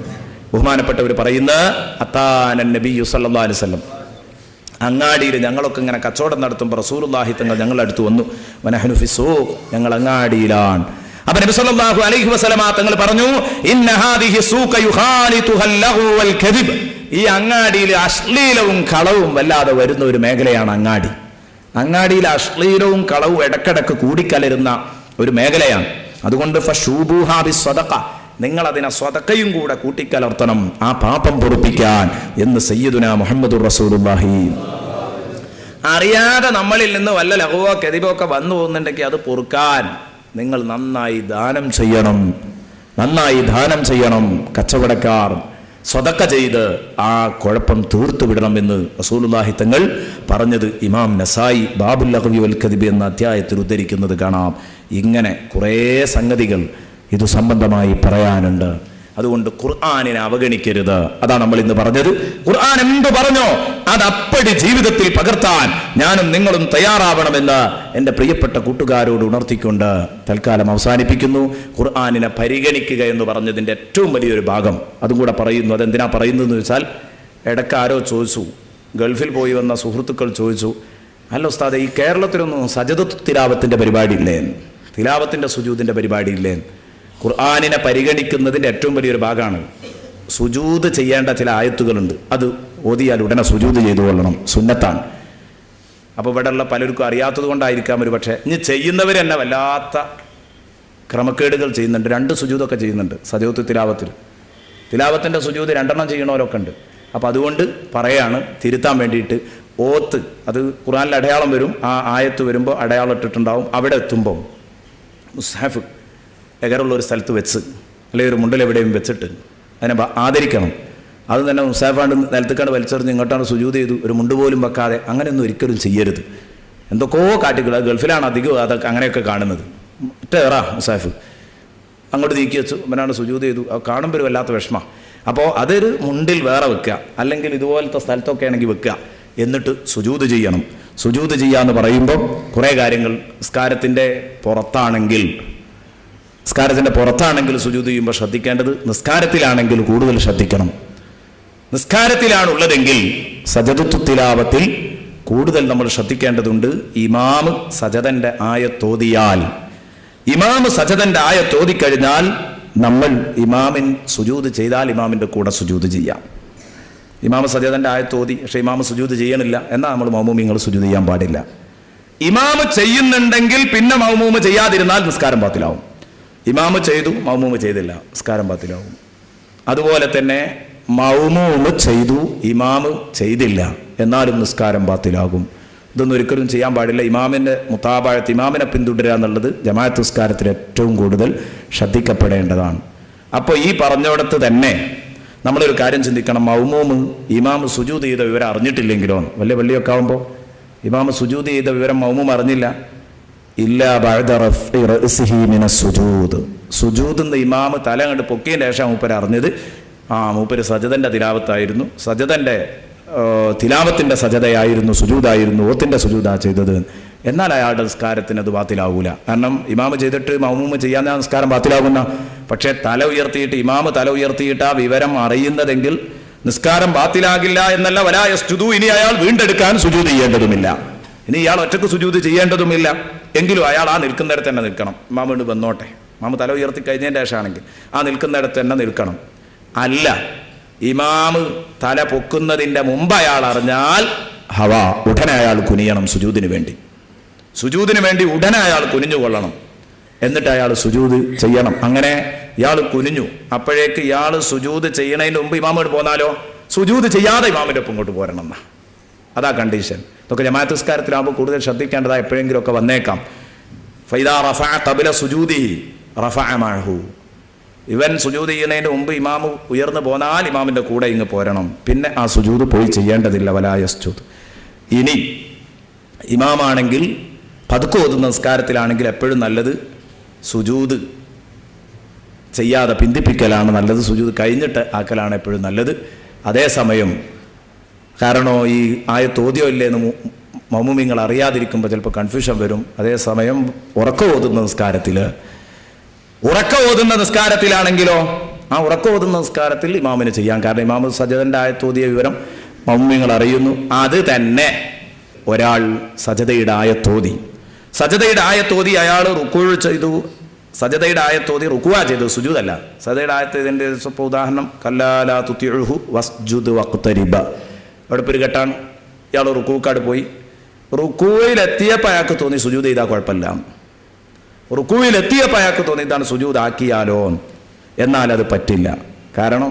ബഹുമാനപ്പെട്ടവർ പറയുന്ന, അത്താനൻ നബിയ്യു സ്വല്ലല്ലാഹു അലൈഹി വസല്ലം, അങ്ങാടിയിൽ ഞങ്ങളൊക്കെ ഇങ്ങനെ കച്ചവടം നടത്തുമ്പോൾ റസൂലുള്ളാഹി തങ്ങൾ ഞങ്ങളുടെ അടുത്ത് വന്നു. വനഹ്നു ഫി സൂഖ്, ഞങ്ങൾ അങ്ങാടിയിലാണ്. അപ്പോൾ നബി സല്ലല്ലാഹു അലൈഹി വസല്ലം തങ്ങൾ പറഞ്ഞു, ഇന്ന ഹാദിഹി സൂഖ യുഖാലിതുഹൽ ലഹു വൽ കദിബ്, ഈ അങ്ങാടിയിൽ അശ്ലീലവും കളവും വല്ലാതെ വരുന്ന ഒരു മേഖലയാണ് അങ്ങാടി. അങ്ങാടിയിൽ അശ്ലീലവും കളവും ഇടക്കിടക്ക് കൂടിക്കലരുന്ന ഒരു മേഖലയാണ്. അതുകൊണ്ട് ഫശൂബൂഹാ ബിസ്സദഖ, നിങ്ങൾ അതിനെ സ്വതക്കയും കൂടെ കൂട്ടിക്കലർത്തണം ആ പാപം പൊറുപ്പിക്കാൻ എന്ന് സയ്യിദുനാ മുഹമ്മദുർ റസൂലുള്ളാഹി. അറിയാതെ നമ്മളിൽ നിന്ന് വല്ല ലഘുവോ കെതിബോ ഒക്കെ വന്നു പോകുന്നുണ്ടെങ്കിൽ അത് പൊറുക്കാൻ നിങ്ങൾ നന്നായി ദാനം ചെയ്യണം. കച്ചവടക്കാർ സ്വതക്ക ചെയ്ത് ആ കുഴപ്പം തീർത്തു വിടണമെന്ന് റസൂലുള്ളാഹി തങ്ങൾ പറഞ്ഞത് ഇമാം നസായി ബാബുൽ ലഗ്വി വൽ കദിബ് എന്ന അധ്യായത്തിൽ ഉദ്ധരിക്കുന്നത് കാണാം. ഇങ്ങനെ കുറേ സംഗതികൾ ഇത് സംബന്ധമായി പറയാനുണ്ട്. അതുകൊണ്ട് ഖുർആനിനെ അവഗണിക്കരുത്. അതാണ് നമ്മൾ ഇന്ന് പറഞ്ഞത്. ഖുർആൻ എന്ത് പറഞ്ഞോ അത് അപ്പടി ജീവിതത്തിൽ പകർത്താൻ ഞാനും നിങ്ങളും തയ്യാറാവണമെന്ന് എൻ്റെ പ്രിയപ്പെട്ട കൂട്ടുകാരോട് ഉണർത്തിക്കൊണ്ട് തൽക്കാലം അവസാനിപ്പിക്കുന്നു. ഖുർആനിനെ പരിഗണിക്കുക എന്ന് പറഞ്ഞതിൻ്റെ ഏറ്റവും വലിയൊരു ഭാഗം അതും കൂടെ പറയുന്നു. അതെന്തിനാ പറയുന്നതെന്ന് വെച്ചാൽ, ഇടയ്ക്ക് ആരോ ചോദിച്ചു, ഗൾഫിൽ പോയി വന്ന സുഹൃത്തുക്കൾ ചോദിച്ചു, അല്ല ഉസ്താദേ, ഈ കേരളത്തിലൊന്നും സജദത്ത് തിലാവത്തിൻ്റെ പരിപാടി ഇല്ലേ, തിലാവത്തിൻ്റെ സുജൂദിൻ്റെ പരിപാടി ഇല്ലേ? ഖുർആനിനെ പരിഗണിക്കുന്നതിൻ്റെ ഏറ്റവും വലിയൊരു ഭാഗമാണ് സുജൂദ് ചെയ്യേണ്ട ചില ആയത്തുകളുണ്ട്. അത് ഓതിയാൽ ഉടനെ സുജൂദ് ചെയ്തു കൊള്ളണം, സുന്നത്താണ്. അപ്പോൾ ഇവിടെയുള്ള പലർക്കും അറിയാത്തത് കൊണ്ടായിരിക്കാം ഒരു പക്ഷേ. ഇനി ചെയ്യുന്നവർ തന്നെ വല്ലാത്ത ക്രമക്കേടുകൾ ചെയ്യുന്നുണ്ട്. 2 സുജൂദൊക്കെ ചെയ്യുന്നുണ്ട് സജദത്ത് തിലാവത്തിൻ്റെ സുജൂദ് 2 ചെയ്യണവരൊക്കെ ഉണ്ട്. അപ്പോൾ അതുകൊണ്ട് പറയാണ് തിരുത്താൻ വേണ്ടിയിട്ട്, ഓത്ത് അത് ഖുർആനിൽ അടയാളം വരും, ആ ആയത്ത് വരുമ്പോൾ അടയാളം ഇട്ടിട്ടുണ്ടാവും. അവിടെ എത്തുമ്പോൾ മുസ്ഹഫ് എകറുള്ളൊരു സ്ഥലത്ത് വെച്ച് അല്ലെങ്കിൽ ഒരു മുണ്ടിലെവിടെയും വെച്ചിട്ട് അതിനെ ആദരിക്കണം. അത് തന്നെ മുസാഫാണ്ട് നിലത്തേക്കാണ്ട് വലിച്ചെറിഞ്ഞ് ഇങ്ങോട്ടാണ് സുജൂദ് ചെയ്തു, ഒരു മുണ്ട് പോലും വെക്കാതെ, അങ്ങനെയൊന്നും ഒരിക്കലും ചെയ്യരുത്. എന്തൊക്കെയോ കാട്ടികൾ, അത് ഗൾഫിലാണ് അധികം അതൊക്കെ അങ്ങനെയൊക്കെ കാണുന്നത്. മറ്റേറാ മുസാഫ് അങ്ങോട്ട് നീക്കി വെച്ചു, അവനാണ് സുജൂദ് ചെയ്തു, അത് കാണുമ്പോൾ ഒരു വല്ലാത്ത വിഷമം. അപ്പോൾ അതൊരു മുണ്ടിൽ വേറെ വെക്കുക, അല്ലെങ്കിൽ ഇതുപോലത്തെ സ്ഥലത്തൊക്കെ ആണെങ്കിൽ വെക്കുക, എന്നിട്ട് സുജൂദ് ചെയ്യണം. സുജൂദ് ചെയ്യാന്ന് പറയുമ്പോൾ കുറേ കാര്യങ്ങൾ, നിസ്കാരത്തിൻ്റെ പുറത്താണെങ്കിൽ നിസ്കാരത്തിൻ്റെ പുറത്താണെങ്കിൽ സുജൂദ് ചെയ്യുമ്പോൾ ശ്രദ്ധിക്കേണ്ടത്, നിസ്കാരത്തിലാണെങ്കിൽ കൂടുതൽ ശ്രദ്ധിക്കണം. നിസ്കാരത്തിലാണുള്ളതെങ്കിൽ സജദത്തു തിലാവത്തിൽ കൂടുതൽ നമ്മൾ ശ്രദ്ധിക്കേണ്ടതുണ്ട്. ഇമാമ് സജദന്റെ ആയത്തോതിയാൽ, ഇമാമ് സജദന്റെ ആയത്തോതിക്കഴിഞ്ഞാൽ നമ്മൾ ഇമാമിൻ സുജൂദ് ചെയ്താൽ ഇമാമിൻ്റെ കൂടെ സുജൂദ് ചെയ്യാം. ഇമാമ് സജദന്റെ ആയത്തോതി പക്ഷേ ഇമാമ് സുജൂദ് ചെയ്യണില്ല എന്നാൽ നമ്മൾ മൗമൂമിങ്ങൾ സുജൂദ് ചെയ്യാൻ പാടില്ല. ഇമാമ് ചെയ്യുന്നുണ്ടെങ്കിൽ പിന്നെ മൗമൂമ് ചെയ്യാതിരുന്നാൽ നിസ്കാരം ബാത്തിലാവും. ഇമാമ് ചെയ്തു മൗമൂമ് ചെയ്തില്ല, നിസ്കാരം ബാത്തിലാവും. അതുപോലെ തന്നെ മൗമൂമ് ചെയ്തു ഇമാമ് ചെയ്തില്ല എന്നാലും നിസ്കാരം ബാത്തിലാകും. ഇതൊന്നും ഒരിക്കലും ചെയ്യാൻ പാടില്ല. ഇമാമിൻ്റെ മുതാബഅത്ത്, ഇമാമിനെ പിന്തുടരുക എന്നുള്ളത് ജമാഅത്ത് നിസ്കാരത്തിൽ ഏറ്റവും കൂടുതൽ ശ്രദ്ധിക്കപ്പെടേണ്ടതാണ്. അപ്പോൾ ഈ പറഞ്ഞിടത്ത് തന്നെ നമ്മളൊരു കാര്യം ചിന്തിക്കണം. മൗമൂമ് ഇമാമ് സുജൂദ് ചെയ്ത വിവരം അറിഞ്ഞിട്ടില്ലെങ്കിലോ, വലിയ പള്ളിയൊക്കെ ആകുമ്പോൾ ഇമാമ് സുജൂദ് ചെയ്ത വിവരം മൗമൂമ് അറിഞ്ഞില്ല, ഇല്ലാ ബഅദ റഫ്ഇ റഅ്സിഹി മിനസ് സുജൂദ്, സുജൂദ് എന്ന് ഇമാമ് തല കണ്ട് പൊക്കിയതിന് ശേഷം മൂപ്പര് അറിഞ്ഞത് മൂപ്പര് സജദന്റെ തിലാവത്തായിരുന്നു, സജദന്റെ തിലാവത്തിന്റെ സജദയായിരുന്നു, സുജൂദായിരുന്നു, ഓത്തിന്റെ സുജൂദാ ചെയ്തത്, എന്നാൽ അയാളുടെ നിസ്കാരത്തിന് അത് ബാത്തിലാവൂല. കാരണം ഇമാമ് ചെയ്തിട്ട് മൗമൂമ് ചെയ്യാൻ നിസ്കാരം ബാത്തിലാകുന്ന, പക്ഷേ തല ഉയർത്തിയിട്ട് ഇമാമ് തല ഉയർത്തിയിട്ട് ആ വിവരം അറിയുന്നതെങ്കിൽ നിസ്കാരം ബാത്തിലാകില്ല എന്നല്ല. വലാ യസ്ജുദു, ഇനി അയാൾ വീണ്ടെടുക്കാൻ സുജൂദ് ചെയ്യേണ്ടതുമില്ല, ഇനി ഇയാൾ ഒറ്റക്ക് സുജൂദ് ചെയ്യേണ്ടതുമില്ല. എങ്കിലും അയാൾ ആ നിൽക്കുന്നിടത്ത് തന്നെ നിൽക്കണം. ഇമാമ് കൊണ്ട് വന്നോട്ടെ, ഇമാമ് തല ഉയർത്തി കഴിഞ്ഞതിൻ്റെ ശേഷമാണെങ്കിൽ ആ നിൽക്കുന്നിടത്ത് തന്നെ നിൽക്കണം. അല്ല, ഇമാമ് തല പൊക്കുന്നതിൻ്റെ മുമ്പ് അയാൾ അറിഞ്ഞാൽ ഉടനെ അയാൾ കുനിയണം സുജൂദിന് വേണ്ടി. സുജൂദിന് വേണ്ടി ഉടനെ അയാൾ കുനിഞ്ഞുകൊള്ളണം. എന്നിട്ട് അയാൾ സുജൂദ് ചെയ്യണം. അങ്ങനെ ഇയാൾ കുനിഞ്ഞു, അപ്പോഴേക്ക് ഇയാൾ സുജൂദ് ചെയ്യണതിന് മുമ്പ് ഇമാമോട് പോന്നാലോ സുജൂദ് ചെയ്യാതെ ഇമാമിൻ്റെ ഒപ്പം ഇങ്ങോട്ട് പോരണം എന്നാ. അതാ കണ്ടീഷൻ. ഇതൊക്കെ ജമാഅത്ത് നിസ്കാരത്തിലാകുമ്പോൾ കൂടുതൽ ശ്രദ്ധിക്കേണ്ടതാ. എപ്പോഴെങ്കിലുമൊക്കെ വന്നേക്കാം. ഫൈദാ റഫഅ ഖബല സുജൂദിഹി റഫഅ മഅഹു, ഇവൻ സുജൂദ് ചെയ്യുന്നതിന് മുമ്പ് ഇമാമ് ഉയർന്നു പോന്നാൽ ഇമാമിൻ്റെ കൂടെ ഇങ്ങ് പോരണം. പിന്നെ ആ സുജൂദ് പോയി ചെയ്യേണ്ടതില്ല. വലാ യസ്ജുദ്. ഇനി ഇമാമാണെങ്കിൽ പതുക്കെ ഓതുന്ന നിസ്കാരത്തിലാണെങ്കിൽ എപ്പോഴും നല്ലത് സുജൂദ് ചെയ്യാതെ പിന്തിപ്പിക്കലാണ് നല്ലത്. സുജൂദ് കഴിഞ്ഞിട്ട് ആക്കലാണ് എപ്പോഴും നല്ലത്. അതേസമയം കാരണം ഈ ആയത്തോതിയോ ഇല്ലേന്ന് മൗമൂമിങ്ങൾ അറിയാതിരിക്കുമ്പോൾ ചിലപ്പോൾ കൺഫ്യൂഷൻ വരും. അതേസമയം ഉറക്കം ഓതുന്ന നിസ്കാരത്തിലാണെങ്കിലോ ആ ഉറക്കം ഓതുന്ന നിസ്കാരത്തിൽ ഇമാമിന് ചെയ്യാം. കാരണം ഇമാമ് സജദന്റെ ആയത്തോതിയ വിവരം മൗമൂമിങ്ങൾ അറിയുന്നു. അത് തന്നെ ഒരാൾ സജദയുടെ ആയത്തോതി അയാൾ റുക്കൂ ചെയ്തു, സജദയുടെ ആയത്തോതി റുക്കുവാ ചെയ്തു, സുജൂദല്ല. സജദയുടെ ആയത്തിൻ്റെ ഇപ്പോൾ ഉദാഹരണം കല്ലാ ലാ തുതിഉഹു വസ്ജുദ് വഖ്തരിബ. അവിടെ ഒരു ഘട്ടമാണ്, ഇയാൾ റുക്കൂക്കാട് പോയി, റുക്കൂയിലെത്തിയപ്പോൾ അയാൾക്ക് തോന്നി സുജൂദ് ചെയ്താൽ കുഴപ്പമില്ല, റുക്കൂയിലെത്തിയപ്പോൾ അയാൾക്ക് തോന്നി ഇതാണ് സുജൂദ് ആക്കിയാലോ. എന്നാൽ അത് പറ്റില്ല. കാരണം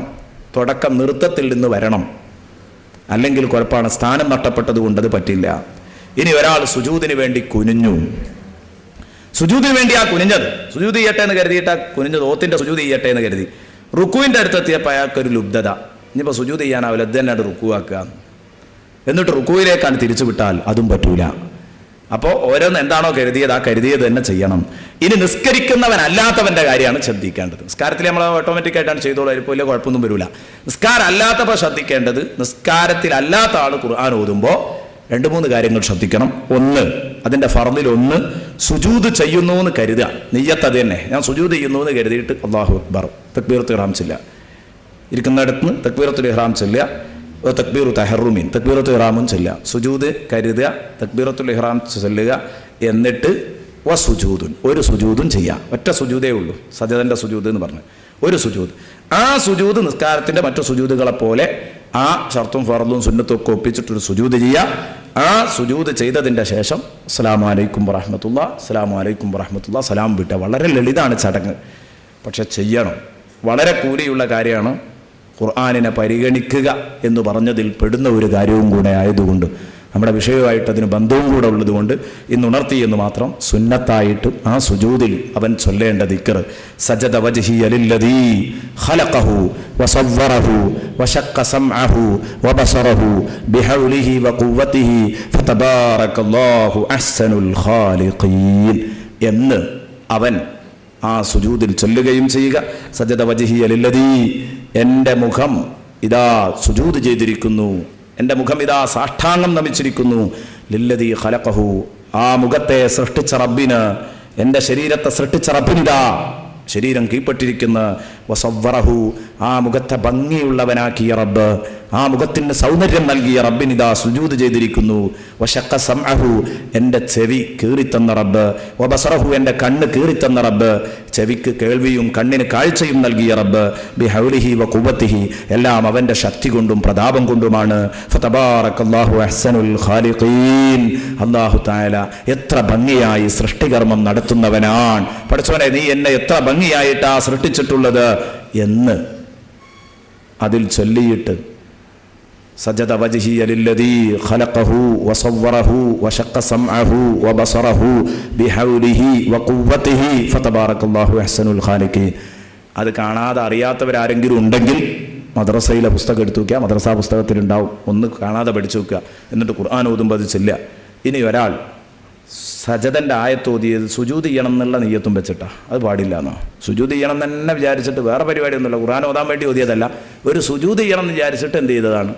തുടക്കം നൃത്തത്തിൽ നിന്ന് വരണം, അല്ലെങ്കിൽ കുഴപ്പമാണ്. സ്ഥാനം നഷ്ടപ്പെട്ടത് കൊണ്ട് അത് പറ്റില്ല. ഇനി ഒരാൾ സുജൂദിന് വേണ്ടി കുനിഞ്ഞു, സുജൂദിന് വേണ്ടി ആ കുനിഞ്ഞത് സുജൂദ് ചെയ്യട്ടെ എന്ന് കരുതിയിട്ട് ആ കുനിഞ്ഞത് ഓത്തിന്റെ സുജൂദ് ചെയ്യട്ടെ എന്ന് കരുതി റുക്കുവിൻ്റെ അടുത്തെത്തിയപ്പോൾ അയാൾക്കൊരു ലുബ്ധത, ഇനിയിപ്പോൾ സുജൂദ് ചെയ്യാനാവില്ല, ഇത് തന്നെ റുക്കുവാക്കുക, എന്നിട്ട് റുക്കുവിലേക്കാണ് തിരിച്ചു വിട്ടാൽ അതും പറ്റൂല. അപ്പോൾ ഓരോന്ന് എന്താണോ കരുതിയത് ആ കരുതിയത് തന്നെ ചെയ്യണം. ഇനി നിസ്കരിക്കുന്നവനല്ലാത്തവൻ്റെ കാര്യമാണ് ശ്രദ്ധിക്കേണ്ടത്. നിസ്കാരത്തിൽ നമ്മൾ ഓട്ടോമാറ്റിക്കായിട്ടാണ് ചെയ്തോളൂ, അതിപ്പോൾ വലിയ കുഴപ്പമൊന്നും വരില്ല. നിസ്കാരം അല്ലാത്തപ്പോൾ ശ്രദ്ധിക്കേണ്ടത്, നിസ്കാരത്തിലല്ലാത്ത ആൾ ഖുർആൻ ഓതുമ്പോൾ 2-3 കാര്യങ്ങൾ ശ്രദ്ധിക്കണം. ഒന്ന്, അതിൻ്റെ ഫർദിലൊന്ന് സുജൂദ് ചെയ്യുന്നു എന്ന് കരുതുക, നിയ്യത്ത് അത് തന്നെ. ഞാൻ സുജൂദ് ചെയ്യുന്നു എന്ന് കരുതിയിട്ട് അല്ലാഹു അക്ബർ തക്ബീറത്തുൽ ഇഹ്റാം ചെല്ലുക, ഇരിക്കുന്നിടത്ത് തക്ബീറത്തുൽ ഇഹ്റാം ചെല്ലുക, തക്ബീറു തഹറുമീൻ തക്ബീറത്തുൽ ഇഹ്റാമും ചെല്ലുക, സുജൂദ് കരുതുക, തക്ബീറത്തുൽ ഇഹ്റാം ചെല്ലുക, എന്നിട്ട് സുജൂദുൻ ഒരു സുജൂദും ചെയ്യുക. ഒറ്റ സുജൂദേ ഉള്ളൂ, സജദന്റെ സുജൂദ് എന്ന് പറഞ്ഞ് ഒരു സുജൂദ്. ആ സുജൂദ് നിസ്കാരത്തിൻ്റെ മറ്റു സുജൂദുകളെ പോലെ ആ ഷർത്തും ഫർളും സുന്നത്തും ഒക്കെ ഒപ്പിച്ചിട്ടൊരു സുജൂദ് ചെയ്യുക. ആ സുജൂദ് ചെയ്തതിൻ്റെ ശേഷം അസ്സലാമു അലൈക്കും വറഹ്മത്തുള്ളാഹി, അസ്സലാമു അലൈക്കും വറഹ്മത്തുള്ളാഹി, സലാം വിട്ടുക. വളരെ ലളിതാണ് ചടങ്ങ്, പക്ഷെ ചെയ്യണം. വളരെ കൂലിയുള്ള കാര്യമാണ്. ഖുർആനിനെ പരിഗണിക്കുക എന്ന് പറഞ്ഞതിൽ പെടുന്ന ഒരു കാര്യവും കൂടെ ആയതുകൊണ്ട്, നമ്മുടെ വിഷയവുമായിട്ട് അതിന് ബന്ധവും കൂടെ ഉള്ളതുകൊണ്ട് ഇന്നുണർത്തി എന്ന് മാത്രം. സുന്നത്തായിട്ട് ആ സുജൂദിൽ അവൻ ചൊല്ലേണ്ട ദിക്ർ സജദ വജ്ഹിയ ലില്ലദീ ഖലഖഹു വസവ്വറഹു വശഖ സമഅഹു വബസറഹു ബിഹൗലിഹി വഖുവ്വതിഹി ഫതബാറകല്ലാഹു അഹ്സനുൽ ഖാലിഖീൻ എന്ന് അവൻ ആ സുജൂദിൽ ചൊല്ലുകയും ചെയ്യുക. സജദ വജ്ഹിയ ലില്ലദീ, എൻ്റെ മുഖം ഇതാ സുജൂദ് ചെയ്തിരിക്കുന്നു, എൻ്റെ മുഖം ഇതാ സാഷ്ടാംഗം നമിച്ചിരിക്കുന്നു. ലില്ലദീ ഖലഖഹു, ആ മുഖത്തെ സൃഷ്ടിച്ച റബ്ബിന്, എൻ്റെ ശരീരത്തെ സൃഷ്ടിച്ച റബ്ബിനിതാ ശരീരം കീഴ്പ്പെട്ടിരിക്കുന്ന വസവ്വറഹു, ആ മുഖത്തെ ഭംഗിയുള്ളവനാക്കിയ റബ്ബ്, ആ മുഖത്തിന് സൗന്ദര്യം നൽകിയ റബ്ബിനിതാ സുജൂദ് ചെയ്തിരിക്കുന്നു. വശക്ക സംഅഹു, എൻ്റെ ചെവി കീറിത്തന്ന റബ്ബ്. വബസറഹു, എൻ്റെ കണ്ണ് കീറിത്തന്ന റബ്ബ്, ചെവിക്ക് കേൾവിയും കണ്ണിന് കാഴ്ചയും നൽകിയ റബ്ബ്. ബിഹൗലിഹി വഖുവ്വതിഹി, എല്ലാം അവൻ്റെ ശക്തി കൊണ്ടും പ്രതാപം കൊണ്ടുമാണ്. ഫതബാറകല്ലാഹു അഹ്സനുൽ ഖാലിഖീൻ, അല്ലാഹു തആല എത്ര ഭംഗിയായി സൃഷ്ടികർമ്മം നടത്തുന്നവനാണ്. പഠിച്ചവനെ, നീ എന്നെ എത്ര ഭംഗിയായിട്ടാ സൃഷ്ടിച്ചിട്ടുള്ളത് എന്ന് അതിൽ ചൊല്ലിയിട്ട് സജദ വജ്ഹിയ ലില്ലദീ ഖലഖഹു വസവ്വറഹു വശഖ സംഅഹു വബസറഹു ബിഹൗലിഹി വഖുവ്വതിഹി ഫതബാറകല്ലാഹു അഹ്സനുൽ ഖാലിഖീൻ. അത് കാണാതെ അറിയാത്തവരാരെങ്കിലും ഉണ്ടെങ്കിൽ മദ്രസയിലെ പുസ്തകം എടുത്തു വയ്ക്കുക, മദ്രസാ പുസ്തകത്തിലുണ്ടാവും. ഒന്ന് കാണാതെ പഠിച്ചു വെക്കുക, എന്നിട്ട് ഖുർആൻ ഓതുമ്പോൾ അത് ചെല്ലുക. ഇനി ഒരാൾ സജദൻ്റെ ആയത്തോതിയത് സുജൂദ് ചെയ്യണം എന്നുള്ള നെയ്യത്തും വെച്ചിട്ടാ, അത് പാടില്ല എന്നോ. സുജൂദ് ചെയ്യണം തന്നെ വിചാരിച്ചിട്ട് വേറെ പരിപാടിയൊന്നുമില്ല, ഖുർആൻ ഓതാൻ വേണ്ടി ഓതിയതല്ല, ഒരു സുജൂദ് ചെയ്യണം എന്ന് വിചാരിച്ചിട്ട് എന്ത് ചെയ്തതാണ്,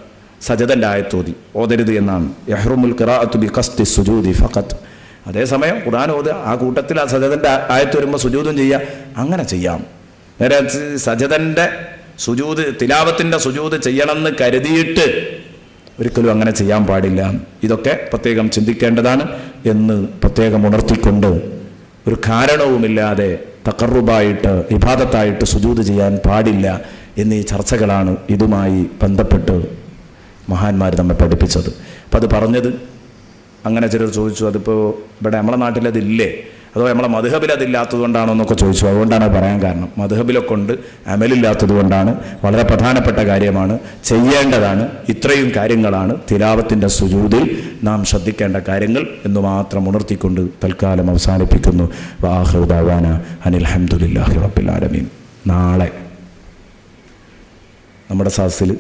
സജദൻ്റെ ആയത്തോതി. ഓതരുത് എന്നാണ്. യഹ്റുമുൽ ഖിറാഅത്തു ബിഖസ്ദി സുജൂദി ഫഖത്ത്. അതേസമയം ഖുർആൻ ഓതുക, ആ കൂട്ടത്തിൽ ആ സജദൻ്റെ ആയത്ത് വരുമ്പോൾ സുജൂദും ചെയ്യുക, അങ്ങനെ ചെയ്യാം. നേരെ സജദൻ്റെ സുജൂദ്, തിലാവത്തിൻ്റെ സുജൂദ് ചെയ്യണമെന്ന് കരുതിയിട്ട് ഒരിക്കലും അങ്ങനെ ചെയ്യാൻ പാടില്ല. ഇതൊക്കെ പ്രത്യേകം ചിന്തിക്കേണ്ടതാണ് എന്ന് പ്രത്യേകം ഉണർത്തിക്കൊണ്ട്, ഒരു കാരണവുമില്ലാതെ തഖറുബായിട്ട് ഇബാദത്തായിട്ട് സുജൂദ് ചെയ്യാൻ പാടില്ല എന്നീ ചർച്ചകളാണ് ഇതുമായി ബന്ധപ്പെട്ട് മഹാന്മാർ നമ്മെ പഠിപ്പിച്ചത്. അപ്പം അത് പറഞ്ഞത് അങ്ങനെ ചിലർ ചോദിച്ചു, അതിപ്പോൾ ഇവിടെ നമ്മളെ നാട്ടിലതില്ലേ, അതോ നമ്മളെ മദ്ഹബിൽ അതില്ലാത്തത് കൊണ്ടാണോ എന്നൊക്കെ ചോദിച്ചു. അതുകൊണ്ടാണ് പറയാൻ കാരണം, മദ്ഹബിലൊക്കെ ഉണ്ട്, അമലില്ലാത്തത് കൊണ്ടാണ്. വളരെ പ്രധാനപ്പെട്ട കാര്യമാണ്, ചെയ്യേണ്ടതാണ്. ഇത്രയും കാര്യങ്ങളാണ് തിലാവത്തിൻ്റെ സുജൂദിൽ നാം ശ്രദ്ധിക്കേണ്ട കാര്യങ്ങൾ എന്ന് മാത്രം ഉണർത്തിക്കൊണ്ട് തൽക്കാലം അവസാനിപ്പിക്കുന്നു. വആഖിറു ദഅവാന അനിൽ ഹംദുലില്ലാഹി റബ്ബിൽ ആലമീൻ. നാളെ നമ്മുടെ സദസ്സിൽ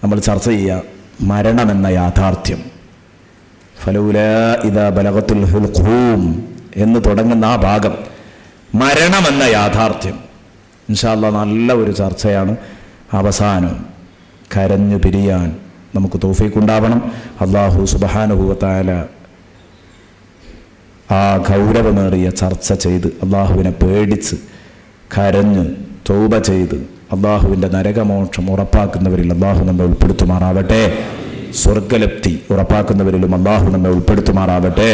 നമ്മൾ ചർച്ച ചെയ്യുക മരണമെന്ന യാഥാർത്ഥ്യം. ഫലൗലാ ഇദാ ബലഗത്തുൽ ഹുൽഖൂം എന്ന് തുടങ്ങുന്ന ആ ഭാഗം, മരണമെന്ന യാഥാർത്ഥ്യം. ഇൻഷാ അല്ലാഹ് നല്ല ഒരു ചർച്ചയാണ്. അവസാനം കരഞ്ഞു പിരിയാൻ നമുക്ക് തൗഫീഖ് ഉണ്ടാവണം. അല്ലാഹു സുബ്ഹാനഹു വ തആല ആ ഗൗരവമേറിയ ചർച്ച ചെയ്ത് അള്ളാഹുവിനെ പേടിച്ച് കരഞ്ഞ് തൗബ ചെയ്ത് അള്ളാഹുവിൻ്റെ നരകമോക്ഷം ഉറപ്പാക്കുന്നവരിൽ അള്ളാഹു നമ്മെ ഉൾപ്പെടുത്തുമാറാവട്ടെ. സ്വർഗ്ഗലബ്ധി ഉറപ്പാക്കുന്നവരിലും അള്ളാഹു നമ്മെ ഉൾപ്പെടുത്തുമാറാവട്ടെ.